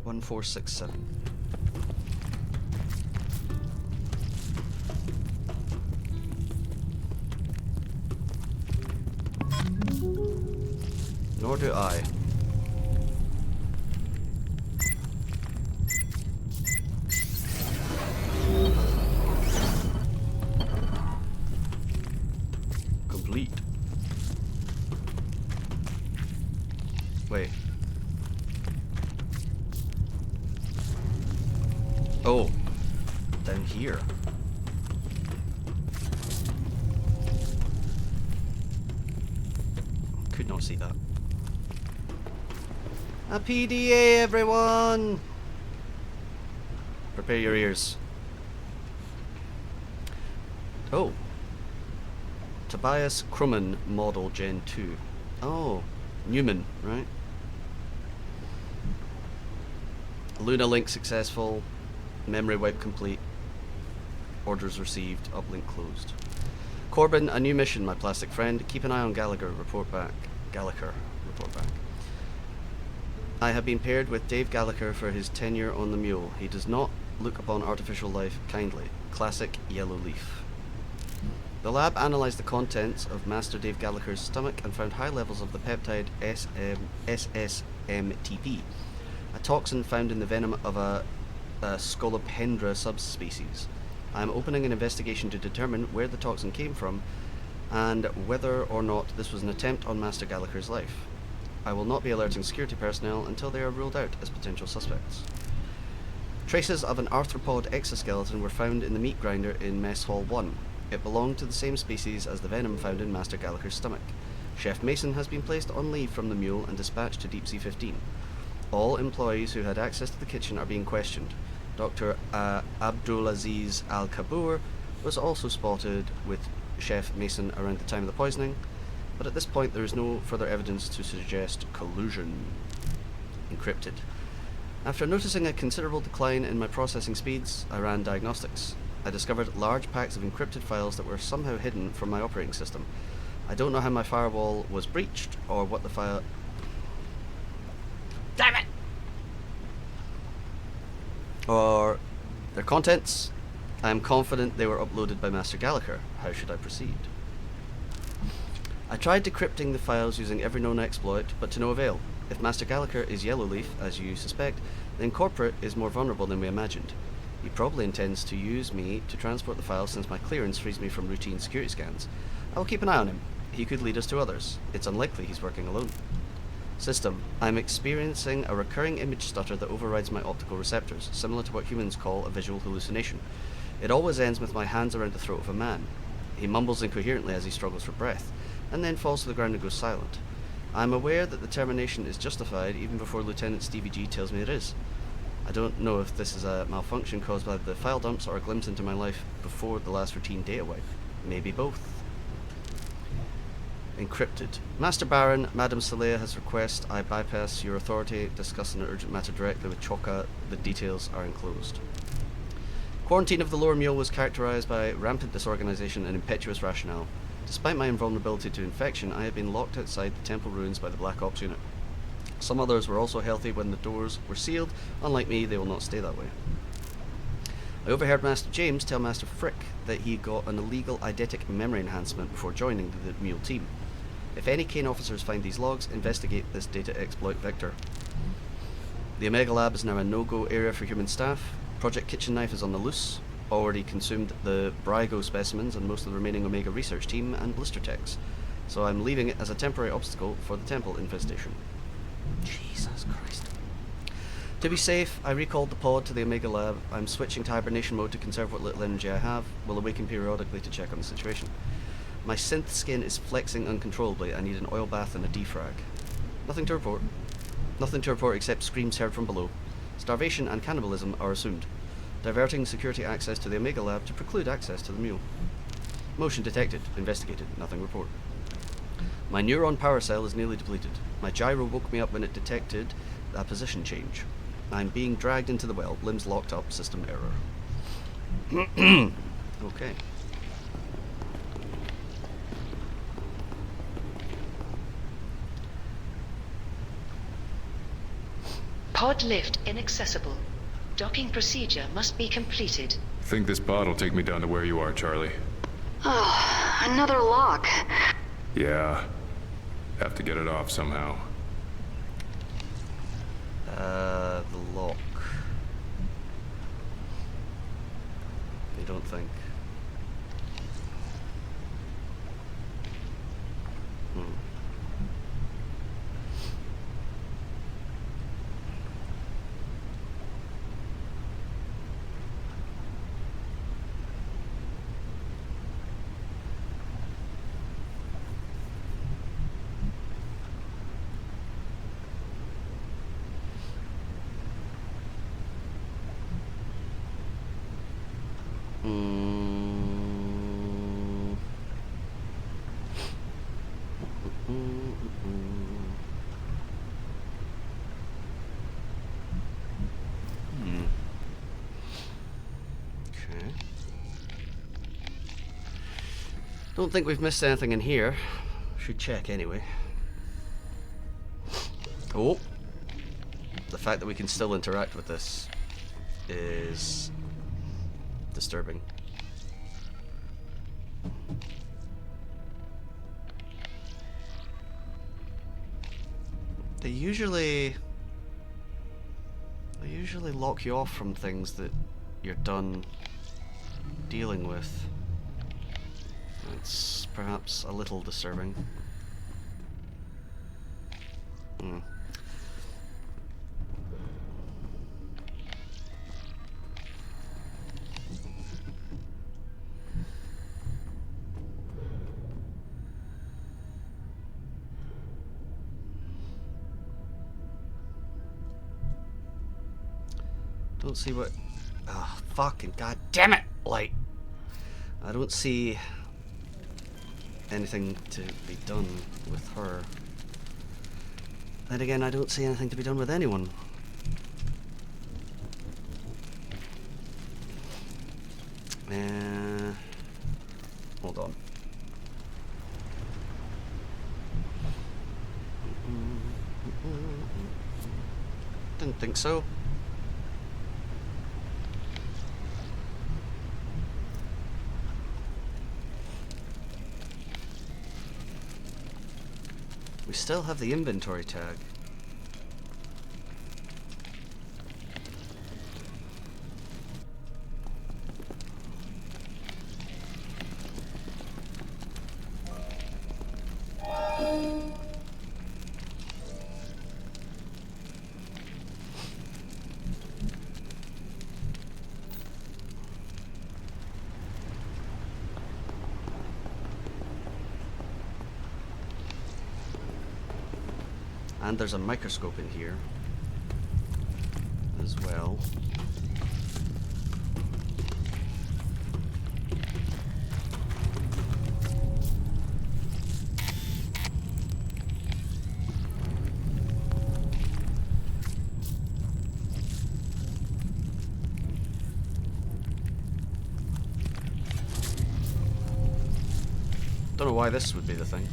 One, 4, 6, 7. Nor do I. Complete. Wait. Oh, down here. Could not see that. A PDA, everyone! Prepare your ears. Oh. Tobias Krummen model Gen 2. Oh. Newman, right? Luna link successful. Memory wipe complete. Orders received. Uplink closed. Corbin, a new mission, my plastic friend. Keep an eye on Gallagher. Report back. Report back. I have been paired with Dave Gallagher for his tenure on the Mule. He does not look upon artificial life kindly. Classic yellow leaf. The lab analysed the contents of Master Dave Gallagher's stomach and found high levels of the peptide SSMTP, a toxin found in the venom of a Scolopendra subspecies. I am opening an investigation to determine where the toxin came from and whether or not this was an attempt on Master Gallagher's life. I will not be alerting security personnel until they are ruled out as potential suspects. Traces of an arthropod exoskeleton were found in the meat grinder in Mess Hall 1. It belonged to the same species as the venom found in Master Gallagher's stomach. Chef Mason has been placed on leave from the Mule and dispatched to Deep Sea 15. All employees who had access to the kitchen are being questioned. Dr. Abdulaziz Al-Kabour was also spotted with Chef Mason around the time of the poisoning, but at this point there is no further evidence to suggest collusion. Encrypted. After noticing a considerable decline in my processing speeds, I ran diagnostics. I discovered large packs of encrypted files that were somehow hidden from my operating system. I don't know how my firewall was breached or what the file... Damn it! Or their contents. I am confident they were uploaded by Master Gallagher. How should I proceed? I tried decrypting the files using every known exploit, but to no avail. If Master Gallagher is Yellowleaf, as you suspect, then Corporate is more vulnerable than we imagined. He probably intends to use me to transport the files since my clearance frees me from routine security scans. I will keep an eye on him. He could lead us to others. It's unlikely he's working alone. System. I'm experiencing a recurring image stutter that overrides my optical receptors, similar to what humans call a visual hallucination. It always ends with my hands around the throat of a man. He mumbles incoherently as he struggles for breath, and then falls to the ground and goes silent. I am aware that the termination is justified even before Lieutenant Stevie G tells me it is. I don't know if this is a malfunction caused by the file dumps or a glimpse into my life before the last routine data wipe. Maybe both. Encrypted. Master Baron, Madame Saleha has requested I bypass your authority, discuss an urgent matter directly with Choka. The details are enclosed. Quarantine of the Lower Mule was characterized by rampant disorganization and impetuous rationale. Despite my invulnerability to infection, I had been locked outside the temple ruins by the Black Ops unit. Some others were also healthy when the doors were sealed. Unlike me, they will not stay that way. I overheard Master James tell Master Frick that he got an illegal eidetic memory enhancement before joining the Mule team. If any Kane officers find these logs, investigate this data exploit vector. The Omega Lab is now a no-go area for human staff. Project Kitchen Knife is on the loose. Already consumed the Brygo specimens and most of the remaining Omega research team and blister techs, so I'm leaving it as a temporary obstacle for the temple infestation. Jesus Christ. To be safe, I recalled the pod to the Omega Lab. I'm switching to hibernation mode to conserve what little energy I have. Will awaken periodically to check on the situation. My synth skin is flexing uncontrollably. I need an oil bath and a defrag. Nothing to report. Nothing to report except screams heard from below. Starvation and cannibalism are assumed. Diverting security access to the Omega Lab to preclude access to the Mule. Motion detected. Investigated. Nothing report. My neuron power cell is nearly depleted. My gyro woke me up when it detected a position change. I'm being dragged into the well. Limbs locked up. System error. Okay.
Pod lift inaccessible. Docking procedure must be completed.
Think this pod will take me down to where you are, Charlie.
Oh, another lock.
Yeah. Have to get it off somehow.
The lock. I don't think. Okay. Don't think we've missed anything in here. Should check anyway. Oh. The fact that we can still interact with this is disturbing. They usually lock you off from things that you're done dealing with. It's perhaps a little disturbing. Don't see what... Oh, fucking god damn it! Light! I don't see anything to be done with her. Then again, I don't see anything to be done with anyone. Hold on. Didn't think so. We still have the inventory tag. And there's a microscope in here as well. Don't know why this would be the thing.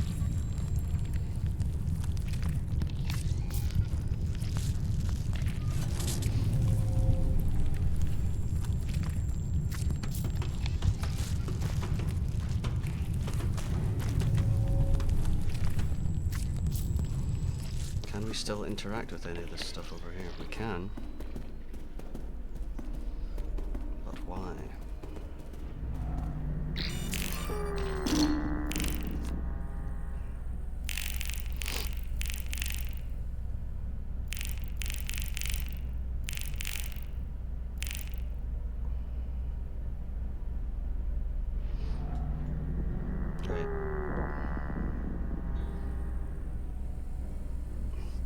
Can we still interact with any of this stuff over here? We can. But why?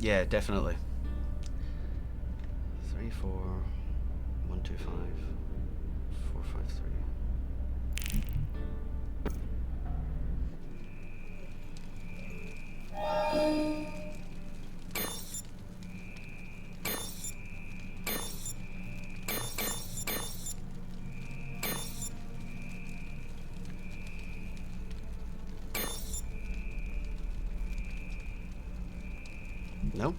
Yeah, definitely. 3, 4, 1, 2, 5, 4, 5, 3. No?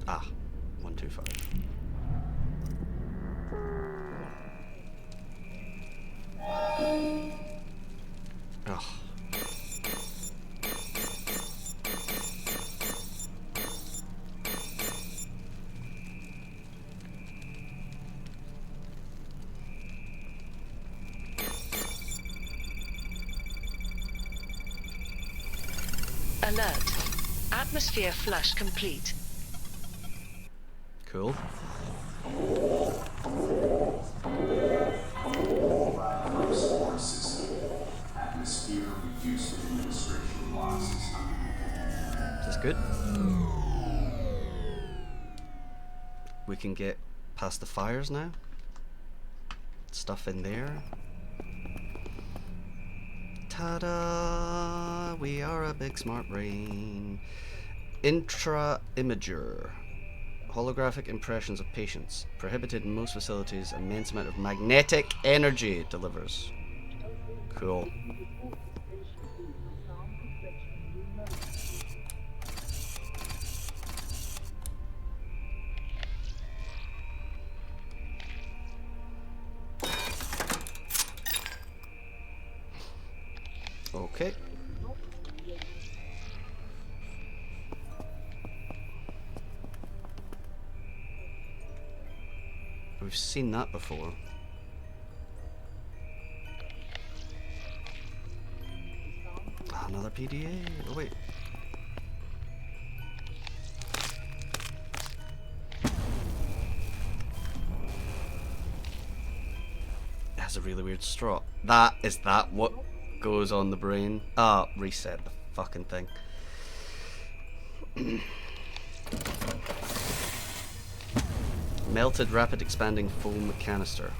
Ah, 1, 2, 5. Ugh.
Alert. Atmosphere flush complete.
Cool. That's good. We can get past the fires now. stuff in there. Ta-da! We are a big smart brain. Intra-imager. Holographic impressions of patients. Prohibited in most facilities. Immense amount of magnetic energy it delivers. Cool. Okay. We've seen that before. Ah, another PDA. Oh wait. That's a really weird straw. Is that what goes on the brain? Ah, reset the fucking thing. Melted rapid expanding foam canister.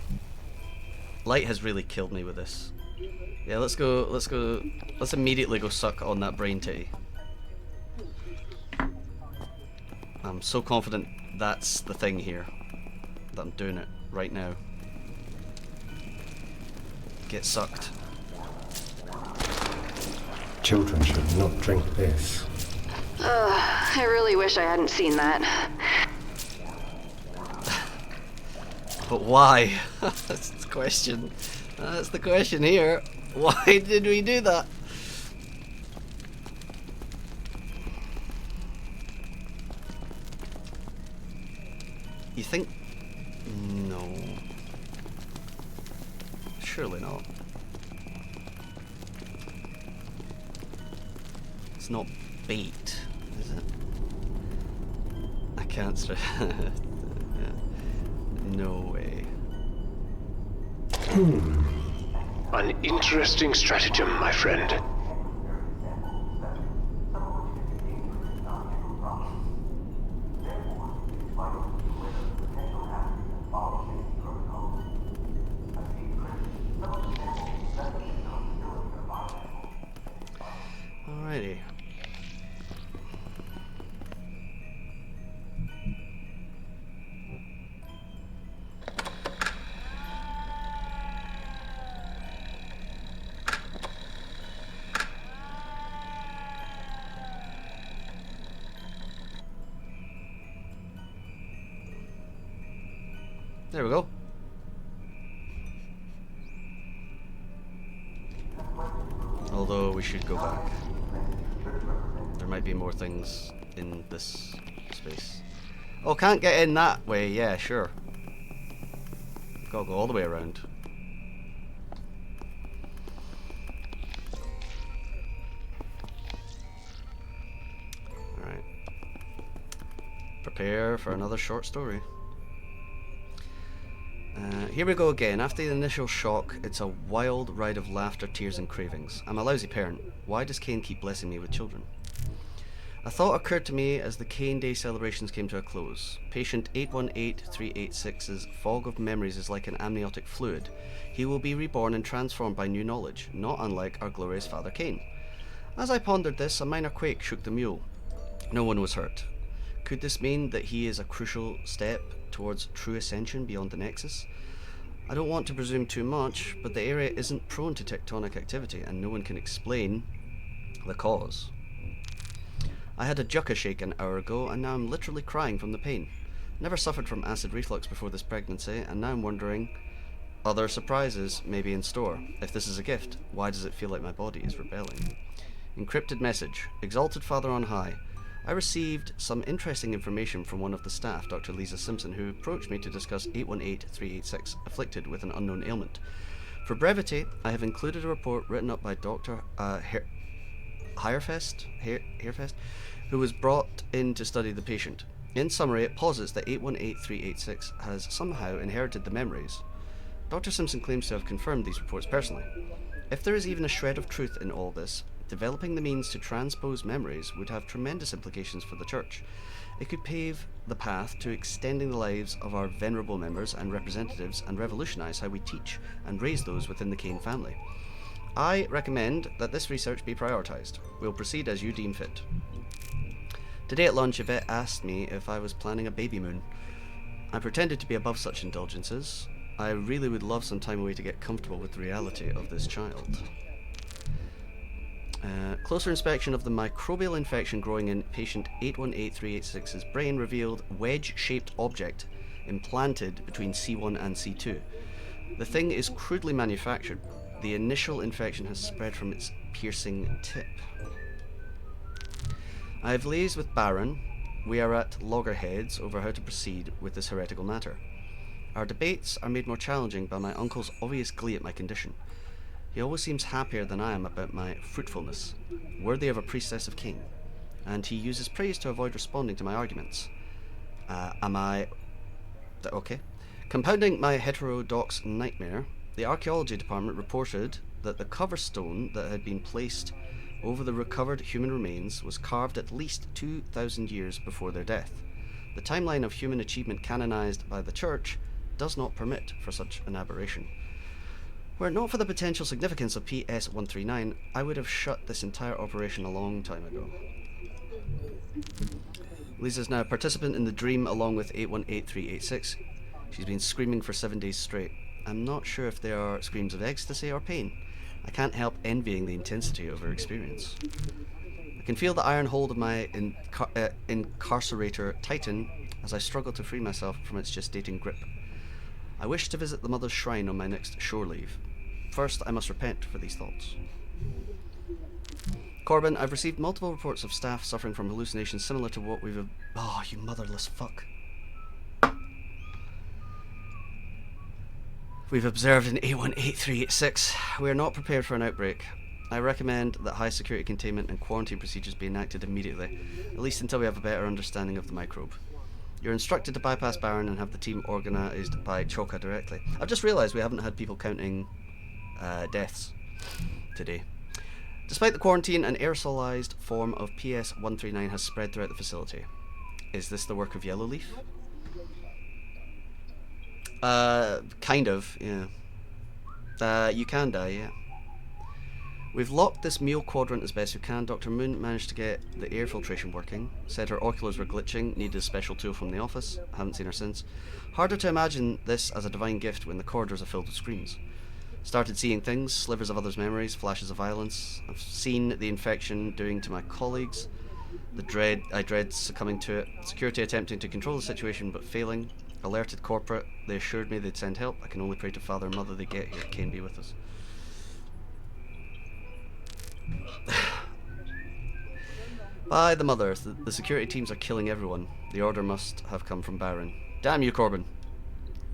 Light has really killed me with this. Yeah, let's immediately go suck on that brain titty. I'm so confident that's the thing here, that I'm doing it right now. Get sucked.
Children should not drink this.
I really wish I hadn't seen that.
But why? That's the question. That's the question here. Why did we do that? You think? No. Surely not. It's not bait, is it? I can't stress. No way.
An interesting stratagem, my friend.
Alrighty. There we go. Although we should go back. There might be more things in this space. Oh, can't get in that way. Yeah, sure. Gotta go all the way around. Alright. Prepare for another short story. Here we go again. After the initial shock, it's a wild ride of laughter, tears and cravings. I'm a lousy parent. Why does Cain keep blessing me with children? A thought occurred to me as the Cain Day celebrations came to a close. Patient 818386's fog of memories is like an amniotic fluid. He will be reborn and transformed by new knowledge, not unlike our glorious father Cain. As I pondered this, a minor quake shook the mule. No one was hurt. Could this mean that he is a crucial step towards true ascension beyond the Nexus? I don't want to presume too much, but the area isn't prone to tectonic activity, and no one can explain the cause. I had a jucka shake an hour ago, and now I'm literally crying from the pain. Never suffered from acid reflux before this pregnancy, and now I'm wondering, other surprises may be in store. If this is a gift, why does it feel like my body is rebelling? Encrypted message. Exalted Father on high. I received some interesting information from one of the staff, Dr. Lisa Simpson, who approached me to discuss 818386, afflicted with an unknown ailment. For brevity, I have included a report written up by Dr. Hirefest, who was brought in to study the patient. In summary, it posits that 818386 has somehow inherited the memories. Dr. Simpson claims to have confirmed these reports personally. If there is even a shred of truth in all this, developing the means to transpose memories would have tremendous implications for the Church. It could pave the path to extending the lives of our venerable members and representatives and revolutionize how we teach and raise those within the Kane family. I recommend that this research be prioritized. We'll proceed as you deem fit. Today at lunch, Yvette asked me if I was planning a baby moon. I pretended to be above such indulgences. I really would love some time away to get comfortable with the reality of this child. Closer inspection of the microbial infection growing in patient 818386's brain revealed wedge-shaped object implanted between C1 and C2. The thing is crudely manufactured. The initial infection has spread from its piercing tip. I have liaised with Baron. We are at loggerheads over how to proceed with this heretical matter. Our debates are made more challenging by my uncle's obvious glee at my condition. He always seems happier than I am about my fruitfulness, worthy of a priestess of Cain, and he uses praise to avoid responding to my arguments. Okay. Compounding my heterodox nightmare, the archaeology department reported that the cover stone that had been placed over the recovered human remains was carved at least 2,000 years before their death. The timeline of human achievement canonized by the Church does not permit for such an aberration. Were it not for the potential significance of PS-139, I would have shut this entire operation a long time ago. Lisa's now a participant in the dream along with 818386. She's been screaming for 7 days straight. I'm not sure if they are screams of ecstasy or pain. I can't help envying the intensity of her experience. I can feel the iron hold of my incarcerator tighten as I struggle to free myself from its gestating grip. I wish to visit the Mother's Shrine on my next shore leave. First, I must repent for these thoughts. Corbin, I've received multiple reports of staff suffering from hallucinations similar to what we've... Oh, you motherless fuck. We've observed in A18386. We are not prepared for an outbreak. I recommend that high security containment and quarantine procedures be enacted immediately, at least until we have a better understanding of the microbe. You're instructed to bypass Baron and have the team organised by Choka directly. I've just realised we haven't had people counting deaths today. Despite the quarantine, an aerosolized form of PS-139 has spread throughout the facility. Is this the work of Yellowleaf? Kind of, yeah. You can die, yeah. We've locked this meal quadrant as best we can. Dr. Moon managed to get the air filtration working. Said her oculars were glitching, needed a special tool from the office. Haven't seen her since. Harder to imagine this as a divine gift when the corridors are filled with screams. Started seeing things, slivers of others' memories, flashes of violence. I've seen the infection doing to my colleagues. I dread succumbing to it. Security attempting to control the situation but failing. Alerted corporate. They assured me they'd send help. I can only pray to Father and Mother they get here. Kane be with us. By the Mother, the security teams are killing everyone. The order must have come from Baron. Damn you, Corbin.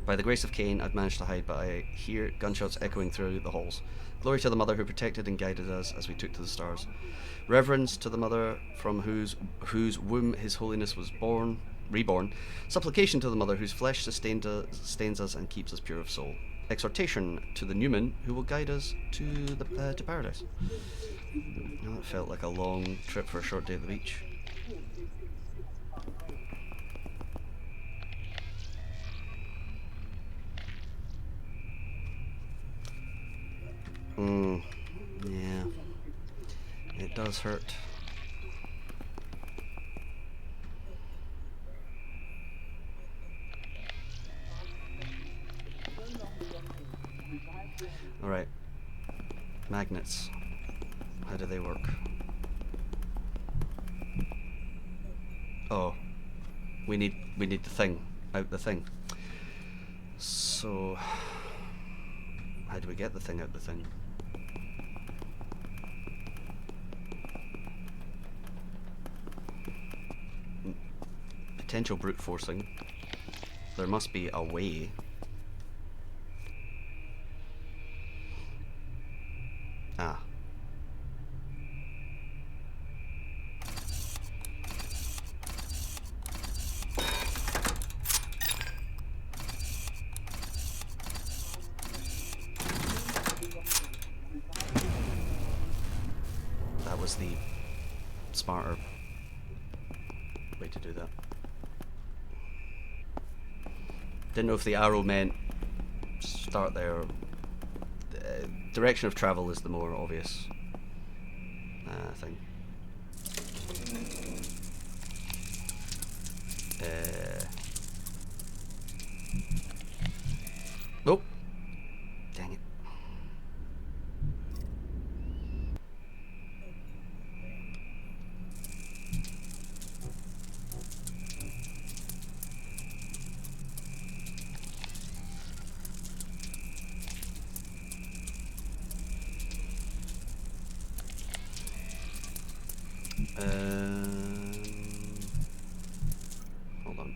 By the grace of Cain, I've managed to hide, but I hear gunshots echoing through the halls. Glory to the Mother who protected and guided us as we took to the stars. Reverence to the Mother from whose womb His Holiness was reborn. Supplication to the Mother whose flesh sustains us and keeps us pure of soul. Exhortation to the Newman who will guide us to paradise. Well, it felt like a long trip for a short day at the beach. Yeah. It does hurt. Alright. Magnets. How do they work? Oh. We need the thing. Out the thing. So how do we get the thing out the thing? Potential brute forcing. There must be a way. Ah. That was the smarter way to do that. Didn't know if the arrow meant start there. Or direction of travel is the more obvious thing. Nope. Dang it. Hold on.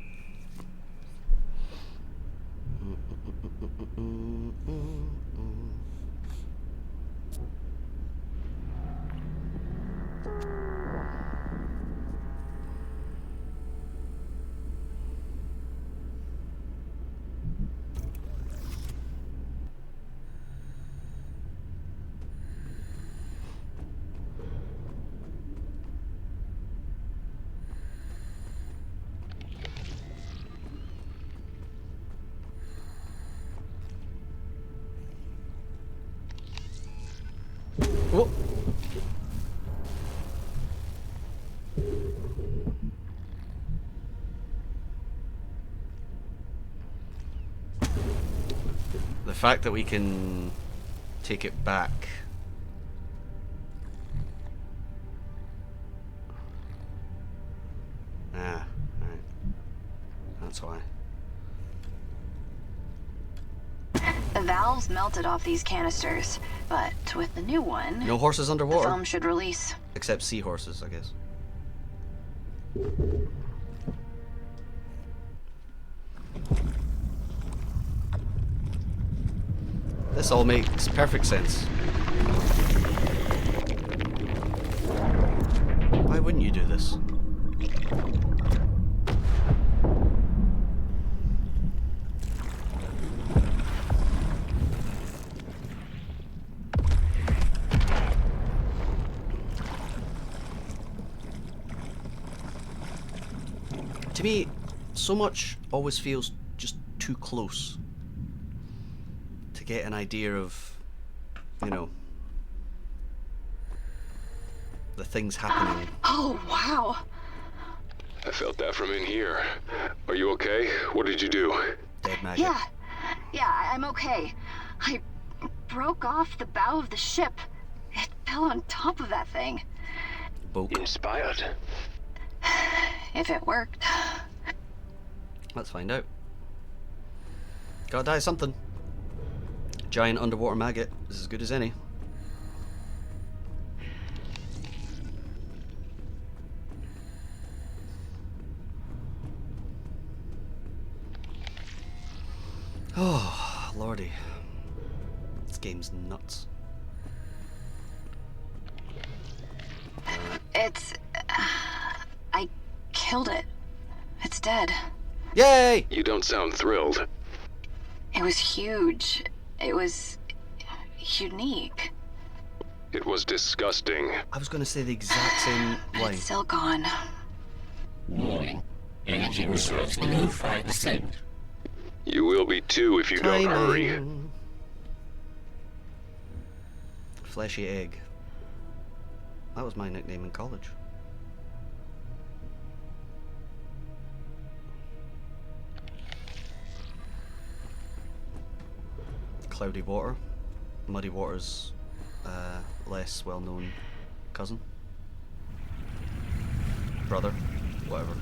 Whoa. The fact that we can take it back. Right. That's why.
The valves melted off these canisters, but with the new one,
No horses
the
underwater.
foam should release.
Except seahorses, I guess. This all makes perfect sense. Why wouldn't you do this? To me, so much always feels just too close to get an idea of, you know, the things happening.
Oh, wow.
I felt that from in here. Are you okay? What did you do?
Dead maggot.
Yeah, I'm okay. I broke off the bow of the ship. It fell on top of that thing.
Inspired.
If it worked.
Let's find out. Gotta die something. Giant underwater maggot is as good as any. Oh, lordy. This game's nuts.
It's... I killed it. It's dead.
Yay!
You don't sound thrilled.
It was huge. It was... unique.
It was disgusting.
I was gonna say the exact same line.
It's still gone.
Warning. Energy reserves below 5%.
You will be too if you don't hurry.
Fleshy egg. That was my nickname in college. Cloudy water. Muddy water's less well-known cousin. Brother. Whatever.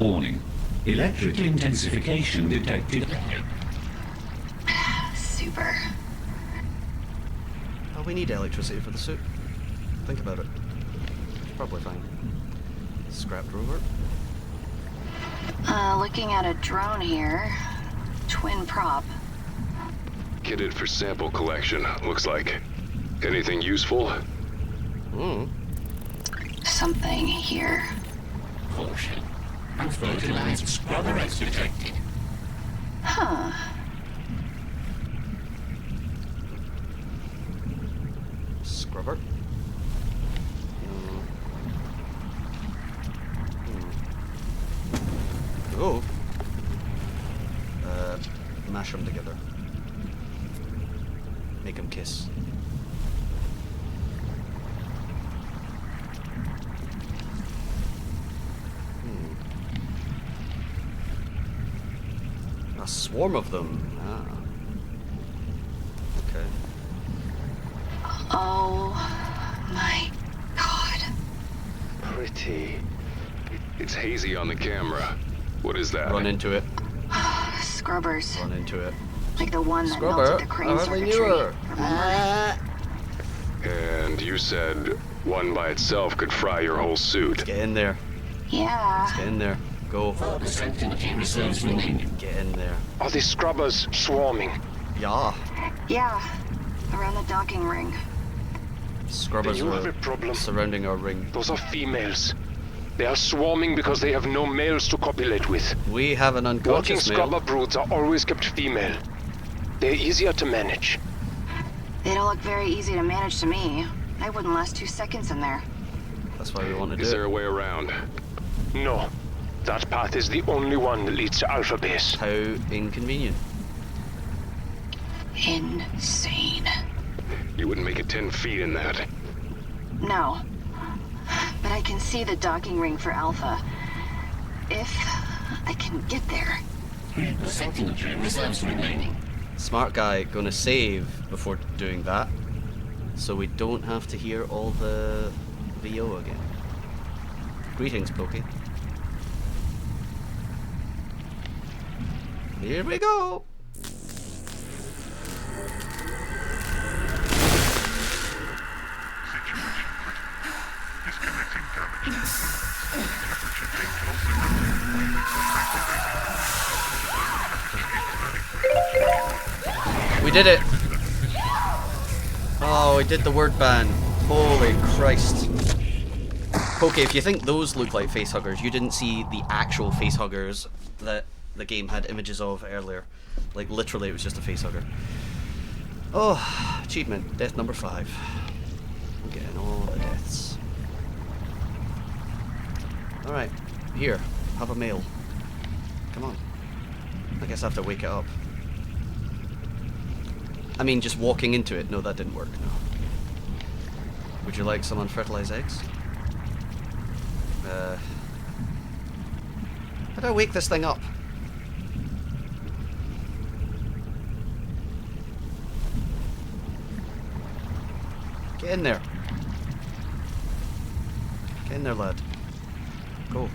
Warning. Electrical intensification detected.
Super.
Oh, we need electricity for the suit. Think about it. It's probably fine. Scrapped rover.
Looking at a drone here. Twin prop.
Kitted for sample collection, looks like. Anything useful?
Something here.
Caution. Unfertilized scrubber eggs detected.
Huh.
Scrubber. Oh. Mash them together. Make them kiss. A swarm of them. Ah. Okay.
Oh my god.
Pretty. It's hazy on the camera. What is that?
Run into it.
Scrubbers.
Run into it.
Like the one that
Scrubber?
melted the crane
I hardly knew
circuitry.
her.
And you said one by itself could fry your whole suit.
Get in there.
Yeah.
Get in there. Go.
Get
in there.
Are the scrubbers swarming?
Yeah.
Yeah. Around the docking ring.
Scrubbers
Then you have
are
a problem.
surrounding our ring.
Those are females. They are swarming because they have no males to copulate with.
We have an
Working
unconscious male.
scrubber broods are always kept female. They're easier to manage.
They don't look very easy to manage to me. I wouldn't last 2 seconds in there.
That's why we want to do
Is there
it.
a way around?
No. That path is the only one that leads to Alpha Base.
How inconvenient.
Insane.
You wouldn't make it 10 feet in that.
No. But I can see the docking ring for Alpha. If I can get there.
Reserves remaining.
Smart guy gonna save before doing that, so we don't have to hear all the VO again. Greetings, Pokey. Here we go! We did it! Oh, we did the word ban. Holy Christ. Okay, if you think those look like facehuggers, you didn't see the actual facehuggers that the game had images of earlier. Like, literally, it was just a facehugger. Oh, achievement. Death number 5. I'm getting all the deaths. Alright, here. Have a meal. Come on. I guess I have to wake it up. I mean, just walking into it. No, that didn't work, no. Would you like some unfertilized eggs? How do I wake this thing up? Get in there. Get in there, lad. Go.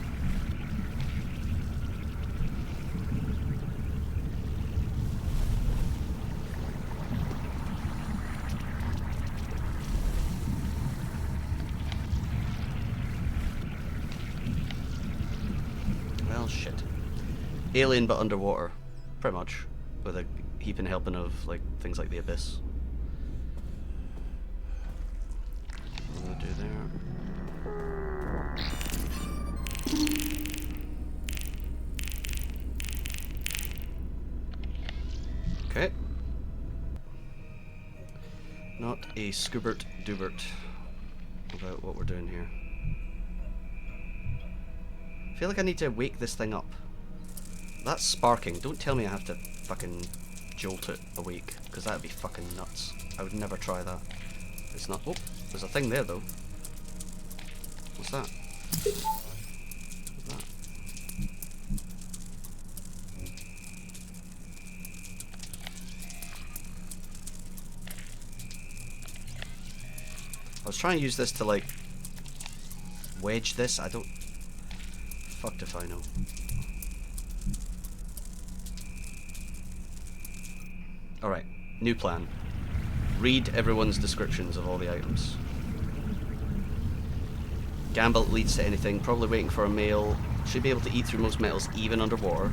Well, shit. Alien but underwater. Pretty much. With a heaping helping of, like, things like the Abyss. What do I do there? Okay. Not a scoobert doobert about what we're doing here. I feel like I need to wake this thing up. That's sparking. Don't tell me I have to fucking jolt it awake, because that'd be fucking nuts. I would never try that. It's not. Oh, there's a thing there though. What's that? What's that? I was trying to use this to, like, wedge this. I don't. Fucked if I know. Alright, new plan. Read everyone's descriptions of all the items. Gamble leads to anything, probably waiting for a male. Should be able to eat through most metals even underwater.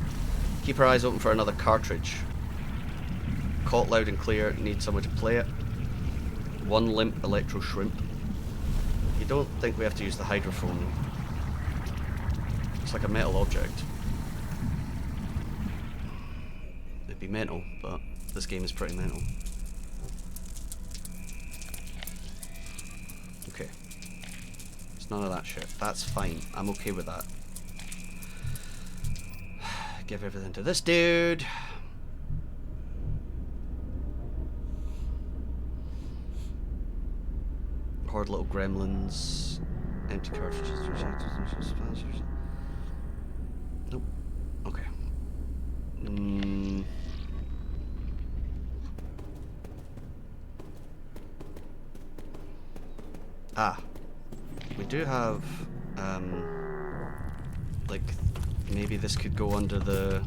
Keep our eyes open for another cartridge. Caught loud and clear, need someone to play it. One limp electro shrimp. You don't think we have to use the hydrophone. It's like a metal object. It'd be mental, but this game is pretty mental. Okay. It's none of that shit. That's fine. I'm okay with that. Give everything to this dude. Horde little gremlins. Empty cartridges. Nope. Okay. Ah. We do have, like, maybe this could go under the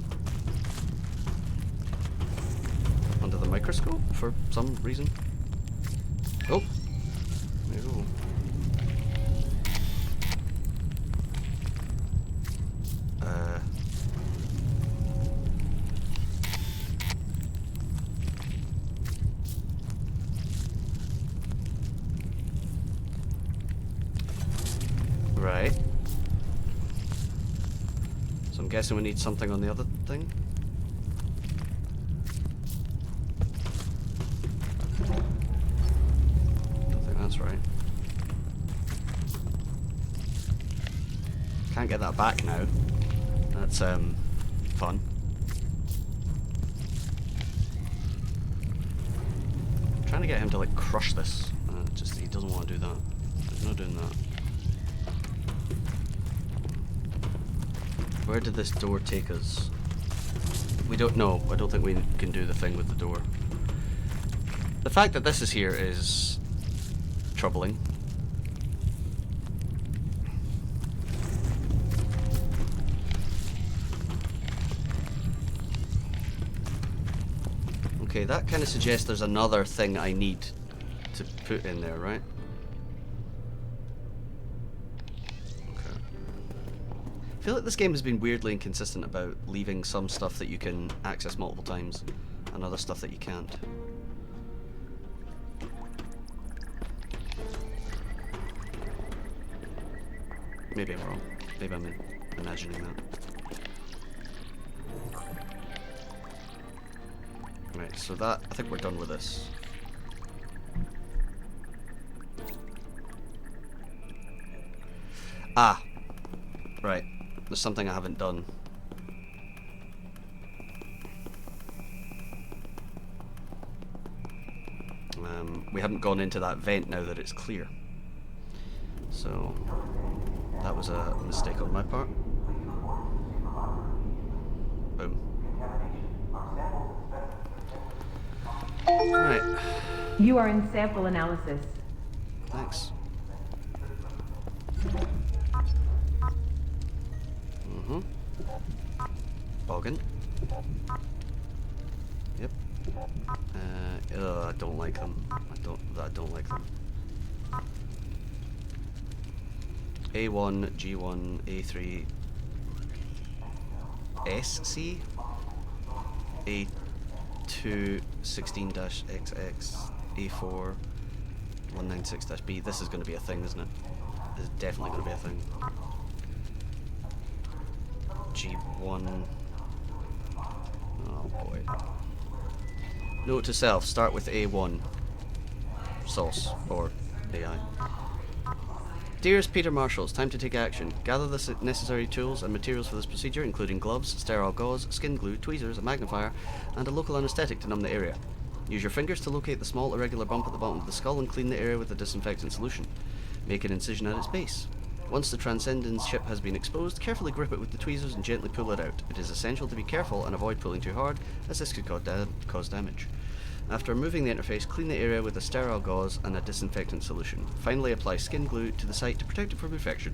microscope for some reason. Oh, there you go. Right. So I'm guessing we need something on the other thing. Don't think that's right. Can't get that back now. That's fun. Trying to get him to like crush this. Just he doesn't want to do that. He's not doing that. Where did this door take us? We don't know. I don't think we can do the thing with the door. The fact that this is here is troubling. Okay, that kind of suggests there's another thing I need to put in there, right? I feel like this game has been weirdly inconsistent about leaving some stuff that you can access multiple times and other stuff that you can't. Maybe I'm wrong. Maybe I'm imagining that. Right, so that, I think we're done with this. Ah! Right. There's something I haven't done. We haven't gone into that vent now that it's clear. So, that was a mistake on my part. Boom. Right.
You are in sample analysis.
Thanks. Boggin. Yep. I don't like them. I don't like them. A1, G1, A3, SC, A2, 16-XX, A4, 196-B. This is going to be a thing, isn't it? This is definitely going to be a thing. G1. Oh boy. Note to self, start with A1. Sauce. Or AI. Dearest Peter Marshall, it's time to take action. Gather the necessary tools and materials for this procedure, including gloves, sterile gauze, skin glue, tweezers, a magnifier, and a local anesthetic to numb the area. Use your fingers to locate the small irregular bump at the bottom of the skull and clean the area with a disinfectant solution. Make an incision at its base. Once the Transcendence ship has been exposed, carefully grip it with the tweezers and gently pull it out. It is essential to be careful and avoid pulling too hard, as this could cause damage. After removing the interface, clean the area with a sterile gauze and a disinfectant solution. Finally, apply skin glue to the site to protect it from infection.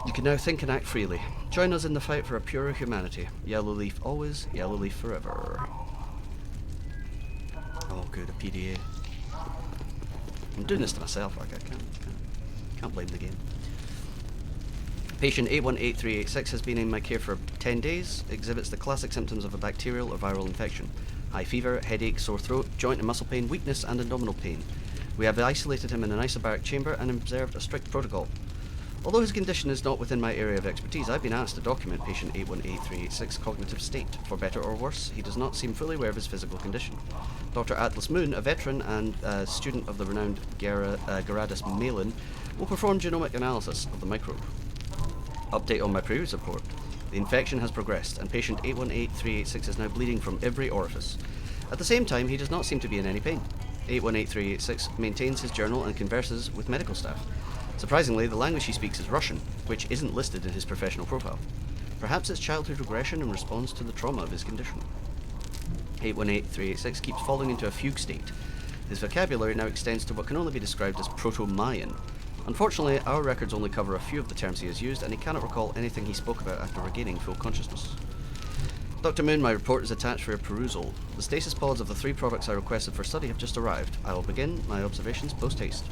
You can now think and act freely. Join us in the fight for a purer humanity. Yellow Leaf always, Yellow Leaf forever. Oh good, a PDA. I'm doing this to myself, like I can't blame the game. Patient 818386 has been in my care for 10 days, exhibits the classic symptoms of a bacterial or viral infection. High fever, headache, sore throat, joint and muscle pain, weakness and abdominal pain. We have isolated him in an isobaric chamber and observed a strict protocol. Although his condition is not within my area of expertise, I've been asked to document patient 818386's cognitive state. For better or worse, he does not seem fully aware of his physical condition. Dr. Atlas Moon, a veteran and student of the renowned Geradus Malin, will perform genomic analysis of the microbe. Update on my previous report. The infection has progressed, and patient 818386 is now bleeding from every orifice. At the same time, he does not seem to be in any pain. 818386 maintains his journal and converses with medical staff. Surprisingly, the language he speaks is Russian, which isn't listed in his professional profile. Perhaps it's childhood regression in response to the trauma of his condition. 818386 keeps falling into a fugue state. His vocabulary now extends to what can only be described as Proto-Mayan. Unfortunately, our records only cover a few of the terms he has used, and he cannot recall anything he spoke about after regaining full consciousness. Dr. Moon, my report is attached for your perusal. The stasis pods of the 3 products I requested for study have just arrived. I will begin my observations post-haste.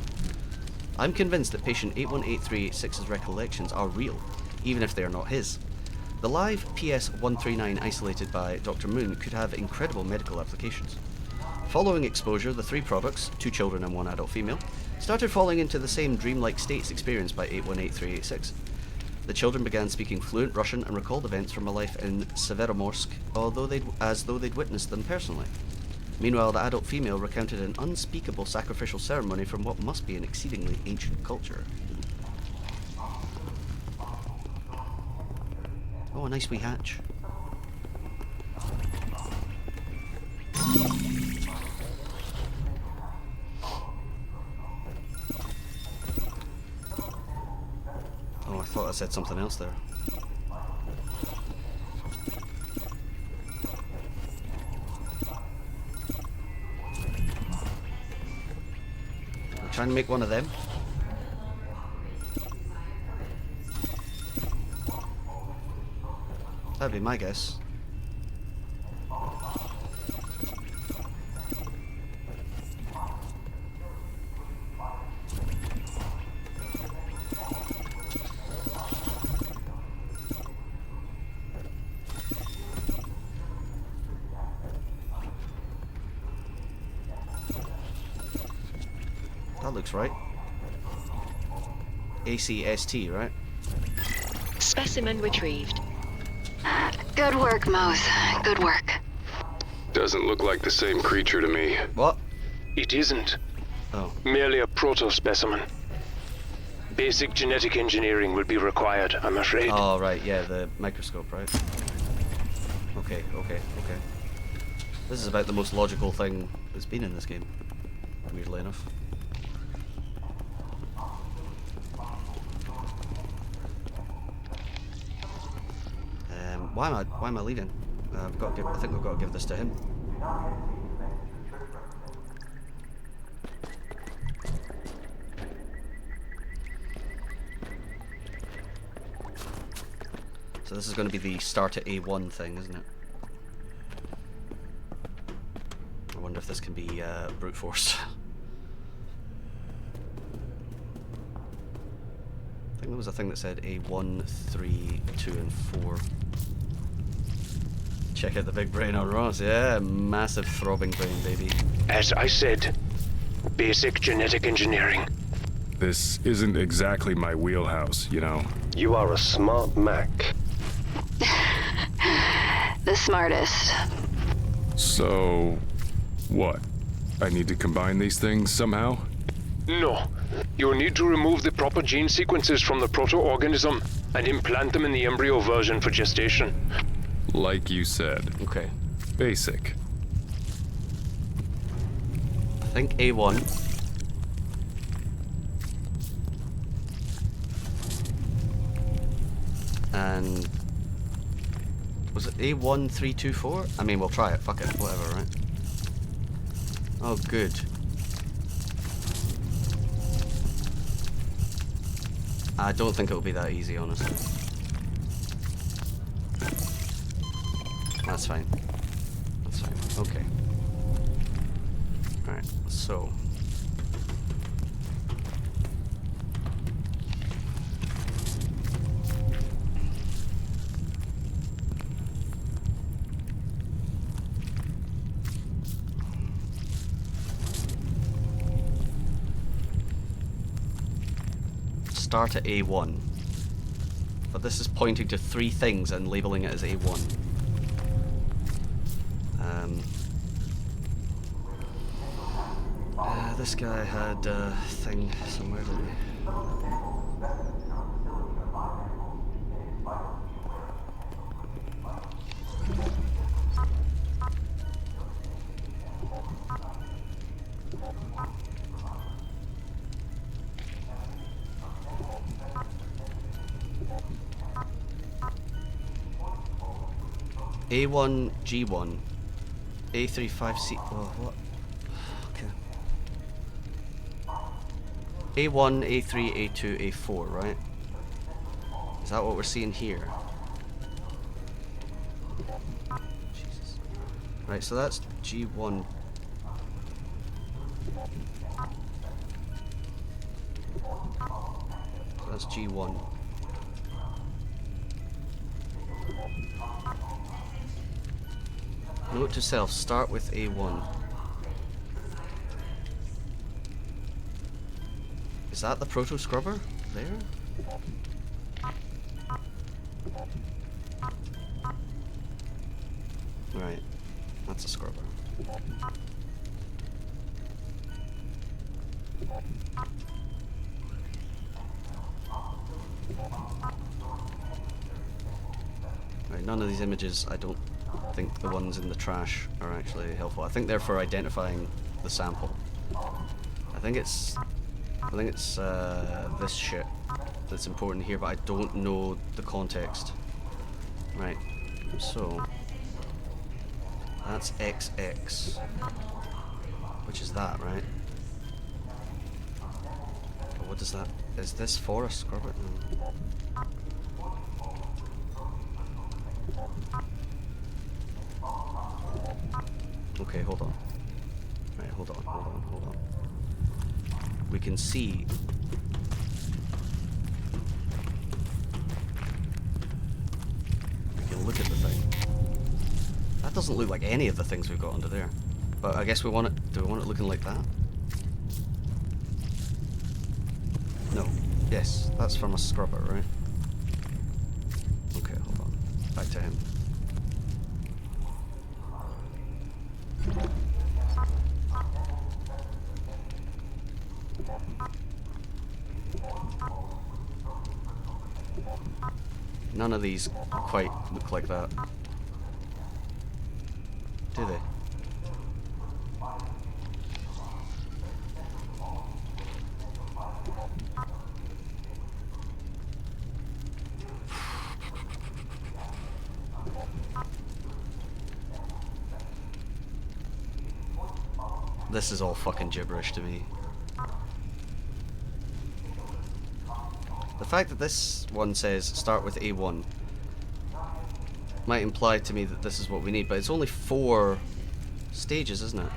I'm convinced that patient 818386's recollections are real, even if they are not his. The live PS-139 isolated by Dr. Moon could have incredible medical applications. Following exposure, the 3 products, 2 children and 1 adult female, started falling into the same dreamlike states experienced by 818386. The children began speaking fluent Russian and recalled events from a life in Severomorsk, as though they'd witnessed them personally. Meanwhile, the adult female recounted an unspeakable sacrificial ceremony from what must be an exceedingly ancient culture. Oh, a nice wee hatch. Oh, I thought I said something else there. I'm trying to make one of them. That'd be my guess. That looks right. ACST, right?
Specimen retrieved.
Good work, Mose. Good work.
Doesn't look like the same creature to me.
What?
It isn't.
Oh.
Merely a proto-specimen. Basic genetic engineering will be required, I'm afraid.
Oh, right, yeah, the microscope, right? Okay. This is about the most logical thing that's been in this game, weirdly enough. Why am I leaving? I think we've got to give this to him. So this is going to be the start at A1 thing, isn't it? I wonder if this can be brute forced. I think there was a thing that said A1, 3, 2, and 4. Check out the big brain on Ross. Yeah, massive throbbing brain, baby.
As I said, basic genetic engineering.
This isn't exactly my wheelhouse, you know.
You are a smart Mac.
The smartest.
So, what? I need to combine these things somehow?
No. You need to remove the proper gene sequences from the proto-organism and implant them in the embryo version for gestation.
Like you said.
Okay.
Basic.
I think A1. And was it A1, 3, 2, 4? I mean, we'll try it. Fuck it. Whatever, right? Oh, good. I don't think it'll be that easy, honestly. That's fine. That's fine. Okay. Alright, so. Start at A1. But this is pointing to 3 things and labeling it as A1. This guy had a thing somewhere, didn't he? A1, G1, A3, 5C. Oh, what? Okay. A1, A3, A2, A4, right? Is that what we're seeing here? Jesus. Right, so that's G1. So that's G1. Note to self, start with A1. Is that the proto scrubber? There? Right, that's a scrubber. Right, none of these images, I don't think the ones in the trash are actually helpful. I think they're for identifying the sample. I think it's this shit that's important here, but I don't know the context. Right, so that's XX, which is that, right? But what does that? Is this for a scrubber? No. Okay, hold on. Right, hold on. We can see. We can look at the thing. That doesn't look like any of the things we've got under there. But I guess we want it. Do we want it looking like that? No. Yes, that's from a scrubber, right? Okay, hold on. Back to him. None of these quite look like that. Do they? This is all fucking gibberish to me. The fact that this one says start with A1 might imply to me that this is what we need, but it's only 4 stages, isn't it?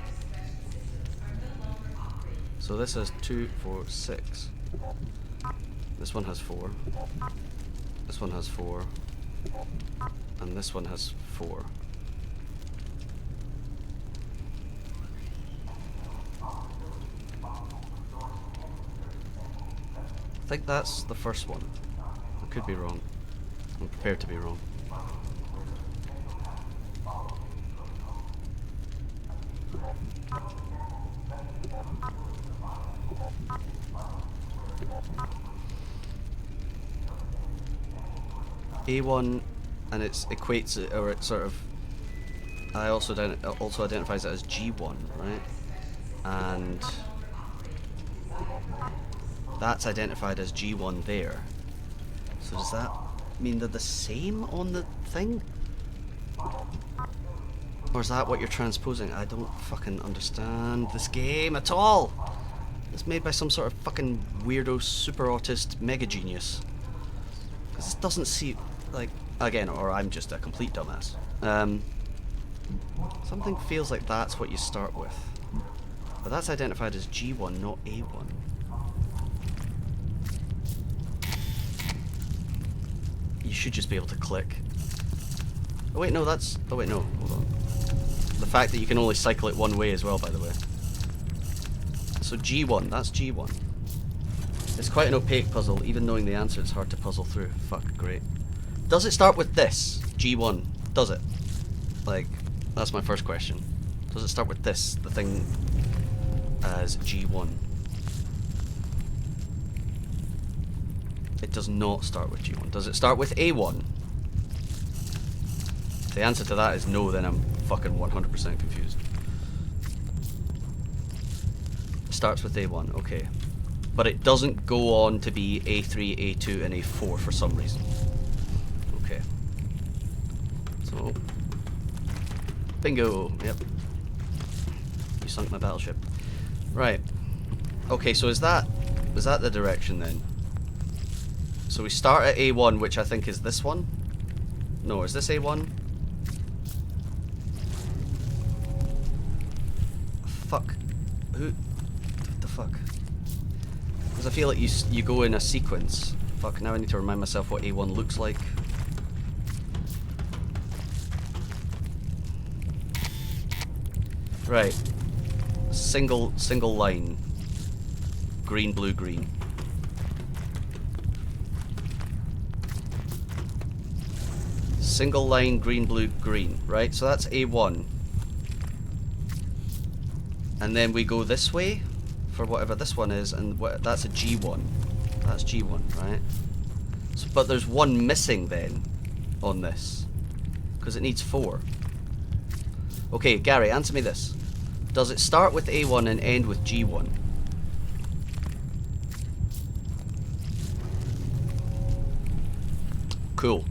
So this has 2, 4, 6. This one has 4. This one has 4. And this one has 4. I think that's the first one. I could be wrong. I'm prepared to be wrong. A1, and it equates it, or it sort of. I also identifies it as G1, right? And that's identified as G1 there. So does that mean they're the same on the thing? Or is that what you're transposing? I don't fucking understand this game at all. It's made by some sort of fucking weirdo super autist mega genius. Because this doesn't seem like, again, or I'm just a complete dumbass. Something feels like that's what you start with. But that's identified as G1, not A1. You should just be able to click. Oh wait, no, that's... Oh wait, no, hold on. The fact that you can only cycle it one way as well, by the way. So G1, that's G1. It's quite an opaque puzzle. Even knowing the answer, it's hard to puzzle through. Fuck, great. Does it start with this? G1. Does it? Like, that's my first question. Does it start with this, the thing, as G1? It does not start with G1. Does it start with A1? If the answer to that is no, then I'm fucking 100% confused. It starts with A1, okay. But it doesn't go on to be A3, A2, and A4 for some reason. Okay. So, Bingo. Yep. You sunk my battleship. Right. Okay, so is that the direction then? So we start at A1, which I think is this one. No, is this A1? Fuck. Who? What the fuck? Because I feel like you go in a sequence. Fuck, now I need to remind myself what A1 looks like. Right. Single line. Green, blue, green. Single line, green, blue, green. Right, so that's A1. And then we go this way for whatever this one is, and that's a G1. That's G1, right? So, but there's one missing then on this, because it needs 4. Okay, Gary, answer me this. Does it start with A1 and end with G1? Cool.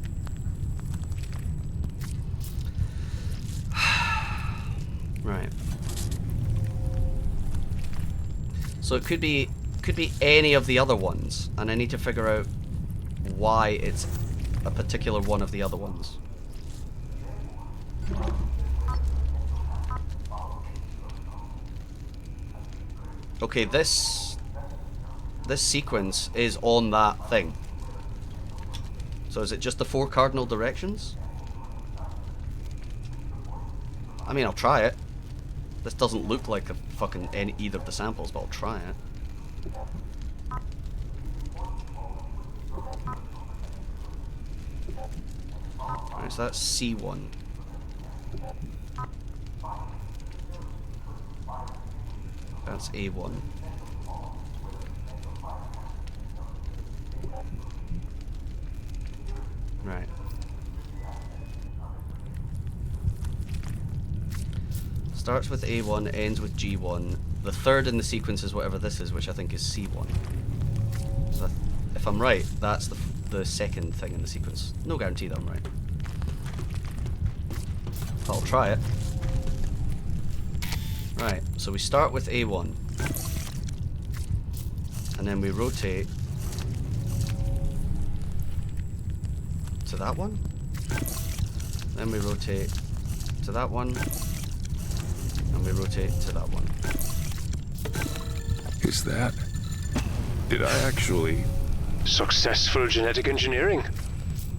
Right. So it could be any of the other ones, and I need to figure out why it's a particular one of the other ones. Okay, this sequence is on that thing. So is it just the 4 cardinal directions? I mean, I'll try it. This doesn't look like a fucking either of the samples, but I'll try it. Alright, so that's C1. That's A1. Right. Starts with A1, ends with G1. The third in the sequence is whatever this is, which I think is C1. So if I'm right, that's the second thing in the sequence. No guarantee that I'm right. But I'll try it. Right, so we start with A1. And then we rotate to that one. Then we rotate to that one. And we rotate to that one.
Is that... Did I actually...
Successful genetic engineering.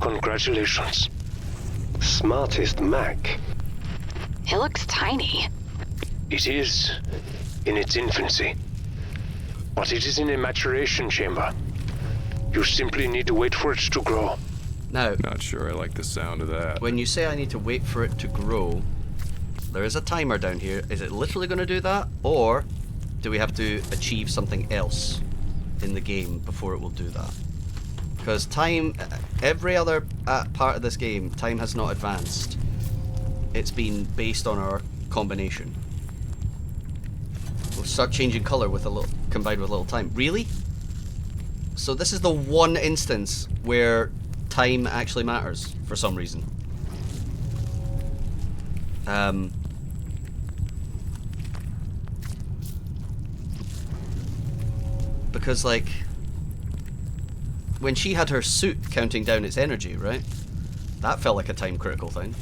Congratulations.
Smartest Mac.
It looks tiny.
It is in its infancy. But it is in a maturation chamber. You simply need to wait for it to grow.
Now,
not sure I like the sound of that.
When you say I need to wait for it to grow, there is a timer down here. Is it literally going to do that? Or do we have to achieve something else in the game before it will do that? Because time, every other part of this game, time has not advanced. It's been based on our combination. We'll start changing colour with a little, combined with a little time. Really? So this is the one instance where time actually matters for some reason. Because, like, when she had her suit counting down its energy, right? That felt like a time critical thing.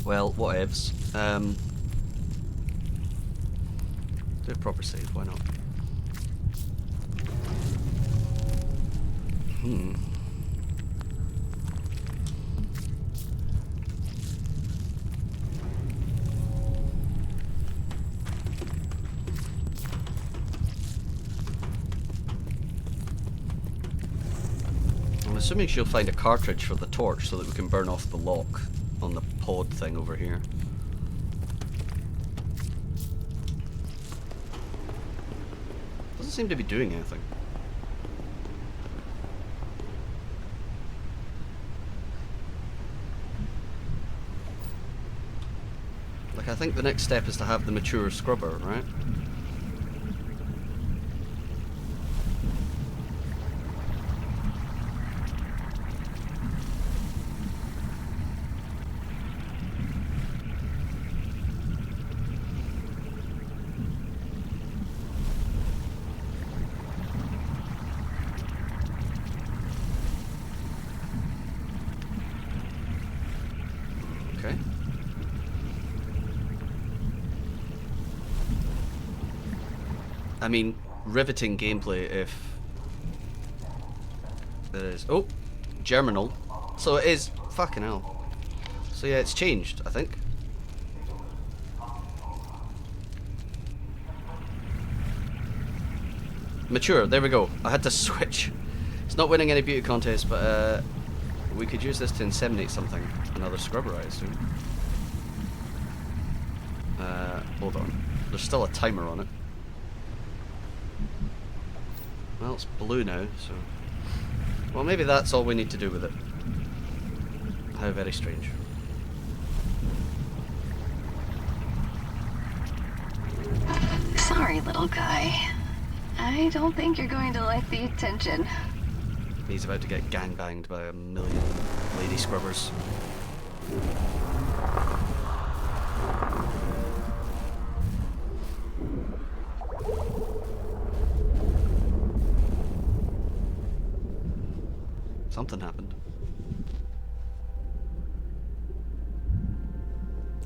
Well, whatevs. Do a proper save, why not? I'm assuming she'll find a cartridge for the torch so that we can burn off the lock on the pod thing over here. Doesn't seem to be doing anything. Like, I think the next step is to have the mature scrubber, right? I mean, riveting gameplay if there is. Oh, Germinal. So it is. Fucking hell. So yeah, it's changed, I think. Mature, there we go. I had to switch. It's not winning any beauty contests, but we could use this to inseminate something. Another scrubber, I assume. Hold on. There's still a timer on it. Well, it's blue now, so... Well, maybe that's all we need to do with it. How very strange.
Sorry, little guy. I don't think you're going to like the attention.
He's about to get gangbanged by a million lady scrubbers. Something happened.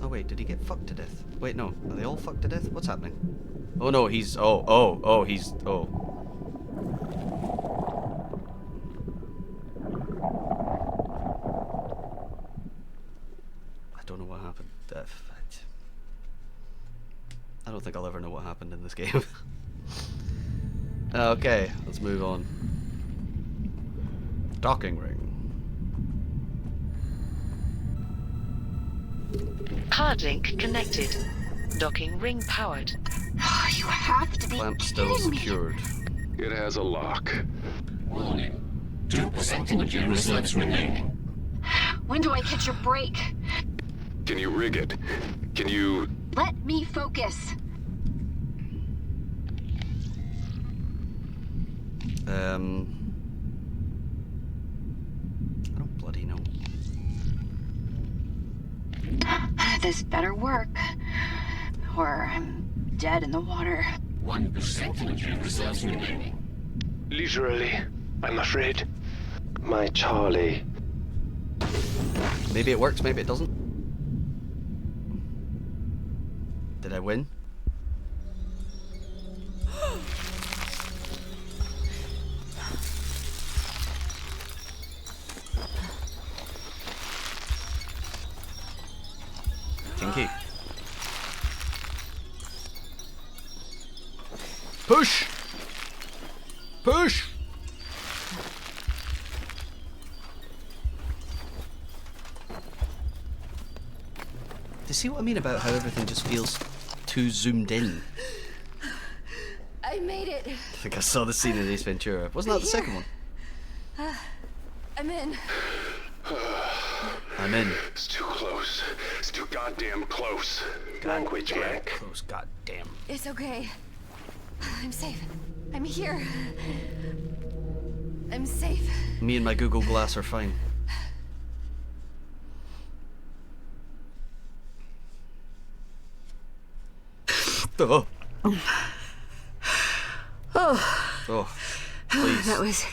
Oh wait, did he get fucked to death? Wait, no. Are they all fucked to death? What's happening? Oh no, he's... he's... I don't know what happened. I don't think I'll ever know what happened in this game. Okay, let's move on. Docking ring.
Card link connected. Docking ring powered.
You have to be
Clamp still
kidding me.
secured.
It has a lock.
Warning. 2% energy reserves remaining.
When do I catch your break?
Can you rig it? Can you...
Let me focus.
I don't bloody know.
This better work. Or I'm dead in the water.
1% energy reserves remaining.
Literally, I'm afraid.
My Charlie.
Maybe it works, maybe it doesn't. Did I win? Kinky. Push! Push! Do you see what I mean about how everything just feels too zoomed in?
I made it.
I think I saw the scene in Ace Ventura. Wasn't that the second one?
I'm in.
I'm in.
It's too close. It's too goddamn close.
Language, Mac.
Close, goddamn.
It's okay. I'm safe. I'm here. I'm safe.
Me and my Google Glass are fine. Oh. Oh, please.
That was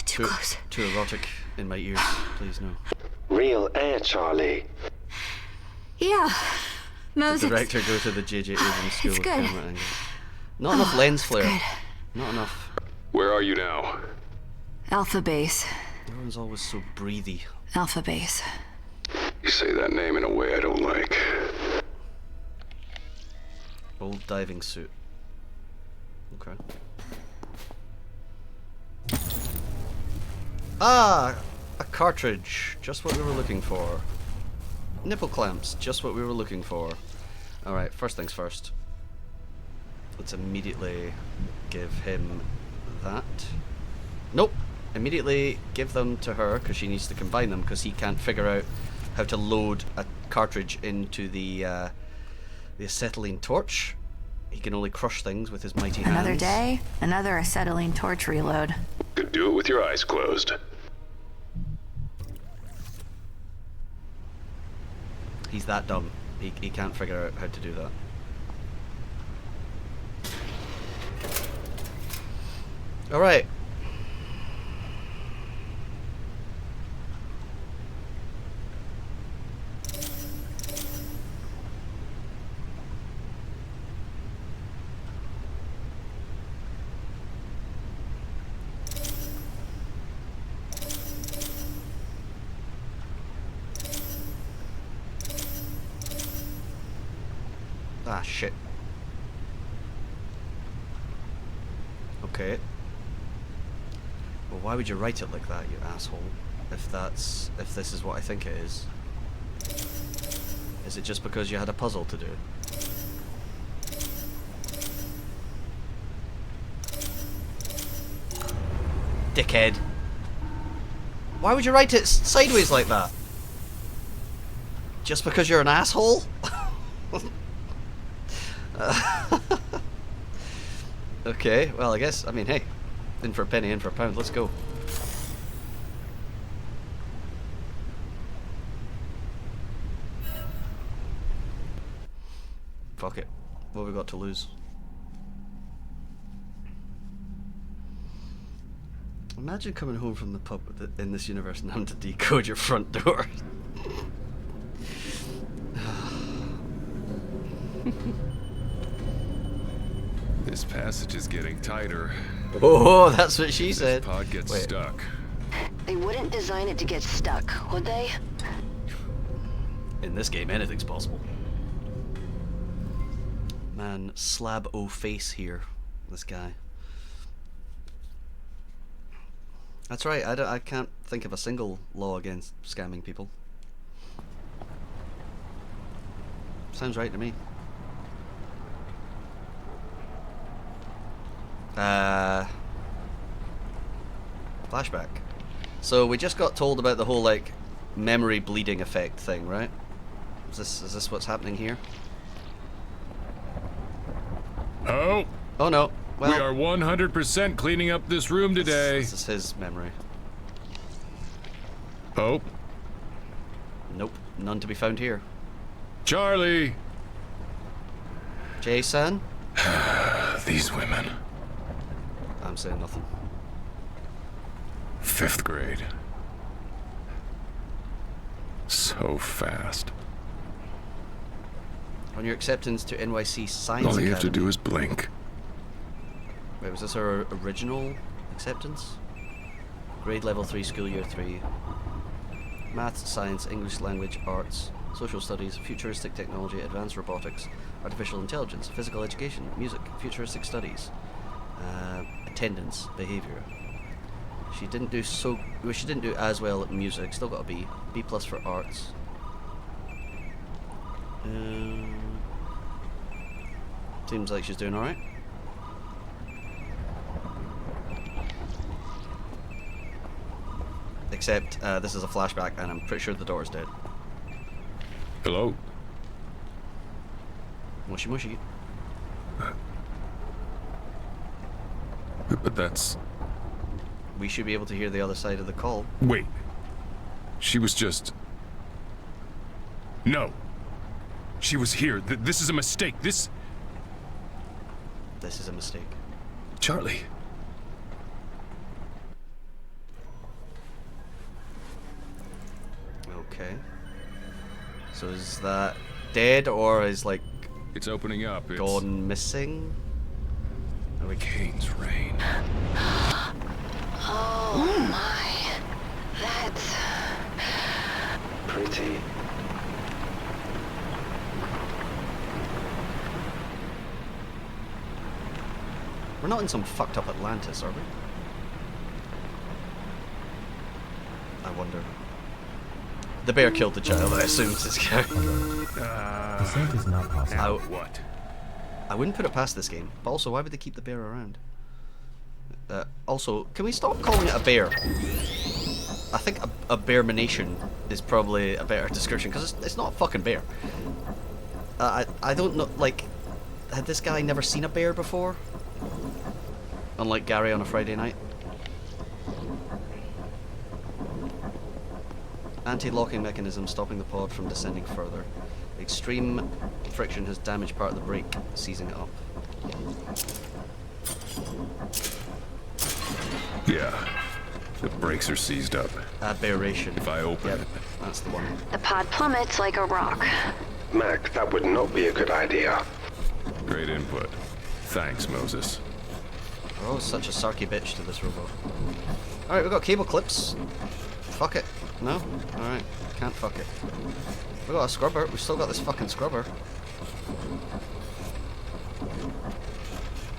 too close.
Too erotic in my ears. Please, no.
Real air, Charlie.
Yeah.
The director go to the J.J. Abrams School
It's
of
good.
Camera Angle. Not enough lens flare.
Good.
Not enough.
Where are you now?
Alpha base.
Everyone's always so breathy.
Alpha base.
You say that name in a way I don't like.
Old diving suit. Okay. Ah! A cartridge. Just what we were looking for. Nipple clamps. Just what we were looking for. Alright, first things first. Let's immediately give him that. Nope! Immediately give them to her, because she needs to combine them, because he can't figure out how to load a cartridge into the acetylene torch. He can only crush things with his mighty hands.
Another day, another acetylene torch reload.
Could do it with your eyes closed.
He's that dumb. He can't figure out how to do that. Alright. Ah, shit. Okay. Well, why would you write it like that, you asshole? If this is what I think it is. Is it just because you had a puzzle to do? Dickhead. Why would you write it sideways like that? Just because you're an asshole? Okay, well I guess, I mean, hey. In for a penny, in for a pound, let's go. Fuck it. What have we got to lose? Imagine coming home from the pub in this universe and having to decode your front door.
This passage is getting tighter.
Oh, that's what she said.
This pod gets stuck.
They wouldn't design it to get stuck, would they?
In this game, anything's possible. Man, slab o face here. This guy. That's right. I can't think of a single law against scamming people. Sounds right to me. Flashback. So we just got told about the whole like memory bleeding effect thing, right? Is this what's happening here?
Oh.
Oh no. Well,
we are 100% cleaning up this room today.
This is his memory.
Oh.
Nope. None to be found here.
Charlie.
Jason.
These women.
I'm saying nothing.
5th grade. So fast.
On your acceptance to NYC Science
All you have to
Academy.
do is blink.
Wait, was this our original acceptance? Grade level 3, school year 3. Maths, science, English language, arts, social studies, futuristic technology, advanced robotics, artificial intelligence, physical education, music, futuristic studies, attendance, behavior. She didn't do she didn't do as well at music. Still got a B. B+ for arts. Seems like she's doing all right. Except this is a flashback, and I'm pretty sure the door's dead.
Hello.
Mushy mushy.
But that's...
We should be able to hear the other side of the call.
Wait. She was just... No. She was here. This is a mistake. This
is a mistake.
Charlie.
Okay. So is that dead, or is like...
It's opening up. It's
gone missing? Are we...
Kane's rain.
Oh my. That's...
Pretty.
We're not in some fucked up Atlantis, are we? I wonder. The bear killed the child, I assumed this guy.
Descent is not possible.
What?
I wouldn't put it past this game, but also, why would they keep the bear around? Also, can we stop calling it a bear? I think a bearmination is probably a better description, because it's not a fucking bear. I don't know, like, had this guy never seen a bear before? Unlike Gary on a Friday night. Anti-locking mechanism stopping the pod from descending further. Extreme friction has damaged part of the brake, seizing it up.
Yeah. The brakes are seized up.
Aberration.
If I open it.
That's the one.
The pod plummets like a rock.
Mac, that would not be a good idea.
Great input. Thanks, Moses.
Oh, such a sarky bitch to this robot. Alright, we've got cable clips. Fuck it. No? Alright. Can't fuck it. We've got a scrubber. We've still got this fucking scrubber.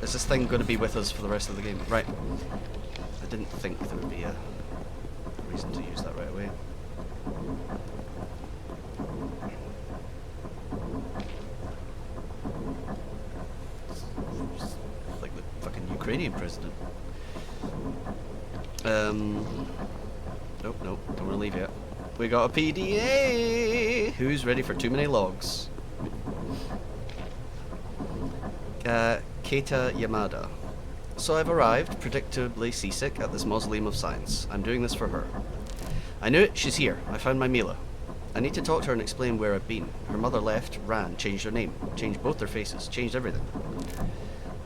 Is this thing going to be with us for the rest of the game? Right. I didn't think there would be a reason to use that right away. Like the fucking Ukrainian president. Nope, don't want to leave yet. We got a PDA! Who's ready for too many logs? Keita Yamada. So I've arrived, predictably seasick, at this mausoleum of science. I'm doing this for her. I knew it, she's here. I found my Mila. I need to talk to her and explain where I've been. Her mother left, ran, changed her name, changed both their faces, changed everything.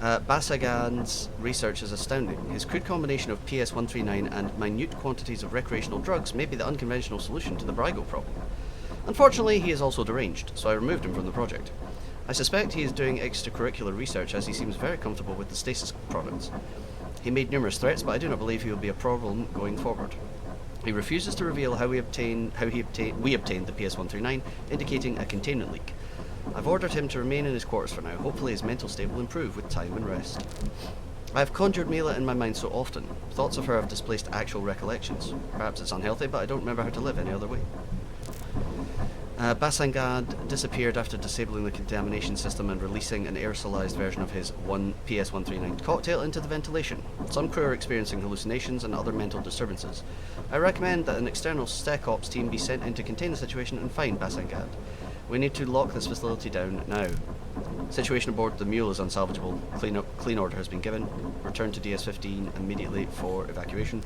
Basagan's research is astounding. His crude combination of PS-139 and minute quantities of recreational drugs may be the unconventional solution to the Brygo problem. Unfortunately, he is also deranged, so I removed him from the project. I suspect he is doing extracurricular research as he seems very comfortable with the Stasis products. He made numerous threats, but I do not believe he will be a problem going forward. He refuses to reveal how we obtained the PS-139, indicating a containment leak. I've ordered him to remain in his quarters for now. Hopefully his mental state will improve with time and rest. I have conjured Mila in my mind so often. Thoughts of her have displaced actual recollections. Perhaps it's unhealthy, but I don't remember how to live any other way. Basangad disappeared after disabling the contamination system and releasing an aerosolized version of his PS-139 cocktail into the ventilation. Some crew are experiencing hallucinations and other mental disturbances. I recommend that an external SecOps team be sent in to contain the situation and find Basangad. We need to lock this facility down now. Situation aboard the Mule is unsalvageable. Clean order has been given. Return to DS-15 immediately for evacuation.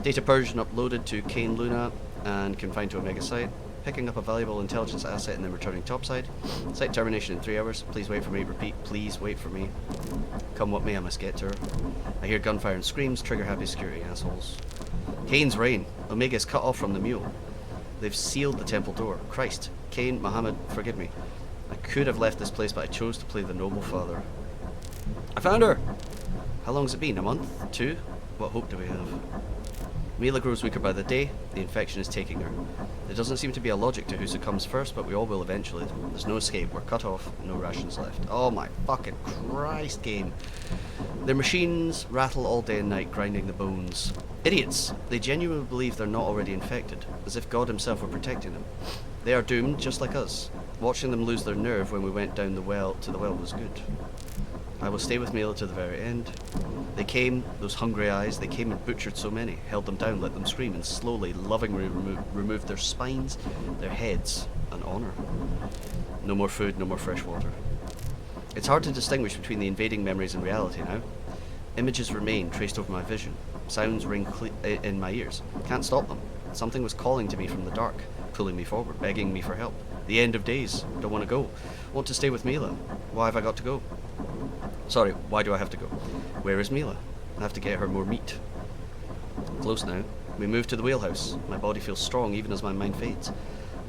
Data purged and uploaded to Kane Luna and confined to Omega Site. Picking up a valuable intelligence asset and then returning topside. Site termination in 3 hours. Please wait for me. Repeat, please wait for me. Come what may, I must get to her. I hear gunfire and screams. Trigger happy security, assholes. Kane's reign. Omega is cut off from the Mule. They've sealed the temple door. Christ. Kane, Muhammad, forgive me. I could have left this place, but I chose to play the noble father. I found her! How long has it been? A month? 2? What hope do we have? Mila grows weaker by the day. The infection is taking her. There doesn't seem to be a logic to who succumbs first, but we all will eventually. There's no escape. We're cut off. No rations left. Oh my fucking Christ, game. Their machines rattle all day and night, grinding the bones. Idiots! They genuinely believe they're not already infected, as if God himself were protecting them. They are doomed, just like us. Watching them lose their nerve when we went down the well was good. I will stay with Mila to the very end. They came, those hungry eyes, they came and butchered so many, held them down, let them scream, and slowly, lovingly removed their spines, their heads, and honor. No more food, no more fresh water. It's hard to distinguish between the invading memories and reality now. Images remain traced over my vision. Sounds ring in my ears. Can't stop them. Something was calling to me from the dark, pulling me forward, begging me for help. The end of days. Don't want to go. Want to stay with Mila. Why have I got to go? Sorry, why do I have to go? Where is Mila? I have to get her more meat. Close now. We move to the wheelhouse. My body feels strong even as my mind fades.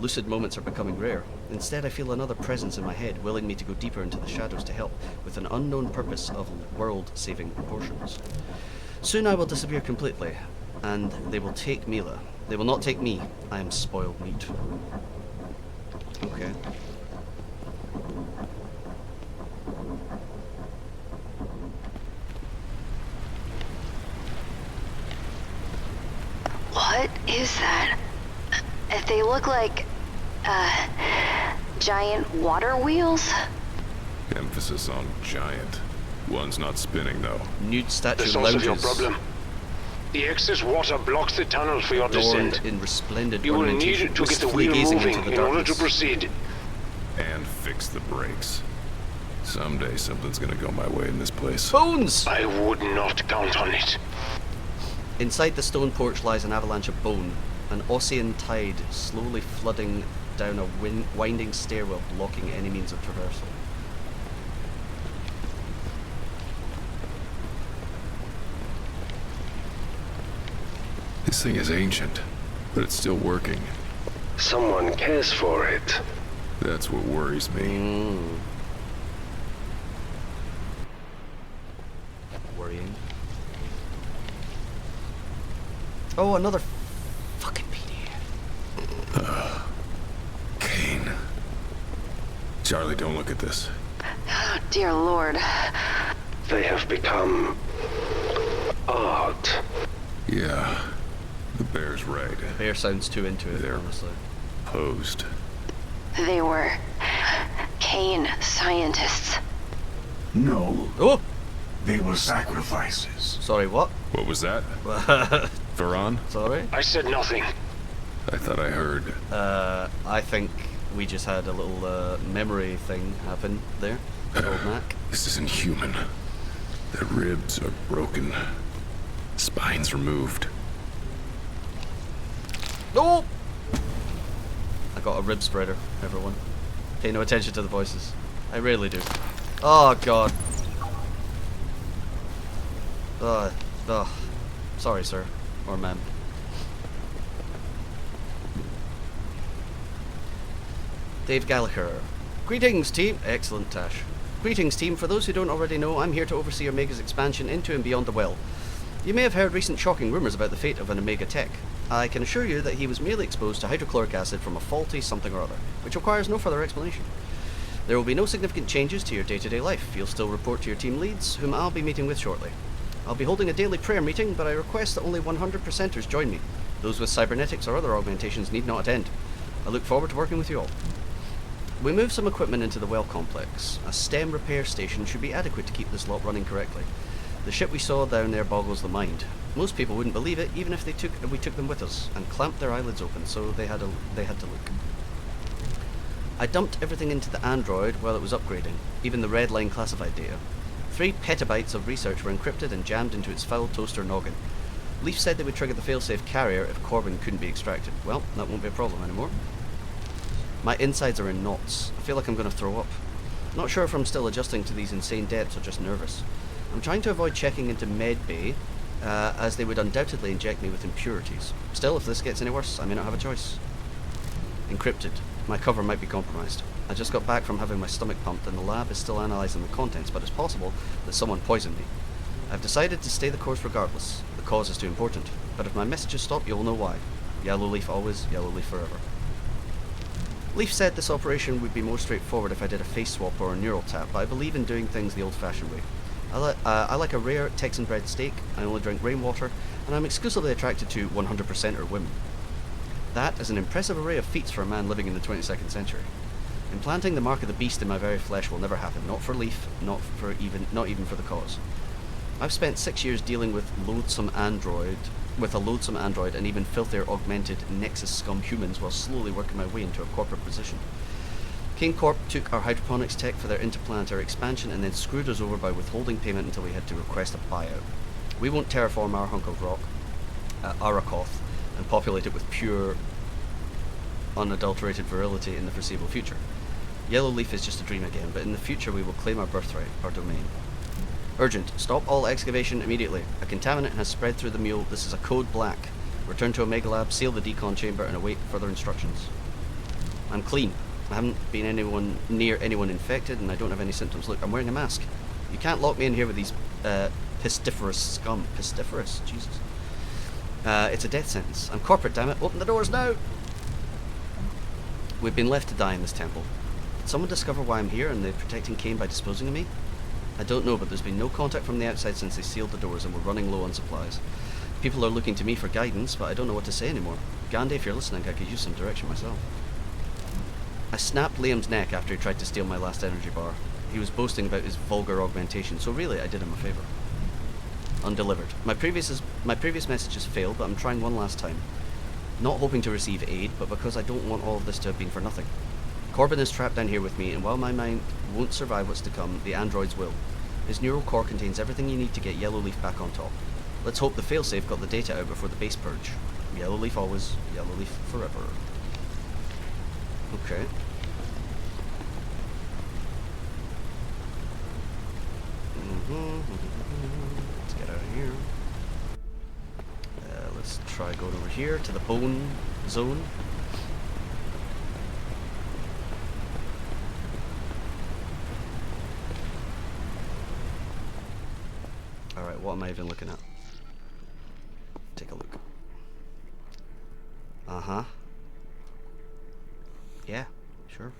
Lucid moments are becoming rare. Instead, I feel another presence in my head, willing me to go deeper into the shadows to help, with an unknown purpose of world-saving proportions. Soon I will disappear completely, and they will take Mila. They will not take me. I am spoiled meat. Okay.
What is that? They look like, giant water wheels?
Emphasis on giant. One's not spinning, though.
Nude statue
The source of your
lounges.
problem. The excess water blocks the tunnel for your descent.
In resplendent
You will need
ornamentation,
to get the
wistfully
wheel
gazing
moving
into the
in order to
darkness.
proceed.
And fix the brakes. Someday something's gonna go my way in this place.
Bones!
I would not count on it.
Inside the stone porch lies an avalanche of bone, an Ossian tide slowly flooding down a winding stairwell, blocking any means of traversal.
This thing is ancient, but it's still working.
Someone cares for it.
That's what worries me.
Worrying. Oh, another fucking PDF.
Kane. Charlie, don't look at this.
Oh, dear Lord.
They have become art.
Yeah, the bear's right.
Bear sounds too into it, honestly.
Posed.
They were Kane scientists.
No.
Oh!
They were sacrifices.
Sorry, what?
What was that? Varan?
Sorry?
I said nothing.
I thought I heard.
I think we just had a little memory thing happen there. Old Mac.
This isn't human. The ribs are broken. Spines removed.
No! I got a rib spreader, everyone. Pay no attention to the voices. I rarely do. Oh, God. Sorry, sir. Or ma'am. Dave Gallagher. Greetings, team. Excellent, Tash. Greetings, team. For those who don't already know, I'm here to oversee Omega's expansion into and beyond the well. You may have heard recent shocking rumours about the fate of an Omega tech. I can assure you that he was merely exposed to hydrochloric acid from a faulty something or other, which requires no further explanation. There will be no significant changes to your day-to-day life. You'll still report to your team leads, whom I'll be meeting with shortly. I'll be holding a daily prayer meeting, but I request that only 100%ers join me. Those with cybernetics or other augmentations need not attend. I look forward to working with you all. We moved some equipment into the well complex. A STEM repair station should be adequate to keep this lot running correctly. The ship we saw down there boggles the mind. Most people wouldn't believe it, even if we took them with us, and clamped their eyelids open, so they had to look. I dumped everything into the android while it was upgrading, even the red line classified data. 3 petabytes of research were encrypted and jammed into its foul toaster noggin. Leaf said they would trigger the failsafe carrier if Corbin couldn't be extracted. Well, that won't be a problem anymore. My insides are in knots. I feel like I'm going to throw up. Not sure if I'm still adjusting to these insane depths or just nervous. I'm trying to avoid checking into med bay, as they would undoubtedly inject me with impurities. Still, if this gets any worse, I may not have a choice. Encrypted. My cover might be compromised. I just got back from having my stomach pumped and the lab is still analysing the contents, but it's possible that someone poisoned me. I've decided to stay the course regardless. The cause is too important. But if my messages stop, you'll know why. Yellow Leaf always, Yellow Leaf forever. Leaf said this operation would be more straightforward if I did a face swap or a neural tap, but I believe in doing things the old-fashioned way. I like a rare Texan-bred steak, I only drink rainwater, and I'm exclusively attracted to 100%er women. That is an impressive array of feats for a man living in the 22nd century. Implanting the mark of the beast in my very flesh will never happen, not for Leaf, not even for the cause. I've spent 6 years dealing with a loathsome android and even filthier augmented Nexus scum humans while slowly working my way into a corporate position. King Corp took our hydroponics tech for their interplanetary expansion and then screwed us over by withholding payment until we had to request a buyout. We won't terraform our hunk of rock, Arakoth, and populate it with pure, unadulterated virility in the foreseeable future. Yellow Leaf is just a dream again, but in the future we will claim our birthright, our domain. Urgent. Stop all excavation immediately. A contaminant has spread through the mule. This is a code black. Return to Omega Lab, seal the decon chamber, and await further instructions. I'm clean. I haven't been near anyone infected, and I don't have any symptoms. Look, I'm wearing a mask. You can't lock me in here with these pestiferous scum. Pestiferous? Jesus. It's a death sentence. I'm corporate, damn it. Open the doors now! We've been left to die in this temple. Did someone discover why I'm here and they're protecting Kane by disposing of me? I don't know, but there's been no contact from the outside since they sealed the doors and we're running low on supplies. People are looking to me for guidance, but I don't know what to say anymore. Gandhi, if you're listening, I could use some direction myself. I snapped Liam's neck after he tried to steal my last energy bar. He was boasting about his vulgar augmentation, so really I did him a favour. Undelivered. My previous messages failed, but I'm trying one last time. Not hoping to receive aid, but because I don't want all of this to have been for nothing. Corbin is trapped down here with me, and while my mind won't survive what's to come, the androids will. His neural core contains everything you need to get Yellow Leaf back on top. Let's hope the failsafe got the data out before the base purge. Yellow Leaf always, Yellow Leaf forever. Okay. Let's get out of here. Let's try going over here to the bone zone. Alright, what am I even looking at? Take a look. Uh-huh. Yeah, sure.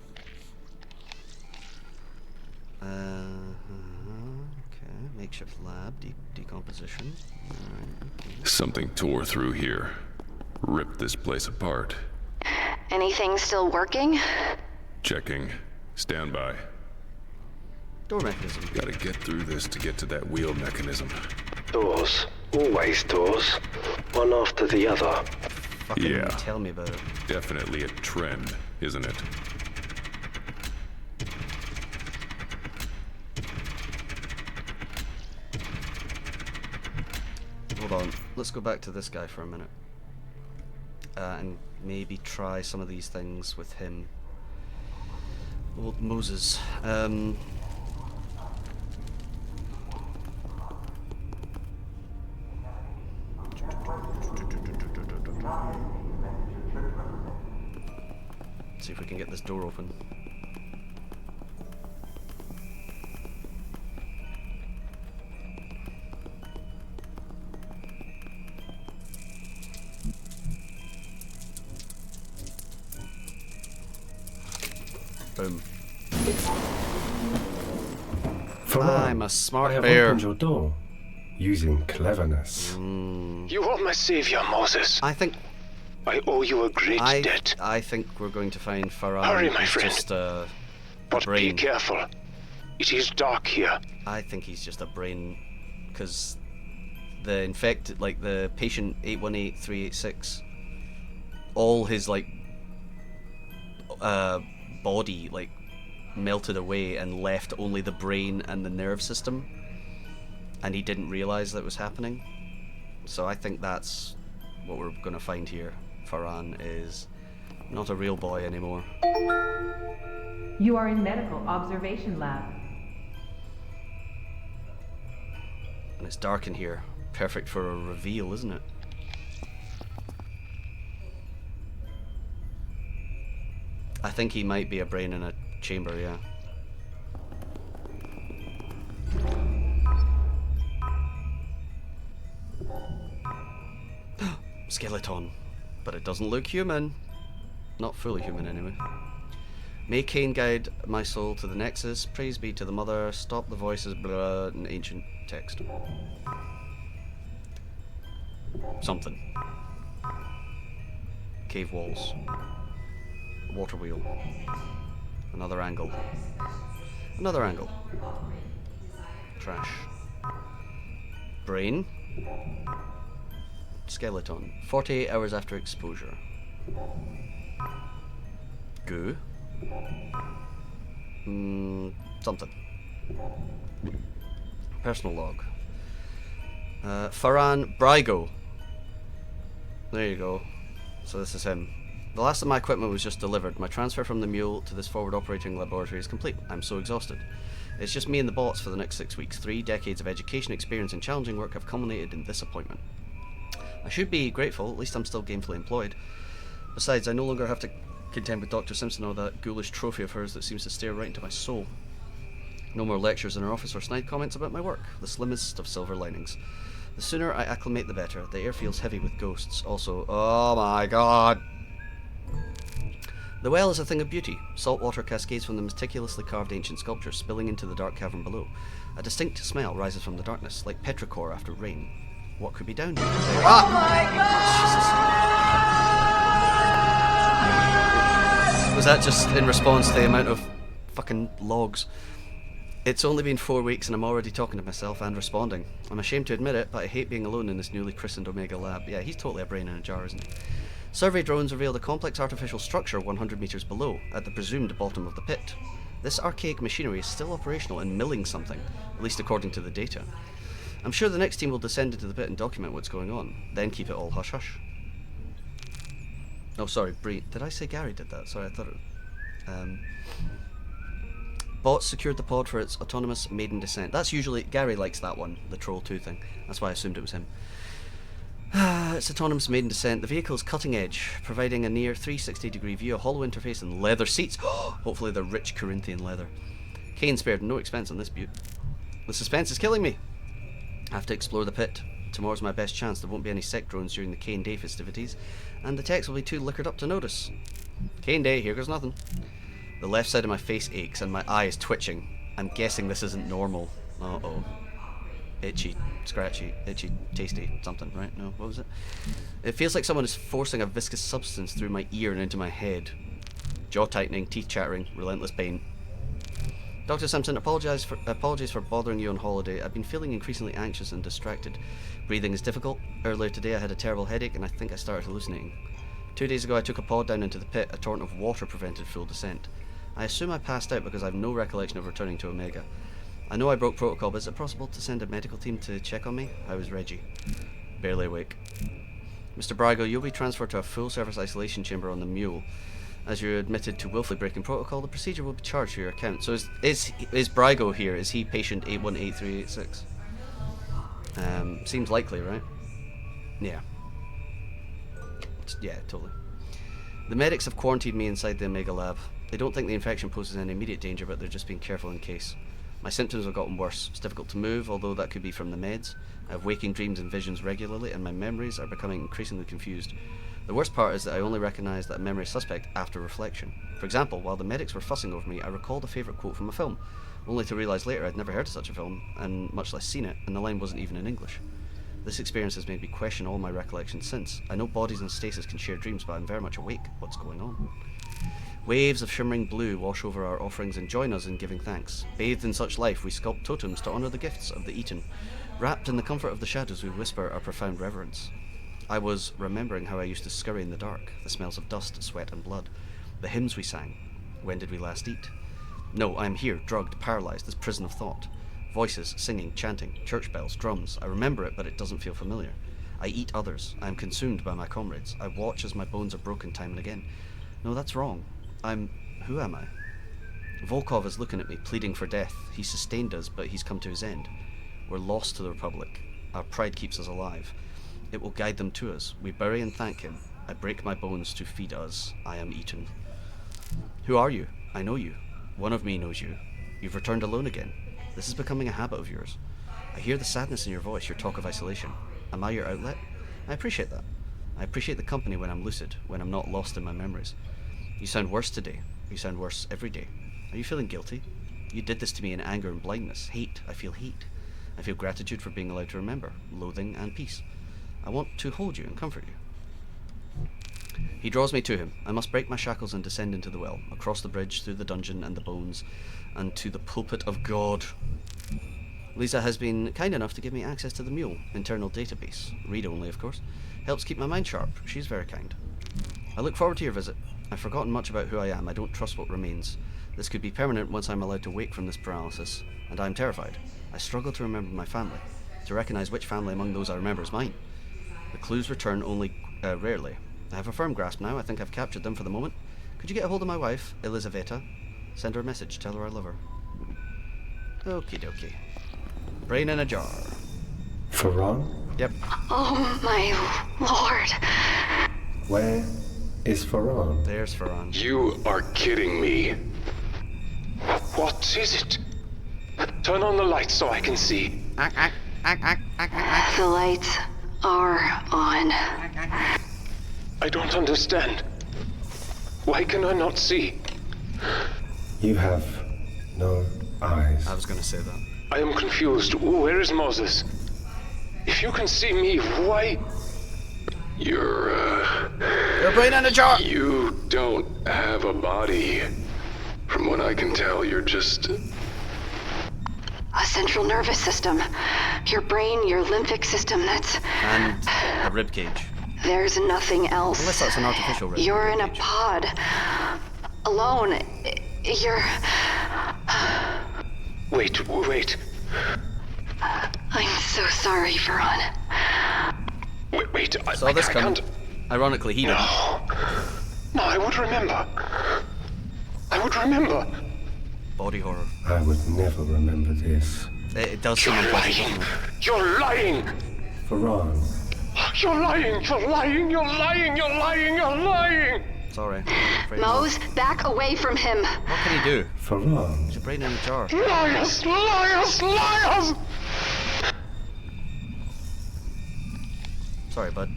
Okay, makeshift lab, decomposition.
Something tore through here. Ripped this place apart.
Anything still working?
Checking. Stand by.
Door mechanism.
Gotta get through this to get to that wheel mechanism.
Doors. Always doors. One after the other.
Fucking
yeah.
Tell me about it.
Definitely a trend, isn't it?
Hold on. Let's go back to this guy for a minute. And maybe try some of these things with him. Old Moses. See if we can get this door open. Boom. I'm a smart
I have
bear.
opened your door using cleverness.
You are my savior, Moses.
I think
I owe you a great debt.
I think we're going to find Farah.
Hurry, my friend.
Just a
But
brain.
be careful. It is dark here.
I think he's just a brain, because the infected, like the patient 818386, all his like body like melted away and left only the brain and the nerve system, and he didn't realize that was happening. So I think that's what we're going to find here. Farhan is not a real boy anymore.
You are in medical observation lab.
And it's dark in here. Perfect for a reveal, isn't it? I think he might be a brain in a chamber, yeah. Skeleton. But it doesn't look human. Not fully human, anyway. May Cain guide my soul to the Nexus. Praise be to the Mother. Stop the voices, blah, in ancient text. Something. Cave walls. Water wheel. Another angle. Another angle. Trash. Brain. Skeleton. 48 hours after exposure. Goo. Something. Personal log. Farhan Brygo. There you go. So this is him. The last of my equipment was just delivered. My transfer from the mule to this forward operating laboratory is complete. I'm so exhausted. It's just me and the bots for the next 6 weeks. 3 decades of education, experience and challenging work have culminated in this appointment. I should be grateful, at least I'm still gainfully employed. Besides, I no longer have to contend with Dr. Simpson or that ghoulish trophy of hers that seems to stare right into my soul. No more lectures in her office or snide comments about my work. The slimmest of silver linings. The sooner I acclimate the better. The air feels heavy with ghosts. Also, oh my god! The well is a thing of beauty. Saltwater cascades from the meticulously carved ancient sculpture, spilling into the dark cavern below. A distinct smell rises from the darkness, like petrichor after rain. What could be down here?
Oh my god!
Was that just in response to the amount of fucking logs? It's only been 4 weeks and I'm already talking to myself and responding. I'm ashamed to admit it, but I hate being alone in this newly christened Omega lab. Yeah, he's totally a brain in a jar, isn't he? Survey drones revealed a complex artificial structure 100 meters below, at the presumed bottom of the pit. This archaic machinery is still operational and milling something, at least according to the data. I'm sure the next team will descend into the pit and document what's going on, then keep it all hush-hush. Oh, sorry, Bree. Did I say Gary did that? Sorry, I thought it... Bots secured the pod for its autonomous maiden descent. That's usually... Gary likes that one, the Troll 2 thing. That's why I assumed it was him. Its autonomous maiden descent. The vehicle is cutting edge, providing a near 360-degree view, a hollow interface, and leather seats. Hopefully they're rich Corinthian leather. Cain spared no expense on this beaut. The suspense is killing me. I have to explore the pit. Tomorrow's my best chance. There won't be any sec drones during the Cain Day festivities, and the techs will be too liquored up to notice. Cain Day, here goes nothing. The left side of my face aches and my eye is twitching. I'm guessing this isn't normal. Uh-oh. itchy, scratchy, itchy, tasty, something, right? No, what was it? It feels like someone is forcing a viscous substance through my ear and into my head. Jaw tightening, teeth chattering, relentless pain. Dr. Simpson, apologies for bothering you on holiday. I've been feeling increasingly anxious and distracted. Breathing is difficult. Earlier today I had a terrible headache and I think I started hallucinating. 2 days ago I took a pod down into the pit. A torrent of water prevented full descent. I assume I passed out because I have no recollection of returning to Omega. I know I broke protocol, but is it possible to send a medical team to check on me? How is Reggie? Barely awake. Mr. Brygo, you'll be transferred to a full-service isolation chamber on the Mule. As you're admitted to willfully breaking protocol, the procedure will be charged to your account. So is Brygo here? Is he patient 818386? Seems likely, right? Yeah. Yeah, totally. The medics have quarantined me inside the Omega lab. They don't think the infection poses any immediate danger, but they're just being careful in case. My symptoms have gotten worse. It's difficult to move, although that could be from the meds. I have waking dreams and visions regularly, and my memories are becoming increasingly confused. The worst part is that I only recognise that memory is suspect after reflection. For example, while the medics were fussing over me, I recalled a favourite quote from a film, only to realise later I'd never heard of such a film, and much less seen it, and the line wasn't even in English. This experience has made me question all my recollections since. I know bodies and stasis can share dreams, but I'm very much awake. What's going on? Waves of shimmering blue wash over our offerings and join us in giving thanks. Bathed in such life, we sculpt totems to honour the gifts of the eaten. Wrapped in the comfort of the shadows, we whisper our profound reverence. I was remembering how I used to scurry in the dark, the smells of dust, sweat and blood, the hymns we sang. When did we last eat? No, I am here, drugged, paralysed, this prison of thought. Voices, singing, chanting, church bells, drums. I remember it, but it doesn't feel familiar. I eat others. I am consumed by my comrades. I watch as my bones are broken time and again. No, that's wrong. Who am I? Volkov is looking at me, pleading for death. He sustained us, but he's come to his end. We're lost to the Republic. Our pride keeps us alive. It will guide them to us. We bury and thank him. I break my bones to feed us. I am eaten. Who are you? I know you. One of me knows you. You've returned alone again. This is becoming a habit of yours. I hear the sadness in your voice, your talk of isolation. Am I your outlet? I appreciate that. I appreciate the company when I'm lucid, when I'm not lost in my memories. You sound worse today. You sound worse every day. Are you feeling guilty? You did this to me in anger and blindness. Hate. I feel hate. I feel gratitude for being allowed to remember. Loathing and peace. I want to hold you and comfort you. He draws me to him. I must break my shackles and descend into the well, across the bridge, through the dungeon and the bones, and to the pulpit of God. Lisa has been kind enough to give me access to the Mule, internal database. Read only, of course. Helps keep my mind sharp. She's very kind. I look forward to your visit. I've forgotten much about who I am. I don't trust what remains. This could be permanent once I'm allowed to wake from this paralysis, and I'm terrified. I struggle to remember my family, to recognise which family among those I remember is mine. The clues return only rarely. I have a firm grasp now. I think I've captured them for the moment. Could you get a hold of my wife, Elizaveta? Send her a message. Tell her I love her. Okie dokie. Brain in a jar.
Ferran?
Yep.
Oh my lord.
Where is Ferran?
There's Ferran.
You are kidding me.
What is it? Turn on the lights so I can see.
The lights are on.
I don't understand. Why can I not see?
You have no eyes.
I was going to say that.
I am confused. Where is Moses? If you can see me, why?
Your
brain in a jar!
You don't have a body. From what I can tell, you're just...
A central nervous system. Your brain, your lymphic system, that's...
And a rib cage.
There's nothing else.
Unless that's an artificial rib
You're in a
cage.
pod. Alone. You're...
Wait.
I'm so sorry, Ferran.
Wait,
Saw this coming.
can't...
Ironically, he didn't.
No, I would remember.
Body horror.
I would never remember this.
It does seem
You're lying.
impossible.
You're lying.
Ferran.
You're lying.
Sorry.
Mose, back away from him.
What can he do?
Ferran.
There's a brain in a jar.
Liars!
Sorry, bud.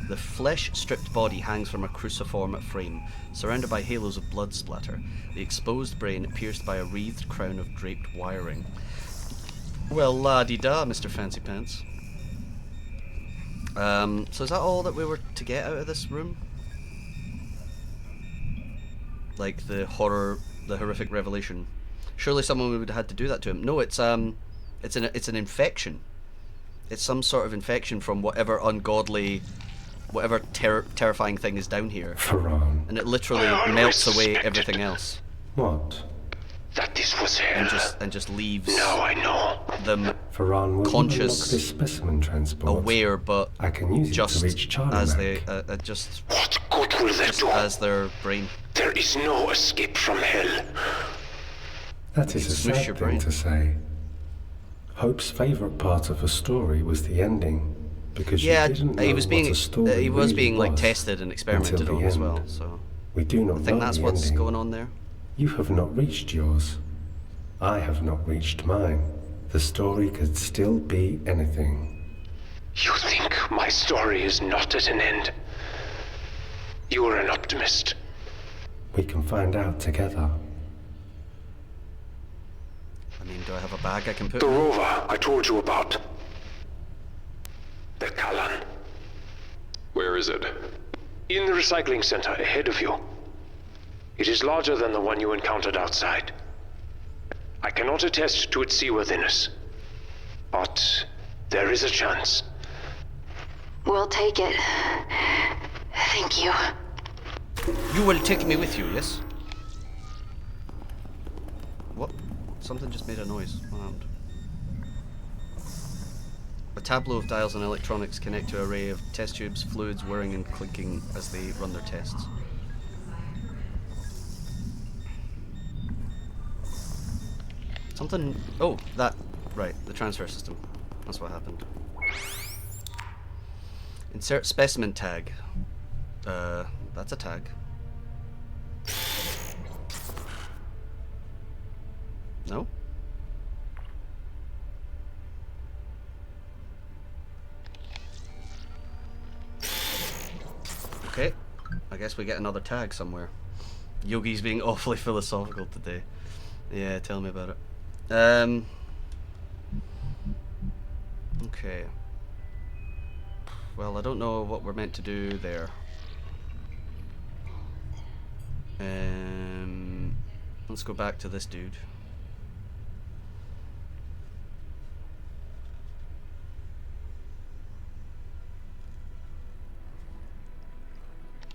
The flesh-stripped body hangs from a cruciform frame, surrounded by halos of blood splatter. The exposed brain pierced by a wreathed crown of draped wiring. Well, la-di-da, Mr. Fancy Pants. So is that all that we were to get out of this room? Like the horrific revelation. Surely someone would have had to do that to him. No, it's an infection. It's some sort of infection from whatever ungodly, whatever terrifying thing is down here.
Ferran.
And it literally melts away everything else.
What?
That this was hell.
And just leaves
Now I know.
them
Ferran, will
conscious,
you unlock this specimen transport?
aware, but
I can use
just
it to reach Charlie
as
Mac.
they just
What good will that do?
as their brain.
There is no escape from hell.
That is a
Smush
sad
your
thing
brain.
to say. Hope's favourite part of the story was the ending, because
Yeah,
she didn't know
he was being
what a story
he was
really
being like
was
tested and experimented
until
on
the
as
end.
well. So
We do not
I think
know
that's
the
what's
ending.
going on there.
You have not reached yours. I have not reached mine. The story could still be anything.
You think my story is not at an end? You are an optimist.
We can find out together.
I mean, do I have a bag I can put
The
in?
rover I told you about. The Kalan.
Where is it?
In the recycling center ahead of you. It is larger than the one you encountered outside. I cannot attest to its seaworthiness, but there is a chance.
We'll take it. Thank you.
You will take me with you, yes? What? Something just made a noise. What happened? A tableau of dials and electronics connect to an array of test tubes, fluids whirring and clinking as they run their tests. Something... Oh, that... Right, the transfer system. That's what happened. Insert specimen tag. That's a tag. No? Okay, I guess we get another tag somewhere. Yogi's being awfully philosophical today. Yeah, tell me about it. Okay. Well, I don't know what we're meant to do there. Let's go back to this dude.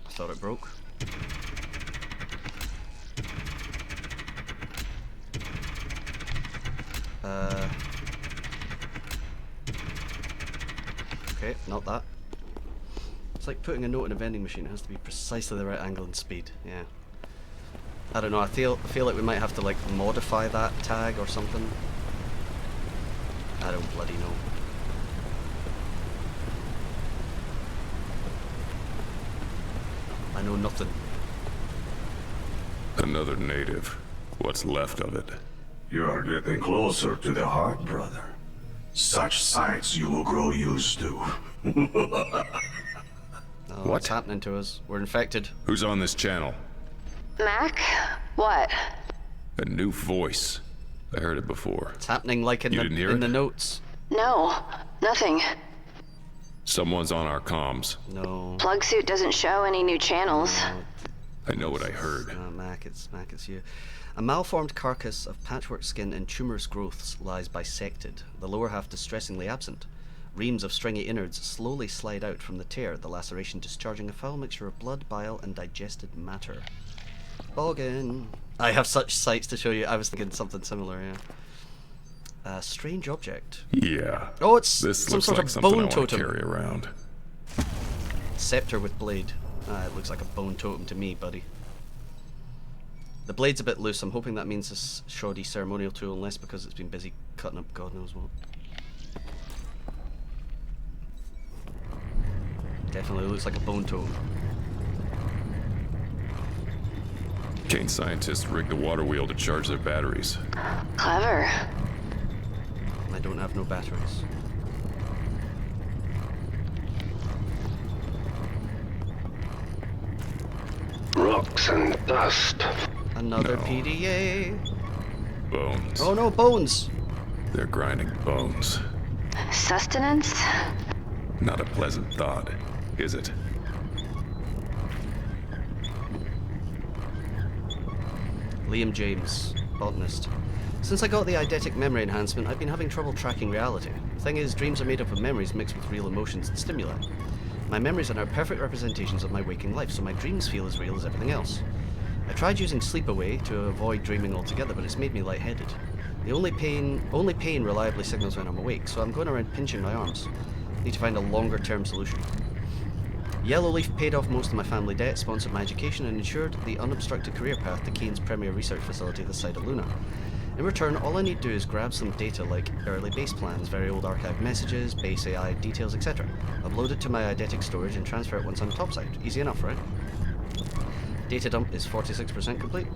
I thought it broke. Okay, not that. It's like putting a note in a vending machine. It has to be precisely the right angle and speed. Yeah. I don't know. I feel like we might have to like modify that tag or something. I don't bloody know. I know nothing.
Another native. What's left of it?
You're getting closer to the heart, brother. Such sights you will grow used to.
Oh, what's happening to us? We're infected.
Who's on this channel?
Mac? What?
A new voice. I heard it before.
It's happening like in, the notes.
No, nothing.
Someone's on our comms.
No.
Plug suit doesn't show any new channels.
I know what I heard.
Mac, it's you. A malformed carcass of patchwork skin and tumorous growths lies bisected, the lower half distressingly absent. Reams of stringy innards slowly slide out from the tear, the laceration discharging a foul mixture of blood, bile, and digested matter. Boggin! I have such sights to show you. I was thinking something similar, yeah. A strange object.
Yeah.
Oh, it's
this
some
looks
sort
like
of
something
bone
I want to
totem.
carry around.
Scepter with blade. It looks like a bone totem to me, buddy. The blade's a bit loose. I'm hoping that means this shoddy ceremonial tool, unless because it's been busy cutting up God knows what. Definitely looks like a bone totem.
Kane scientists rigged a water wheel to charge their batteries.
Clever.
I don't have no batteries.
Rocks and dust.
Another PDA.
Bones.
Oh no, bones!
They're grinding bones.
Sustenance?
Not a pleasant thought, is it?
Liam James, botanist. Since I got the eidetic memory enhancement, I've been having trouble tracking reality. The thing is, dreams are made up of memories mixed with real emotions and stimuli. My memories are now perfect representations of my waking life, so my dreams feel as real as everything else. I tried using sleep away to avoid dreaming altogether, but it's made me lightheaded. The only pain reliably signals when I'm awake, so I'm going around pinching my arms. Need to find a longer-term solution. Yellowleaf paid off most of my family debt, sponsored my education, and ensured the unobstructed career path to Kane's premier research facility this side of Luna. In return, all I need to do is grab some data like early base plans, very old archived messages, base AI details, etc. Upload it to my eidetic storage and transfer it once on the topside. Easy enough, right? Data dump is 46% complete.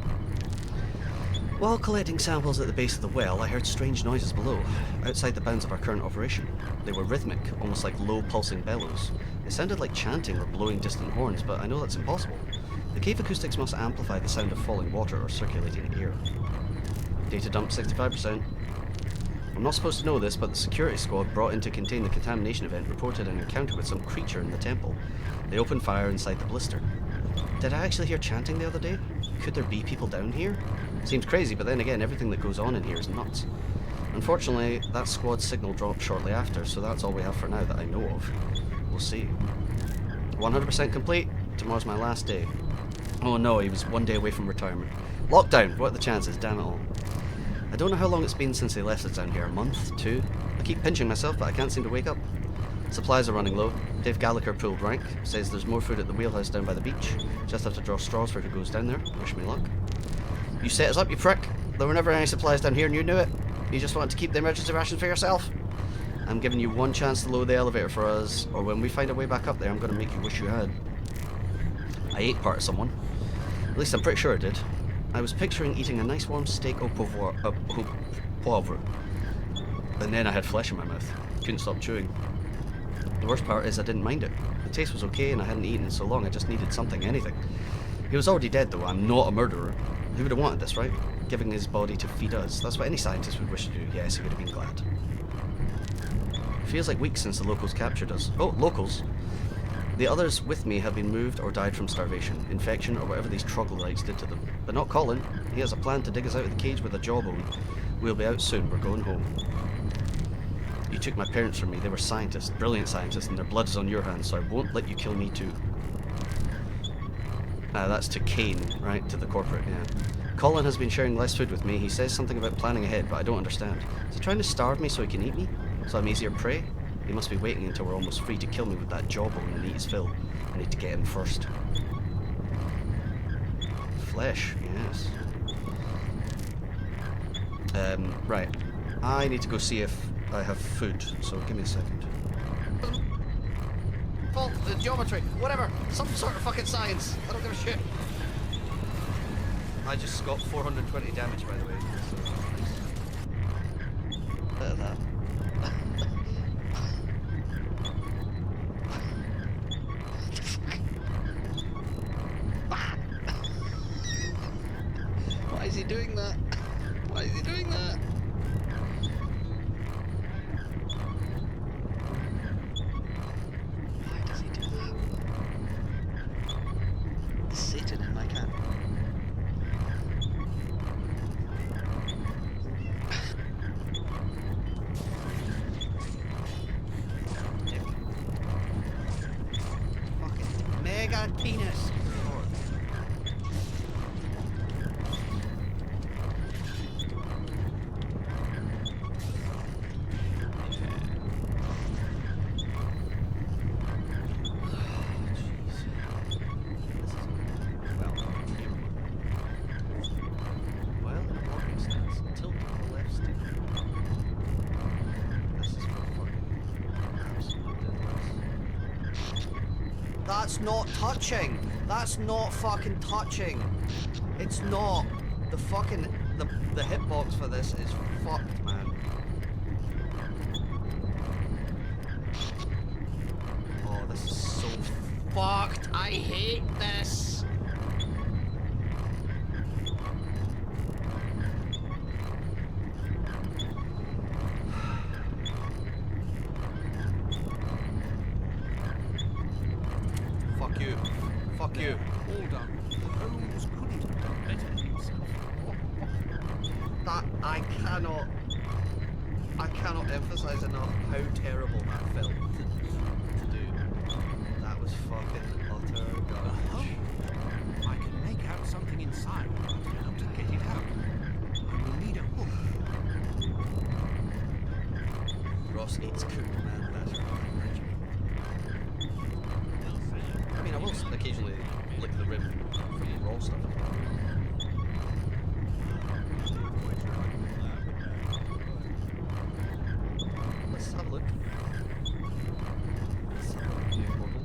While collecting samples at the base of the well, I heard strange noises below, outside the bounds of our current operation. They were rhythmic, almost like low pulsing bellows. It sounded like chanting or blowing distant horns, but I know that's impossible. The cave acoustics must amplify the sound of falling water or circulating air. Data dump 65%. I'm not supposed to know this, but the security squad brought in to contain the contamination event reported an encounter with some creature in the temple. They opened fire inside the blister. Did I actually hear chanting the other day? Could there be people down here? Seems crazy, but then again, everything that goes on in here is nuts. Unfortunately, that squad's signal dropped shortly after, so that's all we have for now that I know of. We'll see. 100% complete. Tomorrow's my last day. Oh no, he was one day away from retirement. Lockdown! What are the chances? Damn it all. I don't know how long it's been since they left us down here. A month? 2? I keep pinching myself, but I can't seem to wake up. Supplies are running low. Dave Gallagher pulled rank. Says there's more food at the wheelhouse down by the beach. Just have to draw straws for who goes down there. Wish me luck. You set us up, you prick. There were never any supplies down here and you knew it. You just wanted to keep the emergency rations for yourself. I'm giving you one chance to load the elevator for us, or when we find a way back up there, I'm going to make you wish you had. I ate part of someone. At least I'm pretty sure I did. I was picturing eating a nice warm steak au poivre. And then I had flesh in my mouth. Couldn't stop chewing. The worst part is I didn't mind it. The taste was okay and I hadn't eaten in so long, I just needed something, anything. He was already dead though, I'm not a murderer. Who would have wanted this, right? Giving his body to feed us. That's what any scientist would wish to do. Yes, he would have been glad. Feels like weeks since the locals captured us. Oh, locals! The others with me have been moved or died from starvation, infection, or whatever these troglodytes did to them. But not Colin. He has a plan to dig us out of the cage with a jawbone. We'll be out soon. We're going home. You took my parents from me. They were scientists, brilliant scientists, and their blood is on your hands, so I won't let you kill me too. That's to Kane, right? To the corporate, yeah. Colin has been sharing less food with me. He says something about planning ahead, but I don't understand. Is he trying to starve me so he can eat me? So I'm easier prey? He must be waiting until we're almost free to kill me with that jawbone and eat his fill. I need to get him first. Flesh, yes. Right. I need to go see if I have food, so give me a second. Fault, geometry, whatever, some sort of fucking science. I don't give a shit. I just got 420 damage, by the way. So. Look at that. Why is he doing that? Why is he doing that? Why does he do that? There's Satan in my camp. Fucking mega penis. That's not touching. That's not fucking touching. It's not. The fucking the hitbox for this is fucked, man. Oh, this is so fucked. I hate this. Fuck you.
All done. Holmes couldn't have done better himself.
That I cannot emphasize enough how terrible that felt to do. That was fucking utter garbage.
I can make out something inside, but how to get it out? I will need a hook.
Ross eats cooked man better. I mean, I will occasionally lick the rim for the raw stuff as well. Let's have a look. Let's have a look at the portal.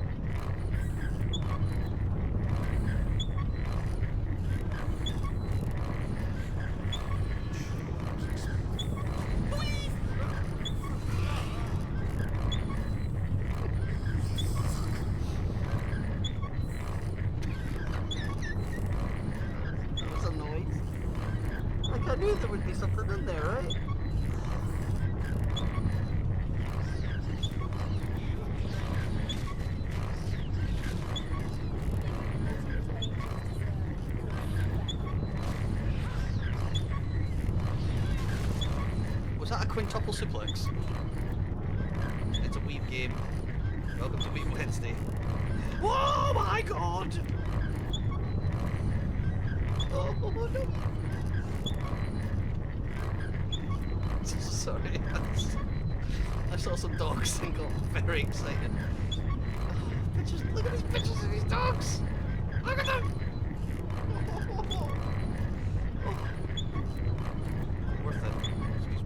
That was a noise. Like, I knew there would be something in there, right? Was that a quintuple suplex? It's a Weeb game. Welcome to Weeb Wednesday. Oh my god! Oh no! Sorry, I saw some dogs and got very excited. Oh, pictures, look at these pictures of these dogs! Look at them! Worth it. Excuse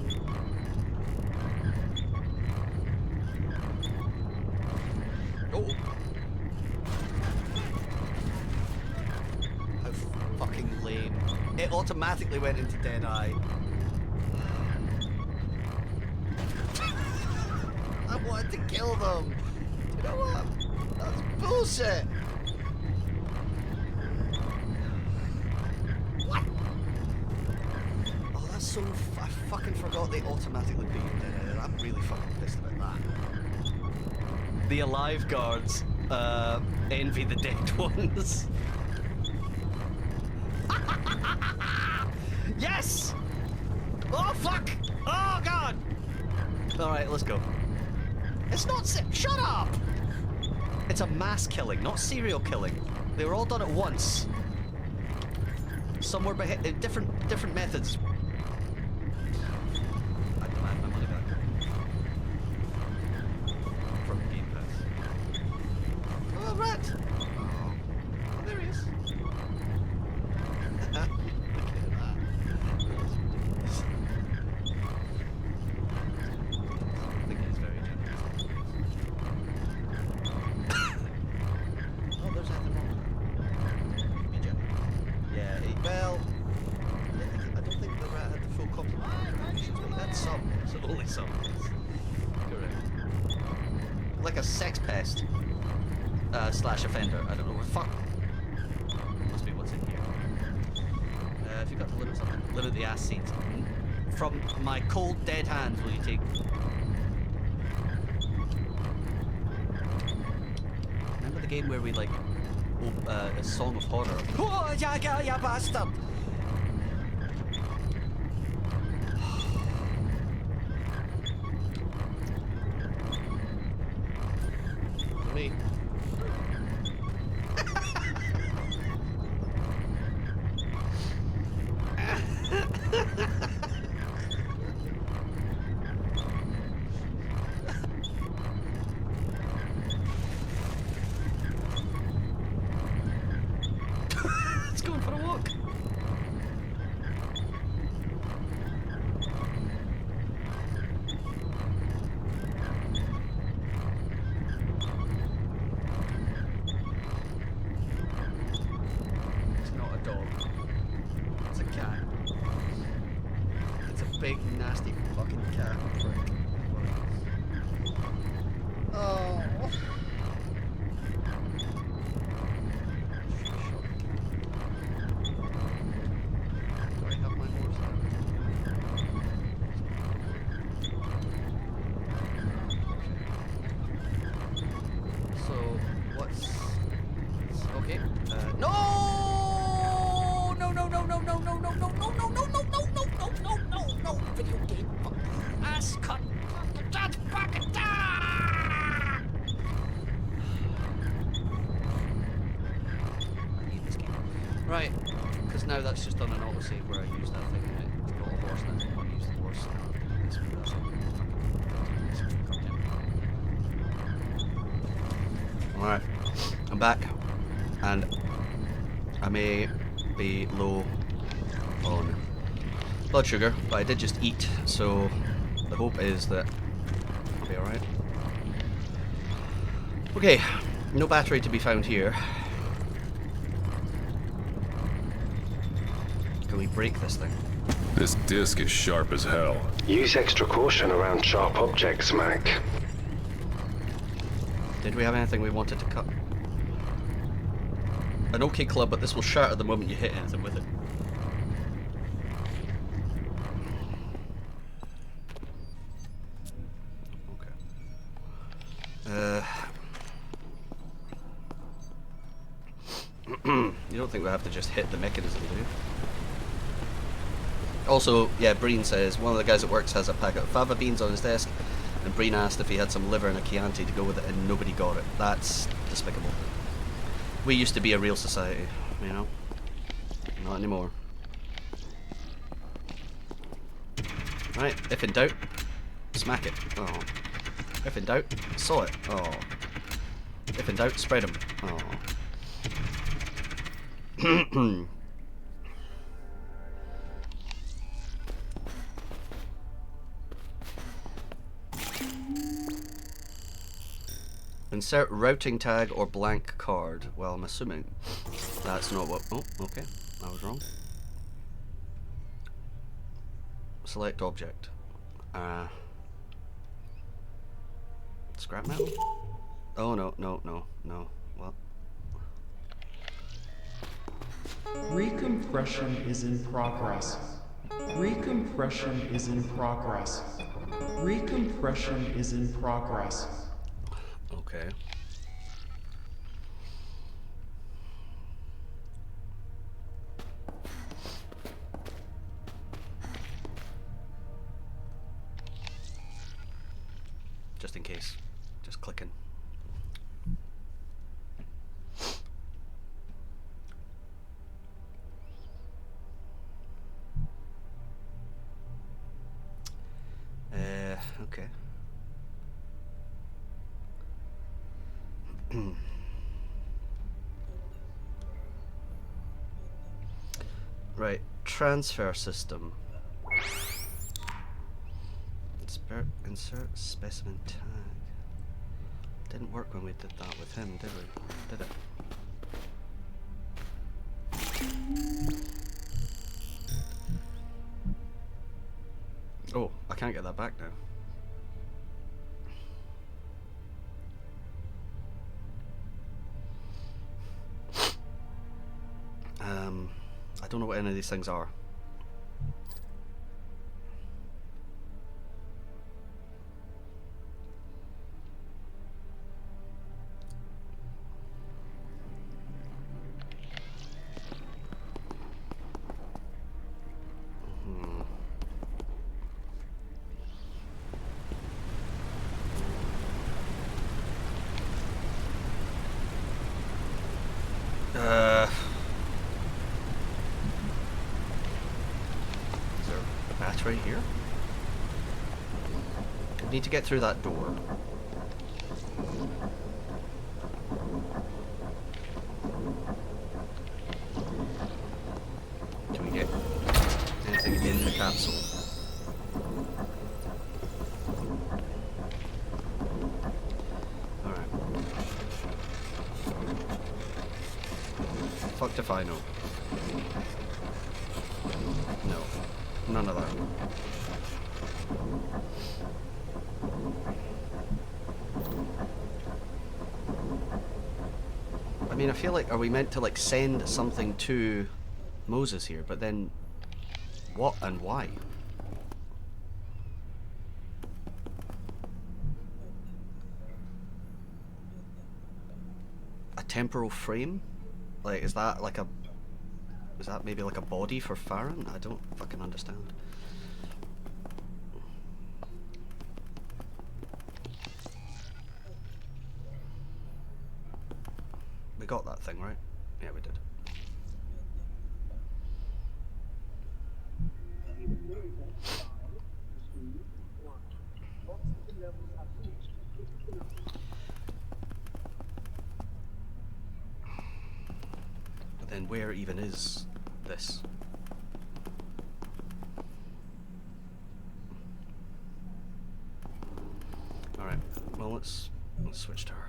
me. Oh! How fucking lame. It automatically went into Deadeye. I wanted to kill them! Do you know what? That's bullshit! What? Oh, that's so... I fucking forgot they automatically put you in Deadeye. I'm really fucking pissed about that. The alive guards envy the dead ones. Yes! Oh fuck! Oh god! Alright, let's go. It's not shut up! It's a mass killing, not serial killing. They were all done at once. Some were different methods. I demand my money back. From Game Pass. Oh, rat! Oh, there he is. Look at that. I think he's very generous. Oh, there's nothing wrong with that. Be gentle. Yeah, well, I don't think the rat had the full complement of contributions, but he had some, so only some. Correct. Like a sex pest. Slash offender. I don't know what fuck. Must be what's in here. If you've got to limit something, limit the ass seeds. From my cold dead hands, will you take? Remember the game where we like a song of horror? Oh, yeah, bastard! For me. It's going for a walk. Right, because now that's just done an autosave where I use that thing and it's got a horse now. I can't use the horse. It's Alright, I'm back, and I may be low on blood sugar, but I did just eat, so the hope is that I'll be alright. Okay, no battery to be found here. Can we break this thing?
This disc is sharp as hell.
Use extra caution around sharp objects, Mac.
Did we have anything we wanted to cut? An OK club, but this will shatter the moment you hit anything with it. You don't think we have to just hit the mechanism, do you? Also, yeah, Breen says one of the guys that works has a packet of fava beans on his desk, and Breen asked if he had some liver and a Chianti to go with it, and nobody got it. That's despicable. We used to be a real society, you know? Not anymore. Right, if in doubt, smack it. Oh. If in doubt, saw it. Oh. If in doubt, spread them. Oh. Insert routing tag or blank card. Well, I'm assuming that's not what... Oh, okay. I was wrong. Select object. Scrap metal? Oh, no, no, no, no. What?
Recompression is in progress. Recompression is in progress. Recompression is in progress.
Okay. Just in case. Just clicking. Okay. Right, transfer system. Insert specimen tag. Didn't work when we did that with him, did we? Did it? Oh, I can't get that back now. I don't know what any of these things are. Is there a battery here? I need to get through that door. Can we get anything in the capsule? Alright. Fucked if I know. No. None of that. I mean, I feel like, are we meant to like send something to Moses here, but then what and why? A temporal frame? Like, is that like a... Is that maybe like a body for Farron? I don't fucking understand. We got that thing, right? Yeah, we did. But then where even is this? Alright, well let's switch to her.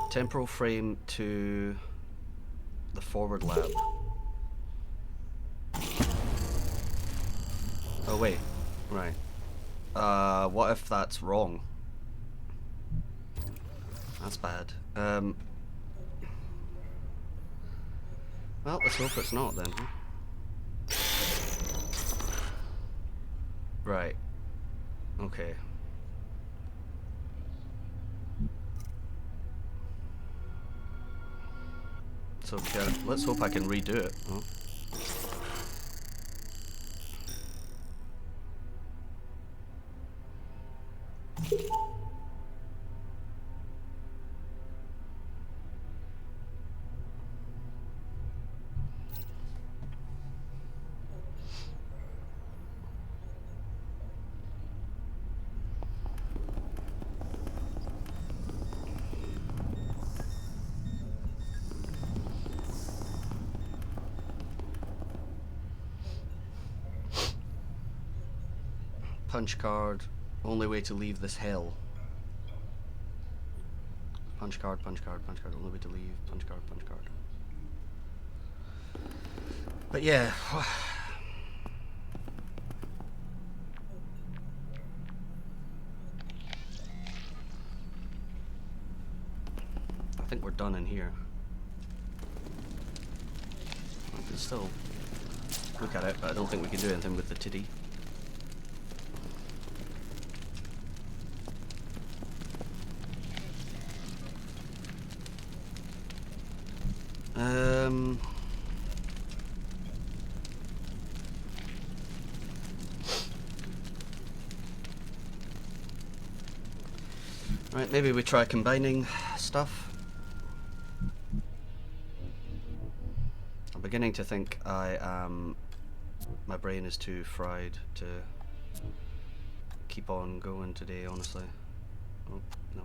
Temporal frame to the forward lab. Oh wait, right. What if that's wrong? That's bad. Well, let's hope it's not then. Huh? Right. Okay. So let's hope I can redo it. Huh? Punch card, only way to leave this hell. Punch card, punch card, punch card, only way to leave, punch card, punch card. But yeah. I think we're done in here. I can still look at it, but I don't think we can do anything with the titty. Right, maybe we try combining stuff. I'm beginning to think my brain is too fried to keep on going today, honestly. Oh, no.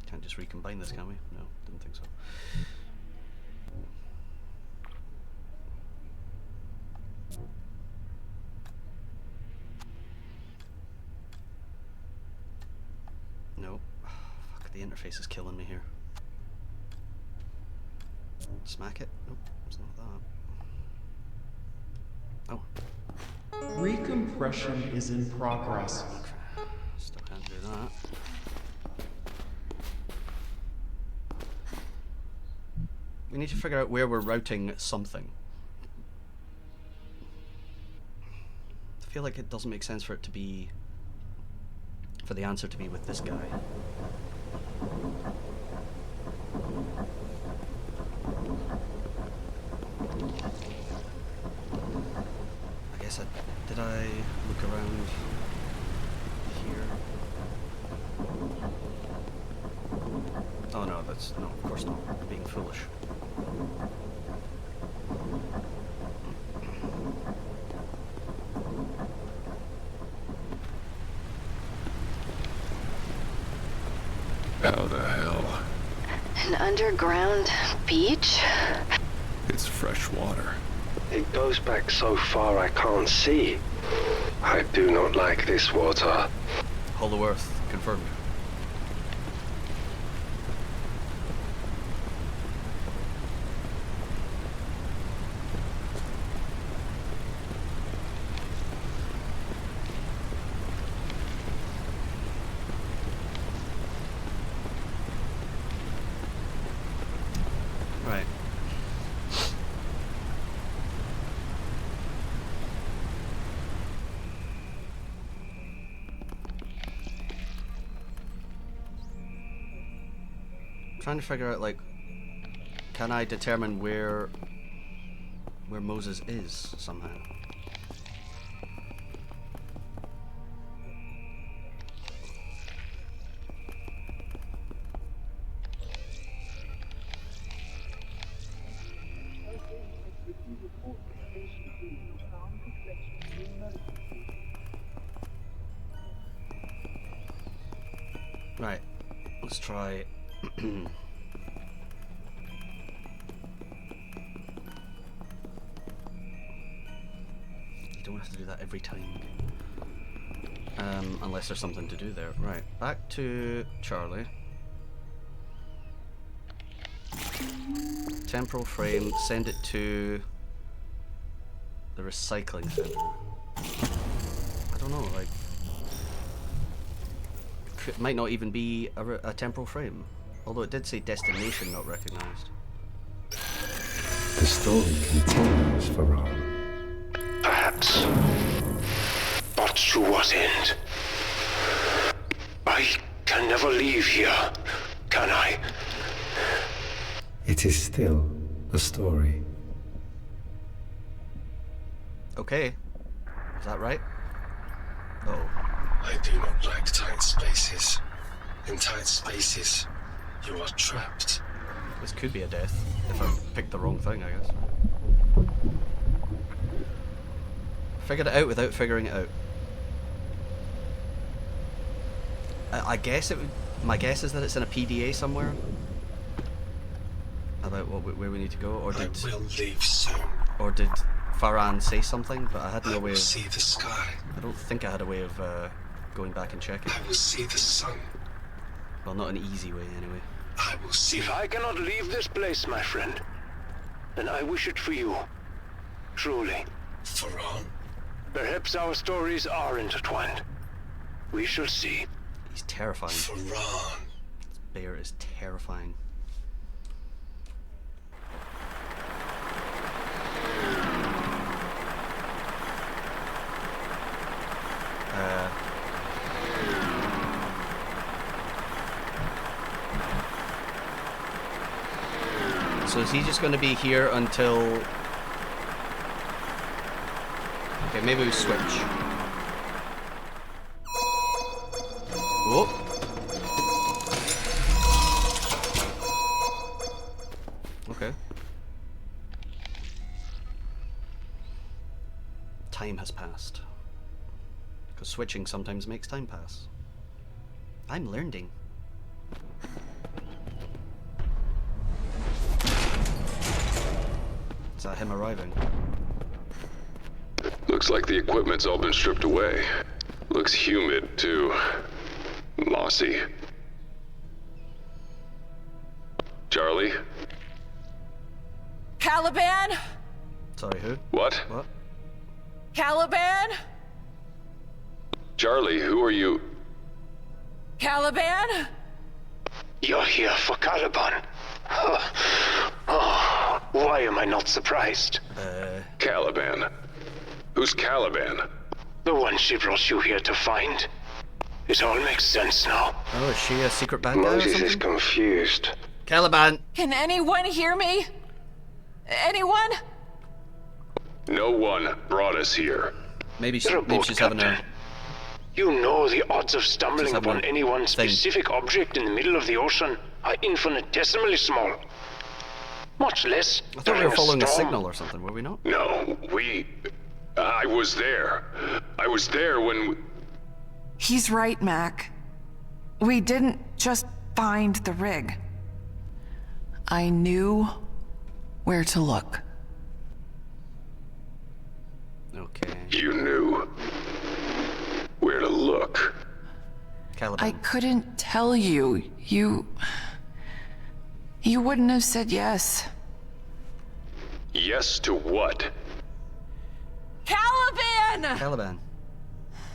Can't just recombine this, can we? No, didn't think so. No. Fuck, the interface is killing me here. Smack it? Nope, it's not that. Oh.
Recompression is in progress.
Okay. Still can't do that. We need to figure out where we're routing something. I feel like it doesn't make sense for it to be... for the answer to be with this guy. I guess did I look around here? Oh no, that's... no, of course not. I'm being foolish.
How the hell?
An underground beach?
It's fresh water.
It goes back so far I can't see. I do not like this water.
Hollow Earth, confirmed. Right. Trying to figure out, like, can I determine where Moses is somehow? Right, let's try. You don't have to do that every time. Unless there's something to do there. Right, back to Charlie. Temporal frame, send it to the recycling center. I don't know, like... It might not even be a temporal frame. Although it did say destination not recognized.
The story continues, Varane.
Perhaps. But to what end? I can never leave here, can I?
It is still a story.
Okay. Is that right? Oh.
I do not like tight spaces. In tight spaces, you are trapped.
This could be a death, if I picked the wrong thing, I guess. Figured it out without figuring it out. I guess it would... My guess is that it's in a PDA somewhere. About where we need to go, or did...
I will leave soon.
Or did Farhan say something, but I had no way of...
see the sky.
I don't think I had a way of going back and checking.
I will see the sun.
Well, not an easy way, anyway.
I will see...
If I cannot leave this place, my friend, then I wish it for you. Truly.
Farhan?
Perhaps our stories are intertwined. We shall see.
He's terrifying.
Farhan.
This bear is terrifying. So is he just going to be here until... Okay, maybe we switch. Whoop. Okay. Time has passed. Because switching sometimes makes time pass. I'm learning. Is that him arriving?
Looks like the equipment's all been stripped away. Looks humid, too. Mossy. Charlie?
Caliban?
Sorry, who?
What?
What?
Caliban?
Charlie, who are you?
Caliban?
You're here for Caliban. Oh, why am I not surprised?
Caliban. Who's Caliban?
The one she brought you here to find. It all makes sense now.
Oh, is she a secret bad guy or
Moses
something?
is confused.
Caliban!
Can anyone hear me? Anyone?
No one brought us here.
Maybe
You're a boat
she's having a...
captain. You know the odds of stumbling
having
upon
a
any one
thing.
specific object in the middle of the ocean are infinitesimally small. Much less
I thought we
during
were following a
storm.
signal or something, were we not?
No, I was there. I was there when...
He's right, Mac. We didn't just find the rig. I knew where to look.
Okay.
You knew where to look.
Caliban.
I couldn't tell you. You wouldn't have said yes.
Yes to what?
Caliban!
Caliban.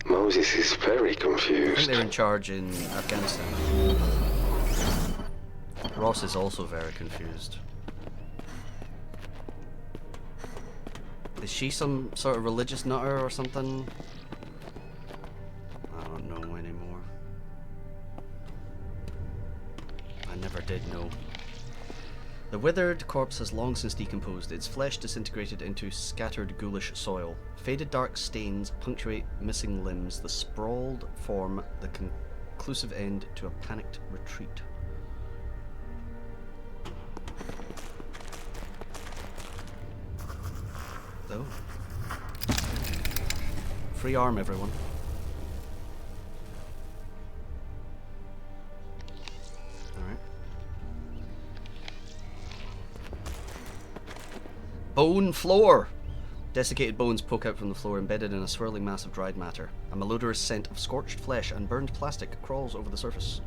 Moses is very
I think
confused.
they're in charge in Afghanistan. Ross is also very confused. Is she some sort of religious nutter or something? I don't know anymore. I never did know. The withered corpse has long since decomposed, its flesh disintegrated into scattered ghoulish soil. Faded dark stains punctuate missing limbs, the sprawled form the conclusive end to a panicked retreat. Oh. Free arm, everyone. Bone floor! Desiccated bones poke out from the floor, embedded in a swirling mass of dried matter. A malodorous scent of scorched flesh and burned plastic crawls over the surface.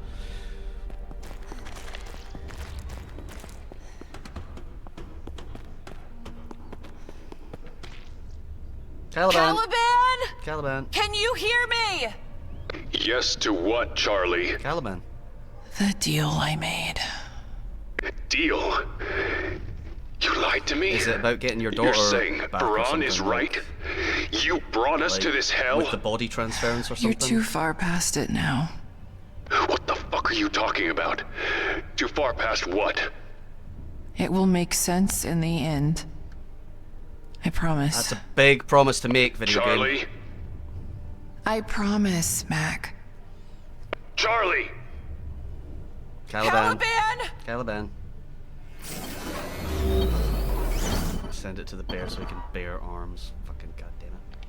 Caliban!
Caliban!
Caliban.
Can you hear me?
Yes to what, Charlie?
Caliban.
The deal I made.
Deal? You lied to me?
Is it about getting your daughter
You're saying
back or
Baran
something,
is
like-
right? You brought us
like,
to this hell?
with the body transference or something?
You're too far past it now.
What the fuck are you talking about? Too far past what?
It will make sense in the end. I promise.
That's a big promise to make, video
Charlie?
game.
I promise, Mac.
Charlie!
Caliban.
Caliban!
Caliban. Send it to the bear so he can bear arms. Fucking goddamn it.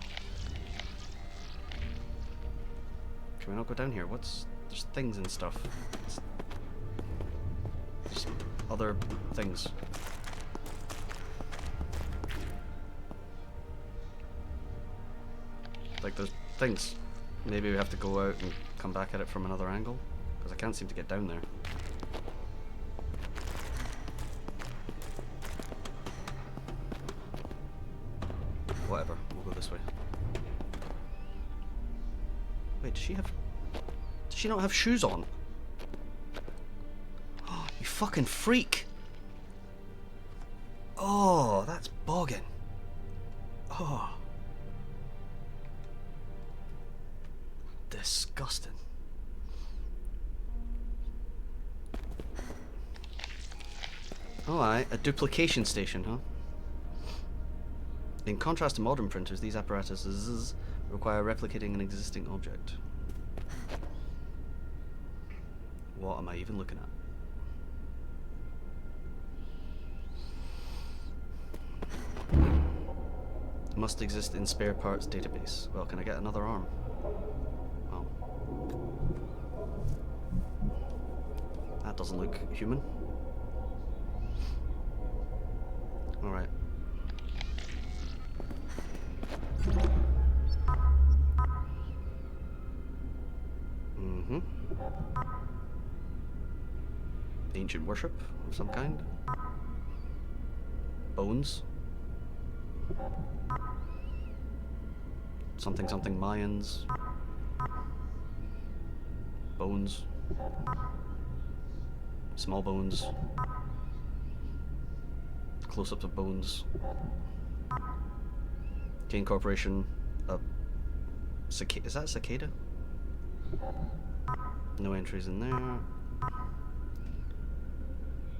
Can we not go down here? There's things and stuff. There's other things. Like there's things. Maybe we have to go out and come back at it from another angle? Because I can't seem to get down there. Whatever, we'll go this way. Wait, does she not have shoes on? Oh, you fucking freak! Oh, that's bogging. Oh. Disgusting. Alright, a duplication station, huh? In contrast to modern printers, these apparatuses require replicating an existing object. What am I even looking at? Must exist in spare parts database. Well, can I get another arm? Oh. That doesn't look human. Alright. Mm-hmm. Ancient worship of some kind. Bones. Something something Mayans. Bones. Small bones. Close-ups of bones. Kane Corporation. Is that a cicada? No entries in there.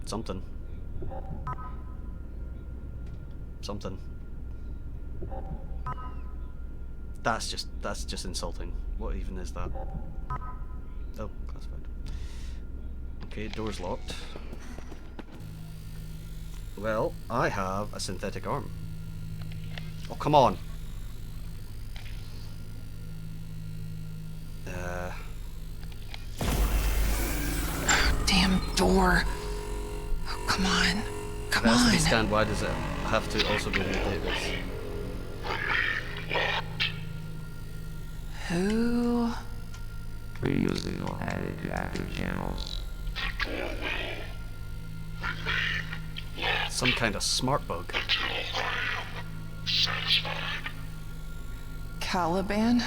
Something. Something. That's just insulting. What even is that? Oh, classified. Okay, door's locked. Well, I have a synthetic arm. Oh, come on.
Damn door. Oh, come on. Come
If it has to
on.
be scanned, why does it have to also be in the database?
Who?
Radio signal added to active channels.
Some kind of smart bug.
Caliban?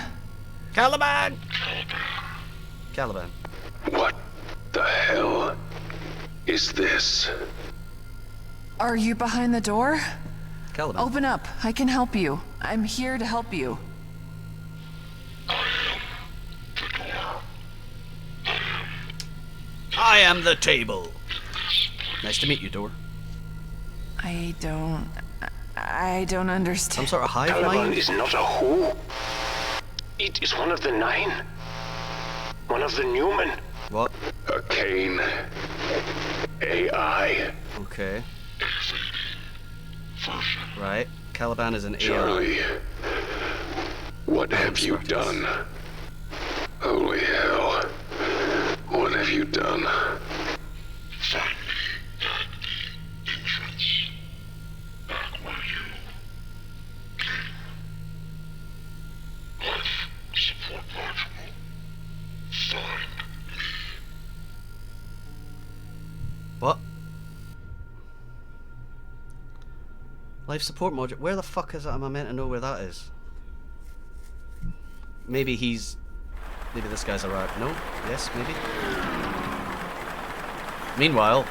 Caliban! Caliban.
What the hell is this?
Are you behind the door?
Caliban.
Open up. I can help you. I'm here to help you.
I am the table. Nice to meet you, door.
I don't understand.
Some sort of hive
Caliban
mind?
is not a who. It is one of the 9. One of the Newman.
What?
A Kane AI.
Okay. Right. Caliban is an
Charlie,
AI.
what have you done? Holy hell. What have you done?
Life support module. Where the fuck is it? Am I meant to know where that is? Maybe he's... Maybe this guy's arrived. No? Yes? Maybe? Meanwhile,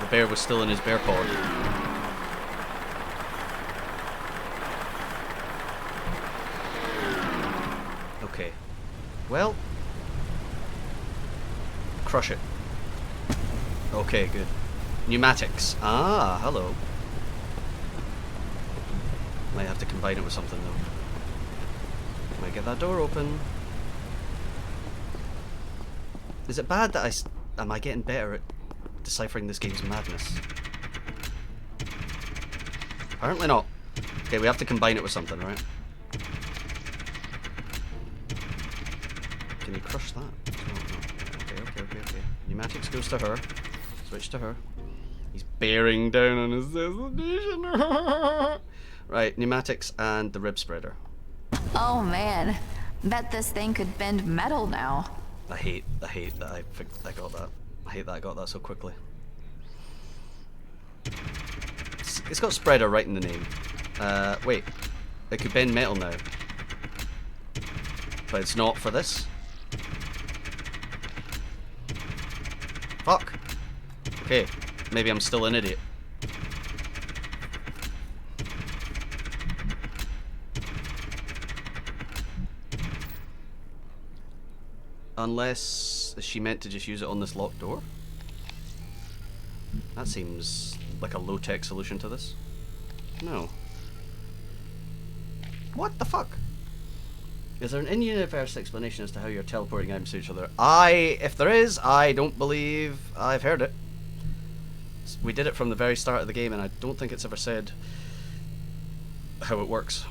the bear was still in his bear pod. Okay. Well... Crush it. Okay, good. Pneumatics. Ah, hello. Might have to combine it with something though. Might get that door open. Is it bad that am I getting better at deciphering this game's madness? Apparently not. Okay, we have to combine it with something, right? Can you crush that? No. Okay. Pneumatics goes to her. Switch to her. He's bearing down on his destination. Right, pneumatics and the rib spreader.
Oh man, bet this thing could bend metal now.
I hate that I got that. I hate that I got that so quickly. It's got spreader right in the name. Wait, it could bend metal now, but it's not for this. Fuck. Okay, maybe I'm still an idiot. Unless she meant to just use it on this locked door? That seems like a low-tech solution to this. No. What the fuck? Is there an in-universe explanation as to how you're teleporting items to each other? If there is, I don't believe I've heard it. We did it from the very start of the game and I don't think it's ever said how it works.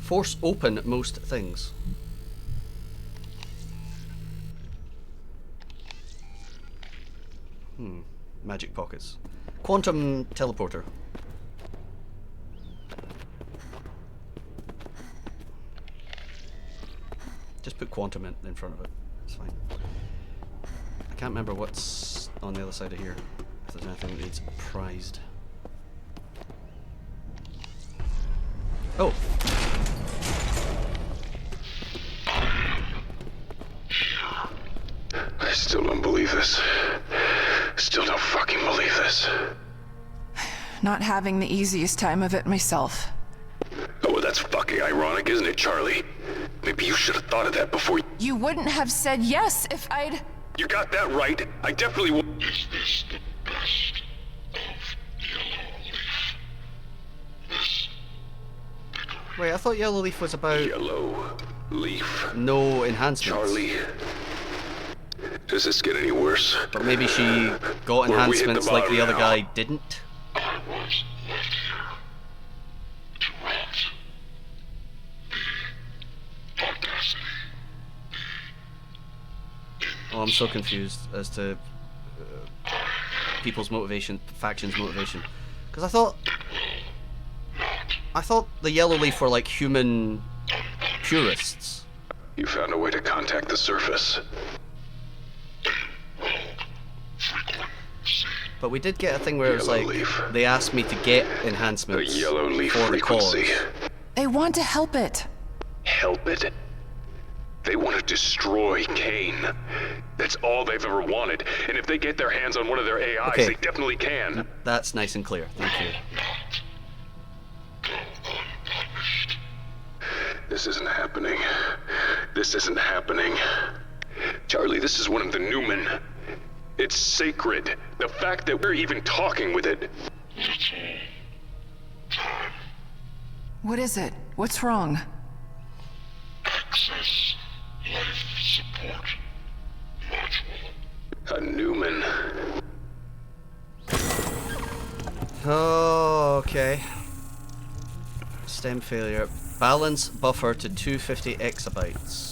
Force open most things. Magic pockets. Quantum teleporter. Just put quantum in front of it. It's fine. I can't remember what's on the other side of here. If there's anything that needs prized. Oh!
I still don't believe this. Still don't fucking believe this.
Not having the easiest time of it myself.
Oh, well, that's fucking ironic, isn't it, Charlie? Maybe you should have thought of that before
You wouldn't have said yes if I'd...
You got that right. I definitely will.
Is this the best of Yellow Leaf? This...
Wait, I thought Yellow Leaf was about...
Yellow Leaf.
No enhancements.
Charlie. Does this get any worse?
But maybe she got enhancements like the other guy didn't?
I was left here to rot. The audacity.
Oh, I'm so confused as to people's motivation, factions' motivation. Because I thought the Yellow Leaf were like human purists.
You found a way to contact the surface.
But we did get a thing where it was like, they asked me to get enhancements
The Yellow Leaf
for the cause.
frequency.
They want to help it.
Help it? They want to destroy Kane. That's all they've ever wanted. And if they get their hands on one of their AIs,
Okay.
they definitely can.
That's nice and clear. Thank you.
This isn't happening. This isn't happening. Charlie, this is one of the Newmen. It's sacred. The fact that we're even talking with it.
What is it? What's wrong?
Access life support module.
A Newman.
Oh, okay. Stem failure. Balance buffer to 250 exabytes.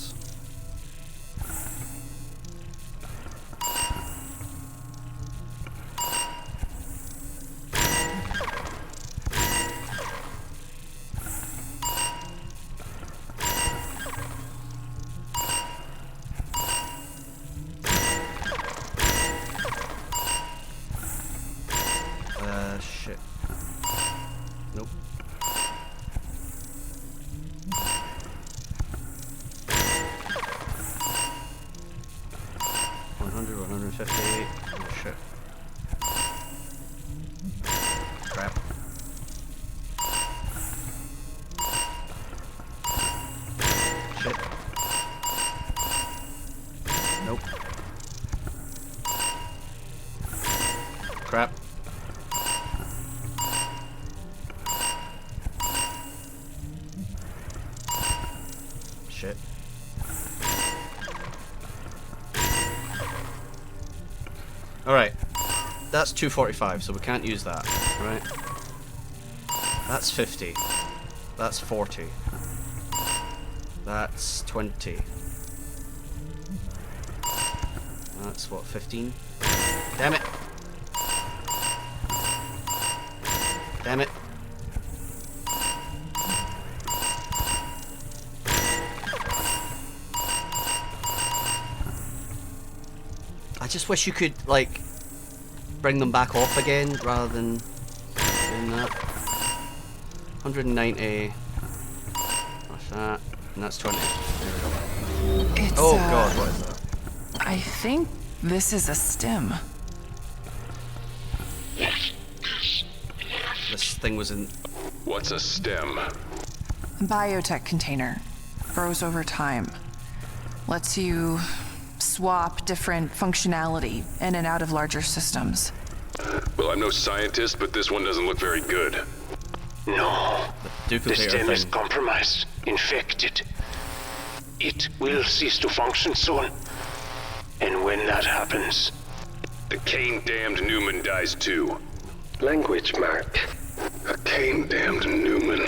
50. Oh shit. Crap. Shit. Nope. Crap. Shit. Alright. That's 245, so we can't use that, right? That's 50. That's 40. That's 20. That's what, 15? Damn it! Damn it! I just wish you could, like, bring them back off again rather than doing that. 190. What's that? And that's 20. There we go.
It's,
oh god, what is that?
I think this is a stem.
This thing was in...
What's a stem?
Biotech container. Grows over time. Lets you swap different functionality in and out of larger systems.
Well, I'm no scientist, but this one doesn't look very good.
No. The
Duplicator
stem is
thing.
compromised, infected. It will cease to function soon. And when that happens...
The Cain-damned Newman dies too.
Language, Mark.
A Cain-damned Newman.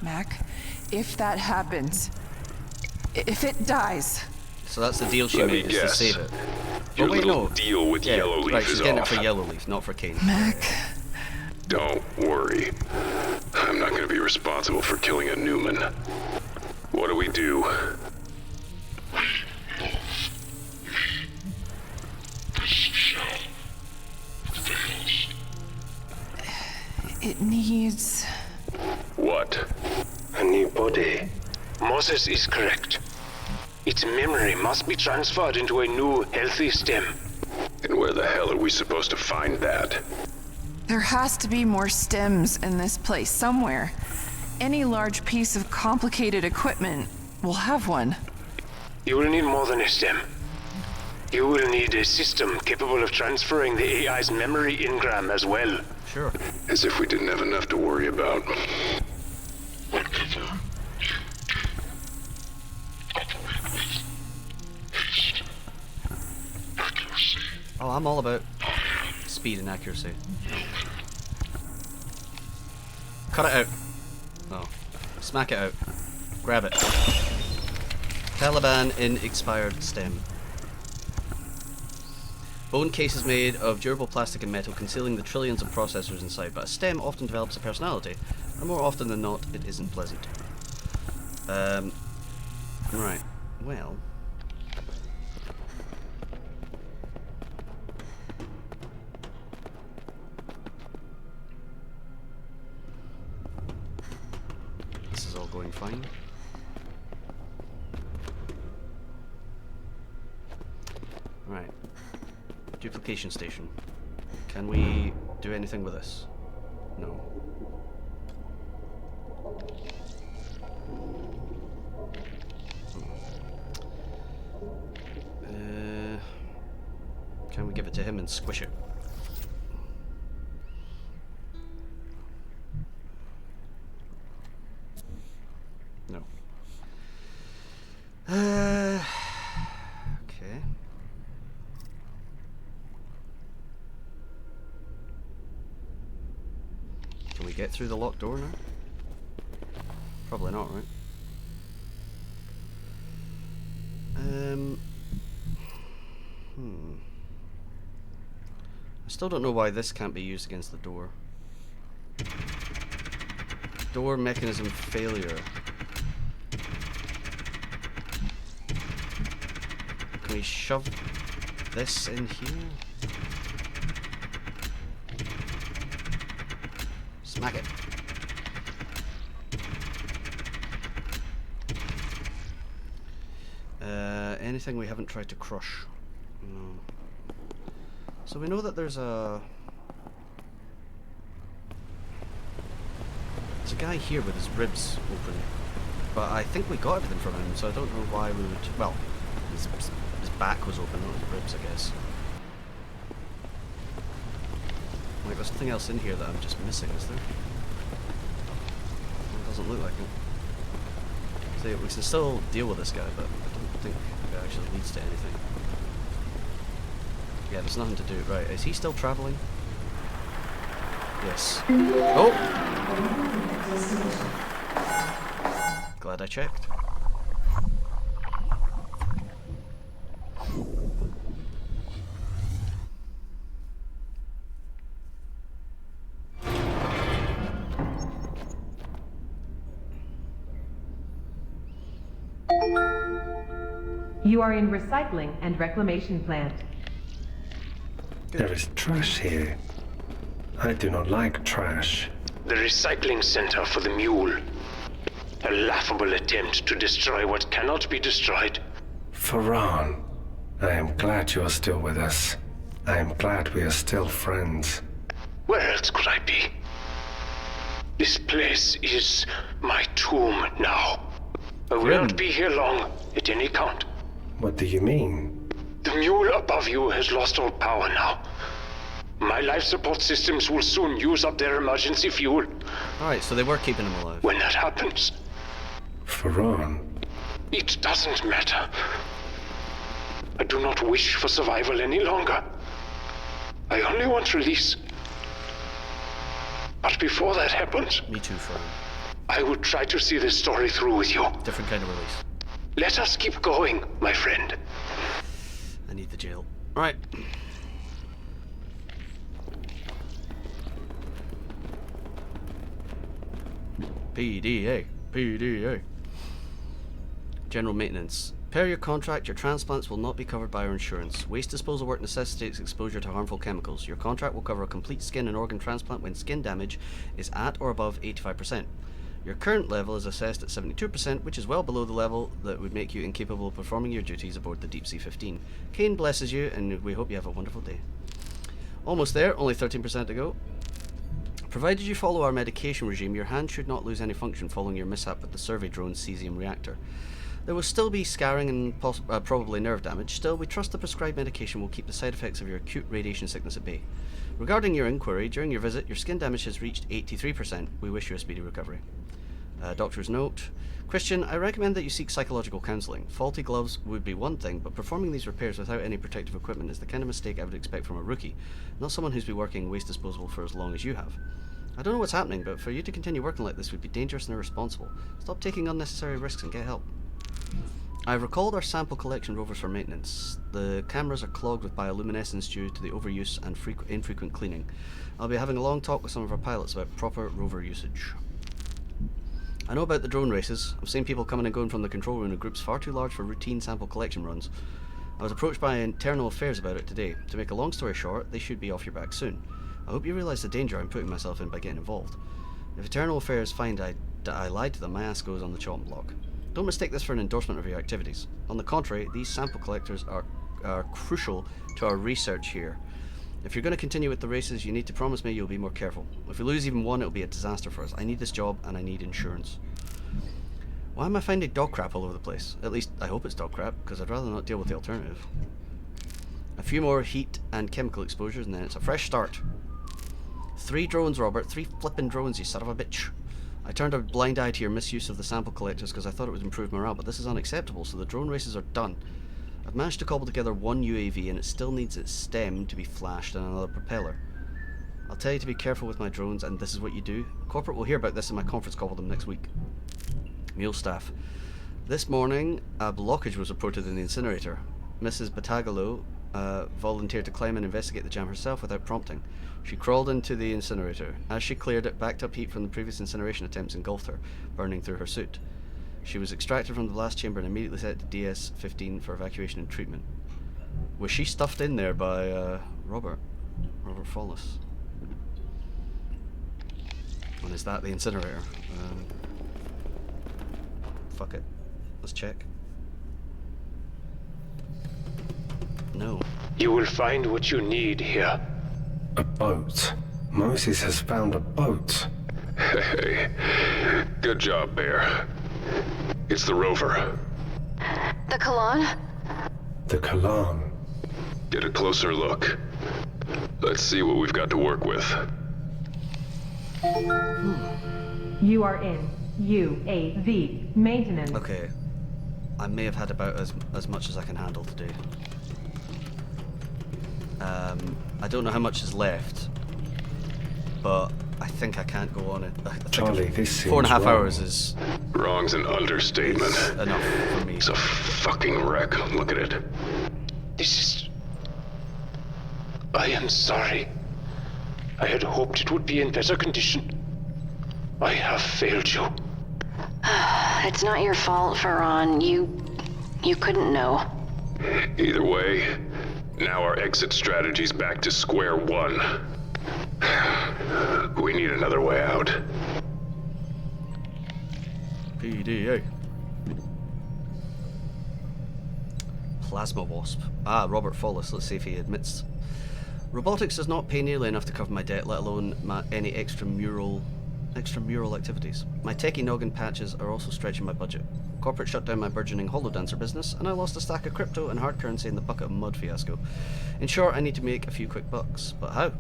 Mac, if that happens, if it dies...
So that's the deal she
Let me
made, is to
guess.
save it.
Your
Oh wait,
little
no.
deal with
Yeah,
Yellowleaf
right, she's
is
getting
off.
it for Yellowleaf, not for Kane.
Mac...
Don't worry. I'm not going to be responsible for killing a Newman. What do we do?
It needs...
What?
A new body.
Moses is correct. Its memory must be transferred into a new, healthy stem.
And where the hell are we supposed to find that?
There has to be more stems in this place somewhere. Any large piece of complicated equipment will have one.
You will need more than a stem. You will need a system capable of transferring the AI's memory engram as well.
Sure.
As if we didn't have enough to worry about.
Oh, I'm all about speed and accuracy. Cut it out. Oh. Smack it out. Grab it. Taliban in expired stem. Bone case is made of durable plastic and metal, concealing the trillions of processors inside, but a stem often develops a personality, and more often than not, it isn't pleasant. Right. Well... This is all going fine. Right. Duplication station. Can we do anything with this? No. Can we give it to him and squish it? No. Okay. Can we get through the locked door now? Probably not, right? I still don't know why this can't be used against the door. Door mechanism failure. Can we shove this in here? Smack it. anything we haven't tried to crush? No. So we know that there's a guy here with his ribs open, but I think we got everything from him, so I don't know why we would. Well, his back was open, not his ribs, I guess. Like, there's something else in here that I'm just missing, is there? It doesn't look like it. So we can still deal with this guy, but I don't think it actually leads to anything. Yeah, there's nothing to do. Right, is he still travelling? Yes. Oh! Glad I checked.
You are in recycling and reclamation plant.
There is trash here. I do not like trash.
The recycling center for the mule. A laughable attempt to destroy what cannot be destroyed.
Farran, I am glad you are still with us. I am glad we are still friends.
Where else could I be? This place is my tomb now. I will not be here long, at any count.
What do you mean?
The mule above you has lost all power now. My life support systems will soon use up their emergency fuel.
Alright, so they were keeping him alive.
When that happens...
Farran...
It doesn't matter. I do not wish for survival any longer. I only want release. But before that happens...
Me too, Farran.
I would try to see this story through with you.
Different kind of release.
Let us keep going, my friend.
I need the jail. Right. PDA. PDA. General maintenance. Per your contract, your transplants will not be covered by our insurance. Waste disposal work necessitates exposure to harmful chemicals. Your contract will cover a complete skin and organ transplant when skin damage is at or above 85%. Your current level is assessed at 72%, which is well below the level that would make you incapable of performing your duties aboard the Deep Sea 15. Kane blesses you, and we hope you have a wonderful day. Almost there, only 13% to go. Provided you follow our medication regime, your hand should not lose any function following your mishap with the survey drone's cesium reactor. There will still be scarring and probably nerve damage. Still, we trust the prescribed medication will keep the side effects of your acute radiation sickness at bay. Regarding your inquiry, during your visit, your skin damage has reached 83%. We wish you a speedy recovery. Doctor's note. Christian, I recommend that you seek psychological counselling. Faulty gloves would be one thing, but performing these repairs without any protective equipment is the kind of mistake I would expect from a rookie, not someone who's been working waste disposal for as long as you have. I don't know what's happening, but for you to continue working like this would be dangerous and irresponsible. Stop taking unnecessary risks and get help. I've recalled our sample collection rovers for maintenance. The cameras are clogged with bioluminescence due to the overuse and infrequent cleaning. I'll be having a long talk with some of our pilots about proper rover usage. I know about the drone races. I've seen people coming and going from the control room in groups far too large for routine sample collection runs. I was approached by Internal Affairs about it today. To make a long story short, they should be off your back soon. I hope you realise the danger I'm putting myself in by getting involved. If Internal Affairs find I lied to them, my ass goes on the chopping block. Don't mistake this for an endorsement of your activities. On the contrary, these sample collectors are crucial to our research here. If you're going to continue with the races, you need to promise me you'll be more careful. If we lose even one, it'll be a disaster for us. I need this job, and I need insurance. Why am I finding dog crap all over the place? At least, I hope it's dog crap, because I'd rather not deal with the alternative. A few more heat and chemical exposures, and then it's a fresh start. 3 drones, Robert. 3 flippin' drones, you son of a bitch. I turned a blind eye to your misuse of the sample collectors because I thought it would improve morale, but this is unacceptable, so the drone races are done. I've managed to cobble together one UAV and it still needs its stem to be flashed and another propeller. I'll tell you to be careful with my drones, and this is what you do. Corporate will hear about this in my conference call with them next week. Mule staff. This morning, a blockage was reported in the incinerator. Mrs. Batagalo volunteered to climb and investigate the jam herself without prompting. She crawled into the incinerator. As she cleared it, backed up heat from the previous incineration attempts engulfed her, burning through her suit. She was extracted from the blast chamber and immediately sent to DS-15 for evacuation and treatment. Was she stuffed in there by Robert Follis? And is that the incinerator? Fuck it. Let's check. No.
You will find what you need here.
A boat. Moses has found a boat.
Hey, good job, Bear. It's the rover.
The Kalan?
The Kalan.
Get a closer look. Let's see what we've got to work with.
You are in UAV maintenance.
Okay. I may have had about as much as I can handle today. I don't know how much is left, but I think I can't go on it.
Charlie, this seems
4.5
wrong.
hours is...
Wrong's an understatement.
enough for me.
It's a fucking wreck. Look at it.
This is... I am sorry. I had hoped it would be in better condition. I have failed you.
It's not your fault, Farron. You couldn't know.
Either way, now our exit strategy's back to square one. We need another way out.
PDA. Plasma Wasp. Ah, Robert Follis. Let's see if he admits. Robotics does not pay nearly enough to cover my debt, let alone any extramural activities. My techie noggin patches are also stretching my budget. Corporate shut down my burgeoning holodancer business, and I lost a stack of crypto and hard currency in the bucket of mud fiasco. In short, I need to make a few quick bucks. But how?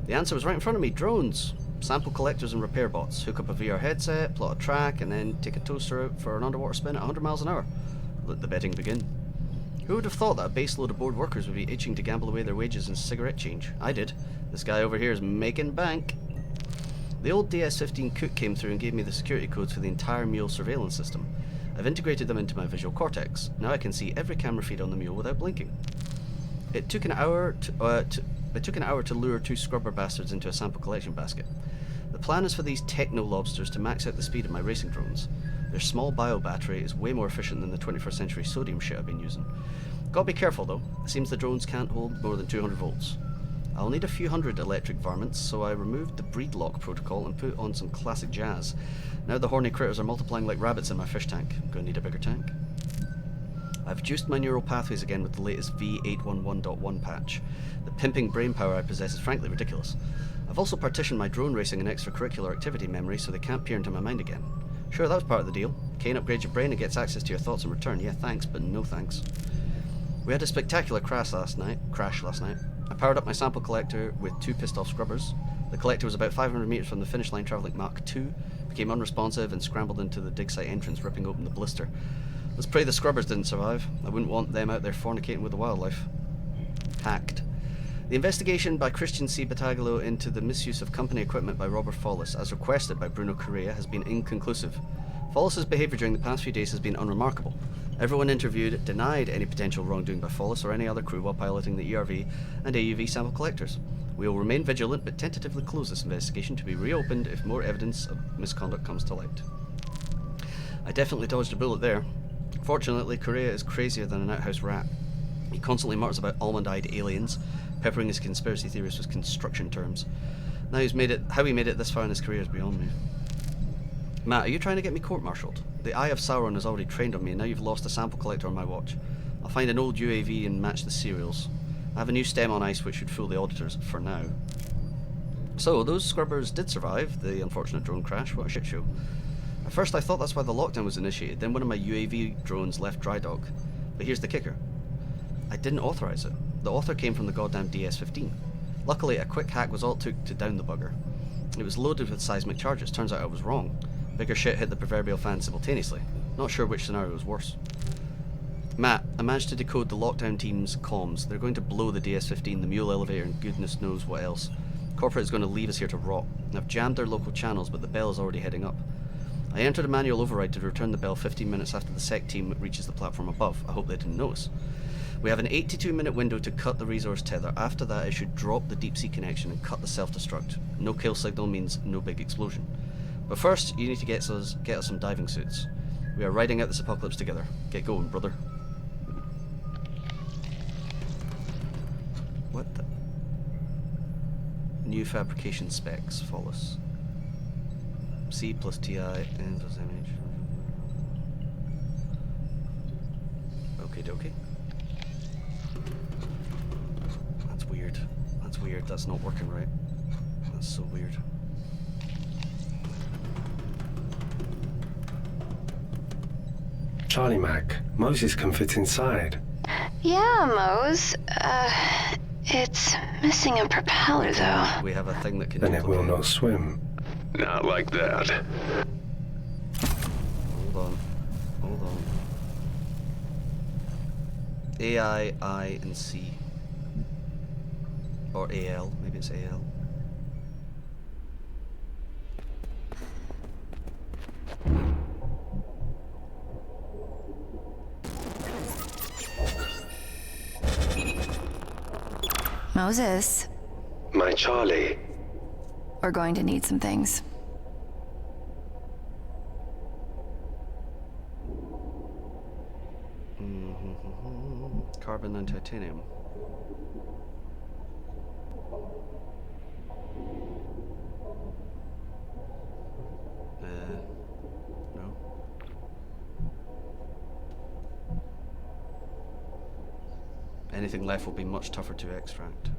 The answer was right in front of me. Drones. Sample collectors and repair bots. Hook up a VR headset, plot a track, and then take a toaster out for an underwater spin at 100 miles an hour. Let the betting begin. Who would have thought that a base load of bored workers would be itching to gamble away their wages in cigarette change? I did. This guy over here is making bank. The old DS-15 cook came through and gave me the security codes for the entire mule surveillance system. I've integrated them into my visual cortex. Now I can see every camera feed on the mule without blinking. It took an hour to lure 2 scrubber bastards into a sample collection basket. The plan is for these techno-lobsters to max out the speed of my racing drones. Their small bio battery is way more efficient than the 21st century sodium shit I've been using. Gotta be careful though. It seems the drones can't hold more than 200 volts. I'll need a few hundred electric varmints, so I removed the breed lock protocol and put on some classic jazz. Now the horny critters are multiplying like rabbits in my fish tank. I'm gonna need a bigger tank. I've juiced my neural pathways again with the latest V811.1 patch. The pimping brain power I possess is frankly ridiculous. I've also partitioned my drone racing and extracurricular activity memory so they can't peer into my mind again. Sure, that was part of the deal. Kane upgrades your brain and gets access to your thoughts in return. Yeah, thanks, but no thanks. We had a spectacular crash last night. I powered up my sample collector with 2 pissed off scrubbers. The collector was about 500 meters from the finish line traveling Mach 2, became unresponsive and scrambled into the dig site entrance, ripping open the blister. Let's pray the scrubbers didn't survive. I wouldn't want them out there fornicating with the wildlife. Hacked. The investigation by Christian C. Battaglio into the misuse of company equipment by Robert Follis, as requested by Bruno Correa, has been inconclusive. Follis' behaviour during the past few days has been unremarkable. Everyone interviewed denied any potential wrongdoing by Follis or any other crew while piloting the ERV and AUV sample collectors. We will remain vigilant but tentatively close this investigation to be reopened if more evidence of misconduct comes to light. I definitely dodged a bullet there. Fortunately, Correa is crazier than an outhouse rat. He constantly mutters about almond-eyed aliens, peppering his conspiracy theories with construction terms. Now how he made it this far in his career is beyond me. Matt, are you trying to get me court-martialed? The Eye of Sauron has already trained on me, and now you've lost a sample collector on my watch. I'll find an old UAV and match the serials. I have a new stem on ice which should fool the auditors, for now. So, those scrubbers did survive the unfortunate drone crash. What a shit show. At first I thought that's why the lockdown was initiated, then one of my UAV drones left dry dock. But here's the kicker. I didn't authorize it. The author came from the goddamn DS-15. Luckily, a quick hack was all it took to down the bugger. It was loaded with seismic charges. Turns out I was wrong. Bigger shit hit the proverbial fan simultaneously. Not sure which scenario was worse. Matt, I managed to decode the lockdown team's comms. They're going to blow the DS-15, the mule elevator, and goodness knows what else. Corporate is going to leave us here to rot. I've jammed their local channels, but the bell is already heading up. I entered a manual override to return the bell 15 minutes after the SEC team reaches the platform above. I hope they didn't notice. We have an 82-minute window to cut the resource tether. After that, it should drop the deep-sea connection and cut the self-destruct. No kill signal means no big explosion. But first, you need to get us some diving suits. We are riding out this apocalypse together. Get going, brother. What the? New fabrication specs, Follis. C plus TI and plus MH. Okie dokie. weird. That's weird. That's not working right. That's so weird.
Charlie Mac, Moses can fit inside.
Yeah, Mose. It's missing a propeller, though.
We have a thing that can
Then it will not swim.
Not like that.
Hold on. Hold on. AI, I, and C. Or AL. Maybe it's AL.
Moses,
My Charlie.
we're going to need some things.
Carbon and titanium. No. Anything left will be much tougher to extract.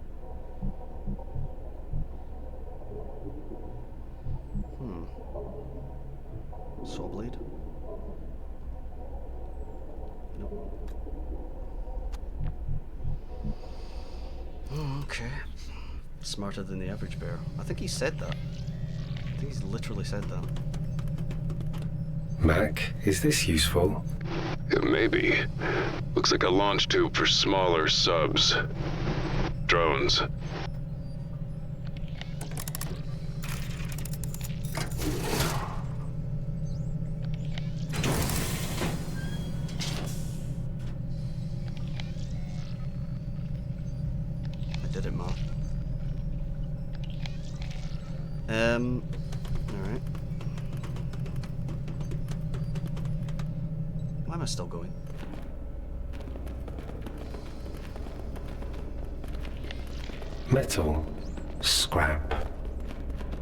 Saw blade? Nope. Oh, okay. Smarter than the average bear. I think he said that. I think he's literally said that.
Mac, is this useful?
Maybe. Looks like a launch tube for smaller subs. Drones.
I did it, Ma. Alright. Why am I still going?
Metal. Scrap.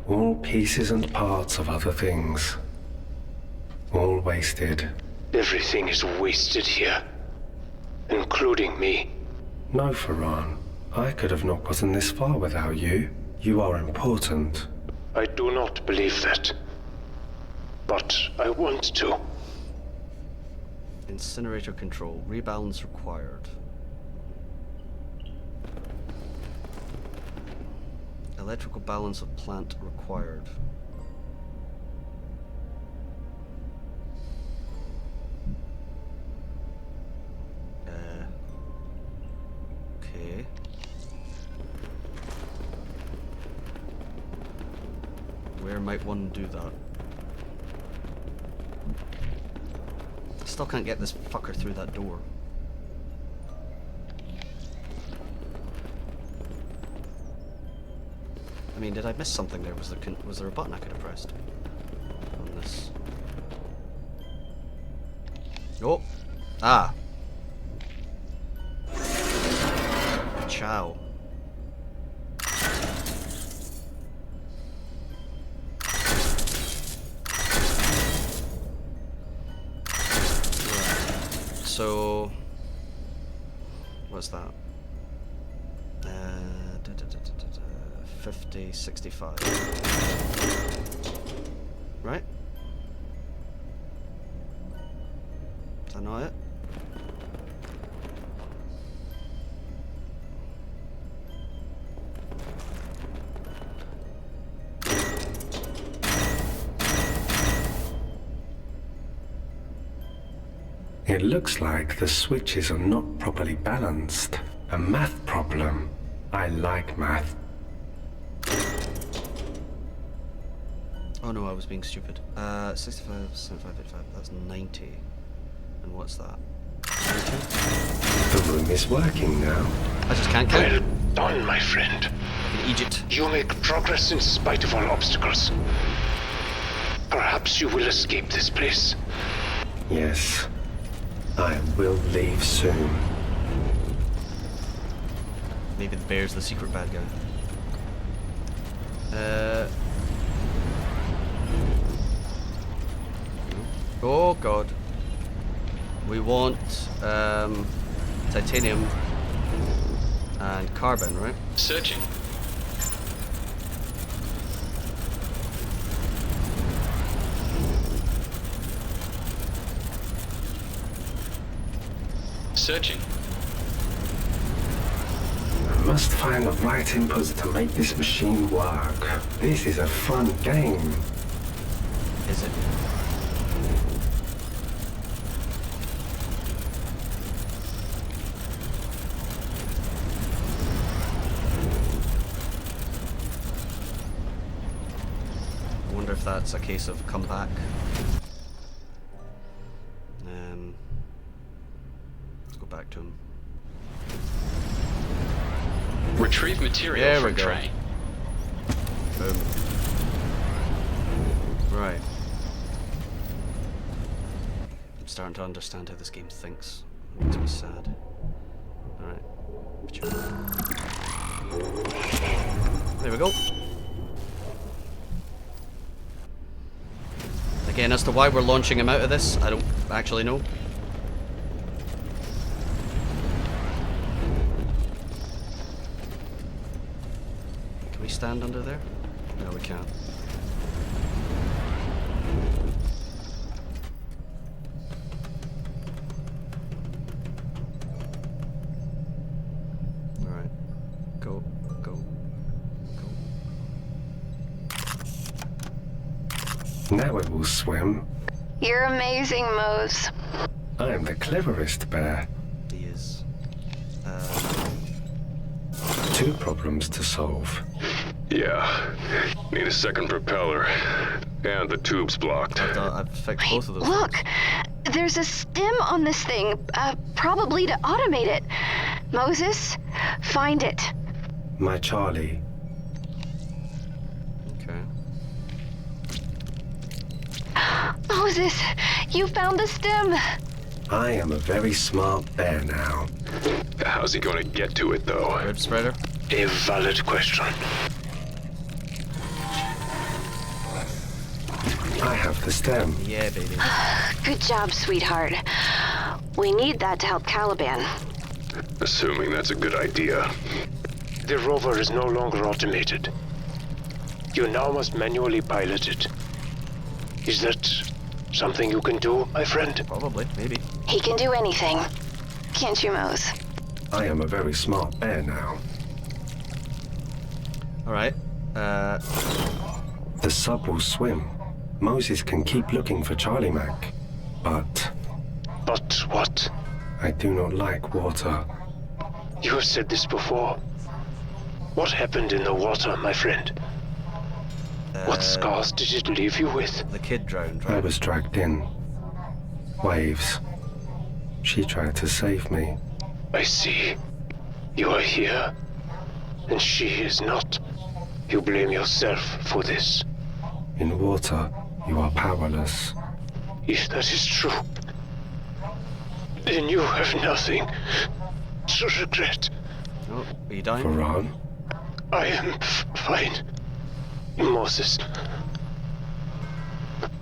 All pieces and parts of other things. All wasted.
Everything is wasted here. Including me.
No, Farhan. I could have not gotten this far without you. You are important.
I do not believe that. But I want to.
Incinerator control. Rebalance required. Electrical balance of plant required. Okay. Where might one do that? Still can't get this fucker through that door. I mean, did I miss something there? Was there a button I could have pressed on this? Oh! Ah! Ciao. So, what's that? 50, 65. Right? Is that not it?
It looks like the switches are not properly balanced. A math problem. I like math.
Oh no, I was being stupid. 65, 75, 85, that's 90. And what's that? 90?
The room is working now.
I just can't count.
Well done, my friend.
In Egypt.
You make progress in spite of all obstacles. Perhaps you will escape this place.
Yes. I will leave soon.
Maybe the bear's the secret bad guy. Oh god. We want titanium and carbon, right?
Searching. Searching.
I must find the right inputs to make this machine work. This is a fun game.
Is it? I wonder if that's a case of come back. Let's go back to him.
Retrieve material
There we
from
go.
tray.
Boom. Right. I'm starting to understand how this game thinks. It makes me sad. Alright. There we go. Again, as to why we're launching him out of this, I don't actually know. Can we stand under there? No, we can't. Alright. Go, go, go.
Now it will swim.
You're amazing, Mose.
I am the cleverest bear.
He is.
2 problems to solve.
Yeah. Need a second propeller. And the tube's blocked.
I've fixed both of those.
Look! There's a stem on this thing, probably to automate it. Moses, find it.
My Charlie.
Okay.
Moses, you found the stem.
I am a very smart bear now.
How's he going to get to it, though?
Rib spreader?
A valid question.
I have the stem.
Yeah, baby.
Good job, sweetheart. We need that to help Caliban.
Assuming that's a good idea.
The rover is no longer automated. You now must manually pilot it. Is that something you can do, my friend?
Probably, maybe.
He can do anything. Can't you, Mose?
I am a very smart bear now.
Alright.
The sub will swim. Moses can keep looking for Charlie Mac. But
what?
I do not like water.
You have said this before. What happened in the water, my friend? What scars did it leave you with?
The kid drowned,
I
right?
was dragged in. Waves. She tried to save me.
I see. You are here, and she is not. You blame yourself for this.
In water, you are powerless.
If that is true, then you have nothing to regret.
Oh, are you dying?
Varan?
I am fine, Moses.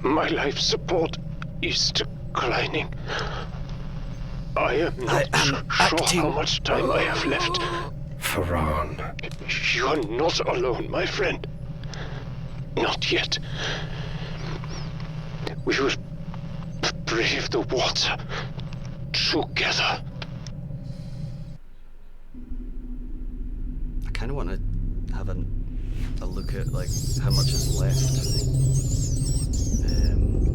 My life support is declining. I am not sure how much time I have left.
Varan.
You are not alone, my friend. Not yet. We will brave the water together.
I kind of want to have a look at like how much is left.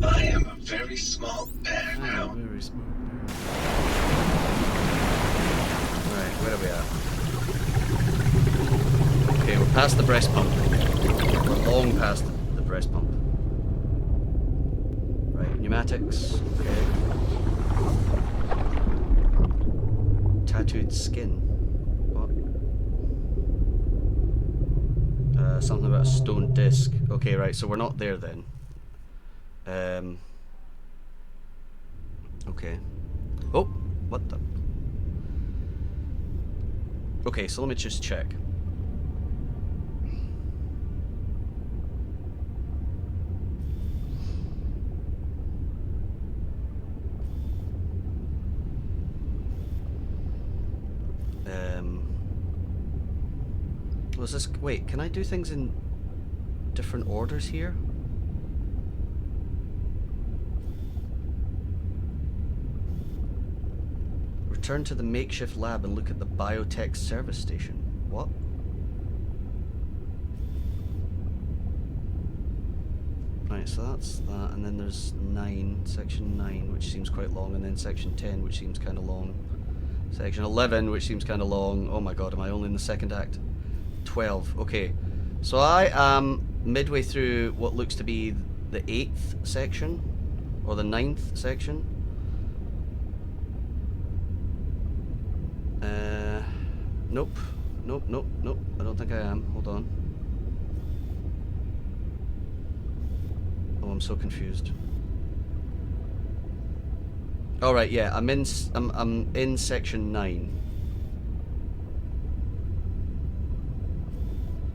I am a very smart bear now.
Very smart. Right, where are we at? Okay, we're past the breast pump. We're long past the breast pump. Right, pneumatics. Okay. Tattooed skin. What? Something about a stone disc. Okay, right, so we're not there then. Okay. Oh, what the? Okay, so let me just check. Was this... Wait, can I do things in different orders here? Return to the makeshift lab and look at the biotech service station. What? Right, so that's that, and then there's 9, section 9, which seems quite long, and then section 10, which seems kind of long. Section 11, which seems kind of long. Oh my god, am I only in the second act? 12, okay. So I am midway through what looks to be the 8th section, or the 9th section. Nope. Nope, nope, nope. I don't think I am. Hold on. Oh, I'm so confused. All right, yeah, I'm in section 9.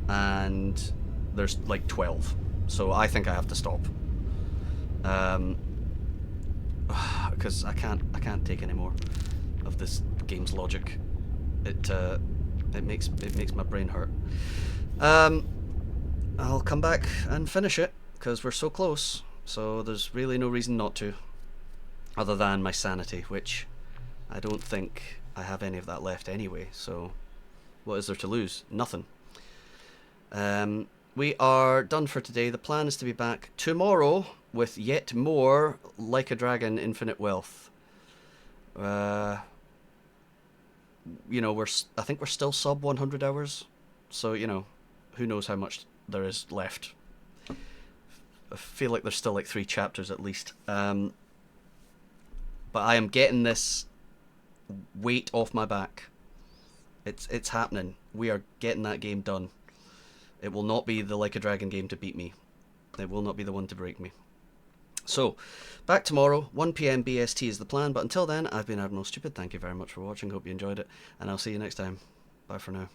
And there's like 12. So I think I have to stop. Because I can't take any more of this game's logic. It makes my brain hurt. I'll come back and finish it because we're so close. So there's really no reason not to, other than my sanity, which I don't think I have any of that left anyway. So what is there to lose? Nothing. We are done for today. The plan is to be back tomorrow with yet more Like a Dragon Infinite Wealth. You know, I think we're still sub 100 hours, so you know, who knows how much there is left. I feel like there's still like 3 chapters at least. But I am getting this weight off my back. It's happening. We are getting that game done. It will not be the Like a Dragon game to beat me. It will not be the one to break me. So, back tomorrow, 1 PM BST is the plan, but until then, I've been Admiral Stupid. Thank you very much for watching, hope you enjoyed it, and I'll see you next time. Bye for now.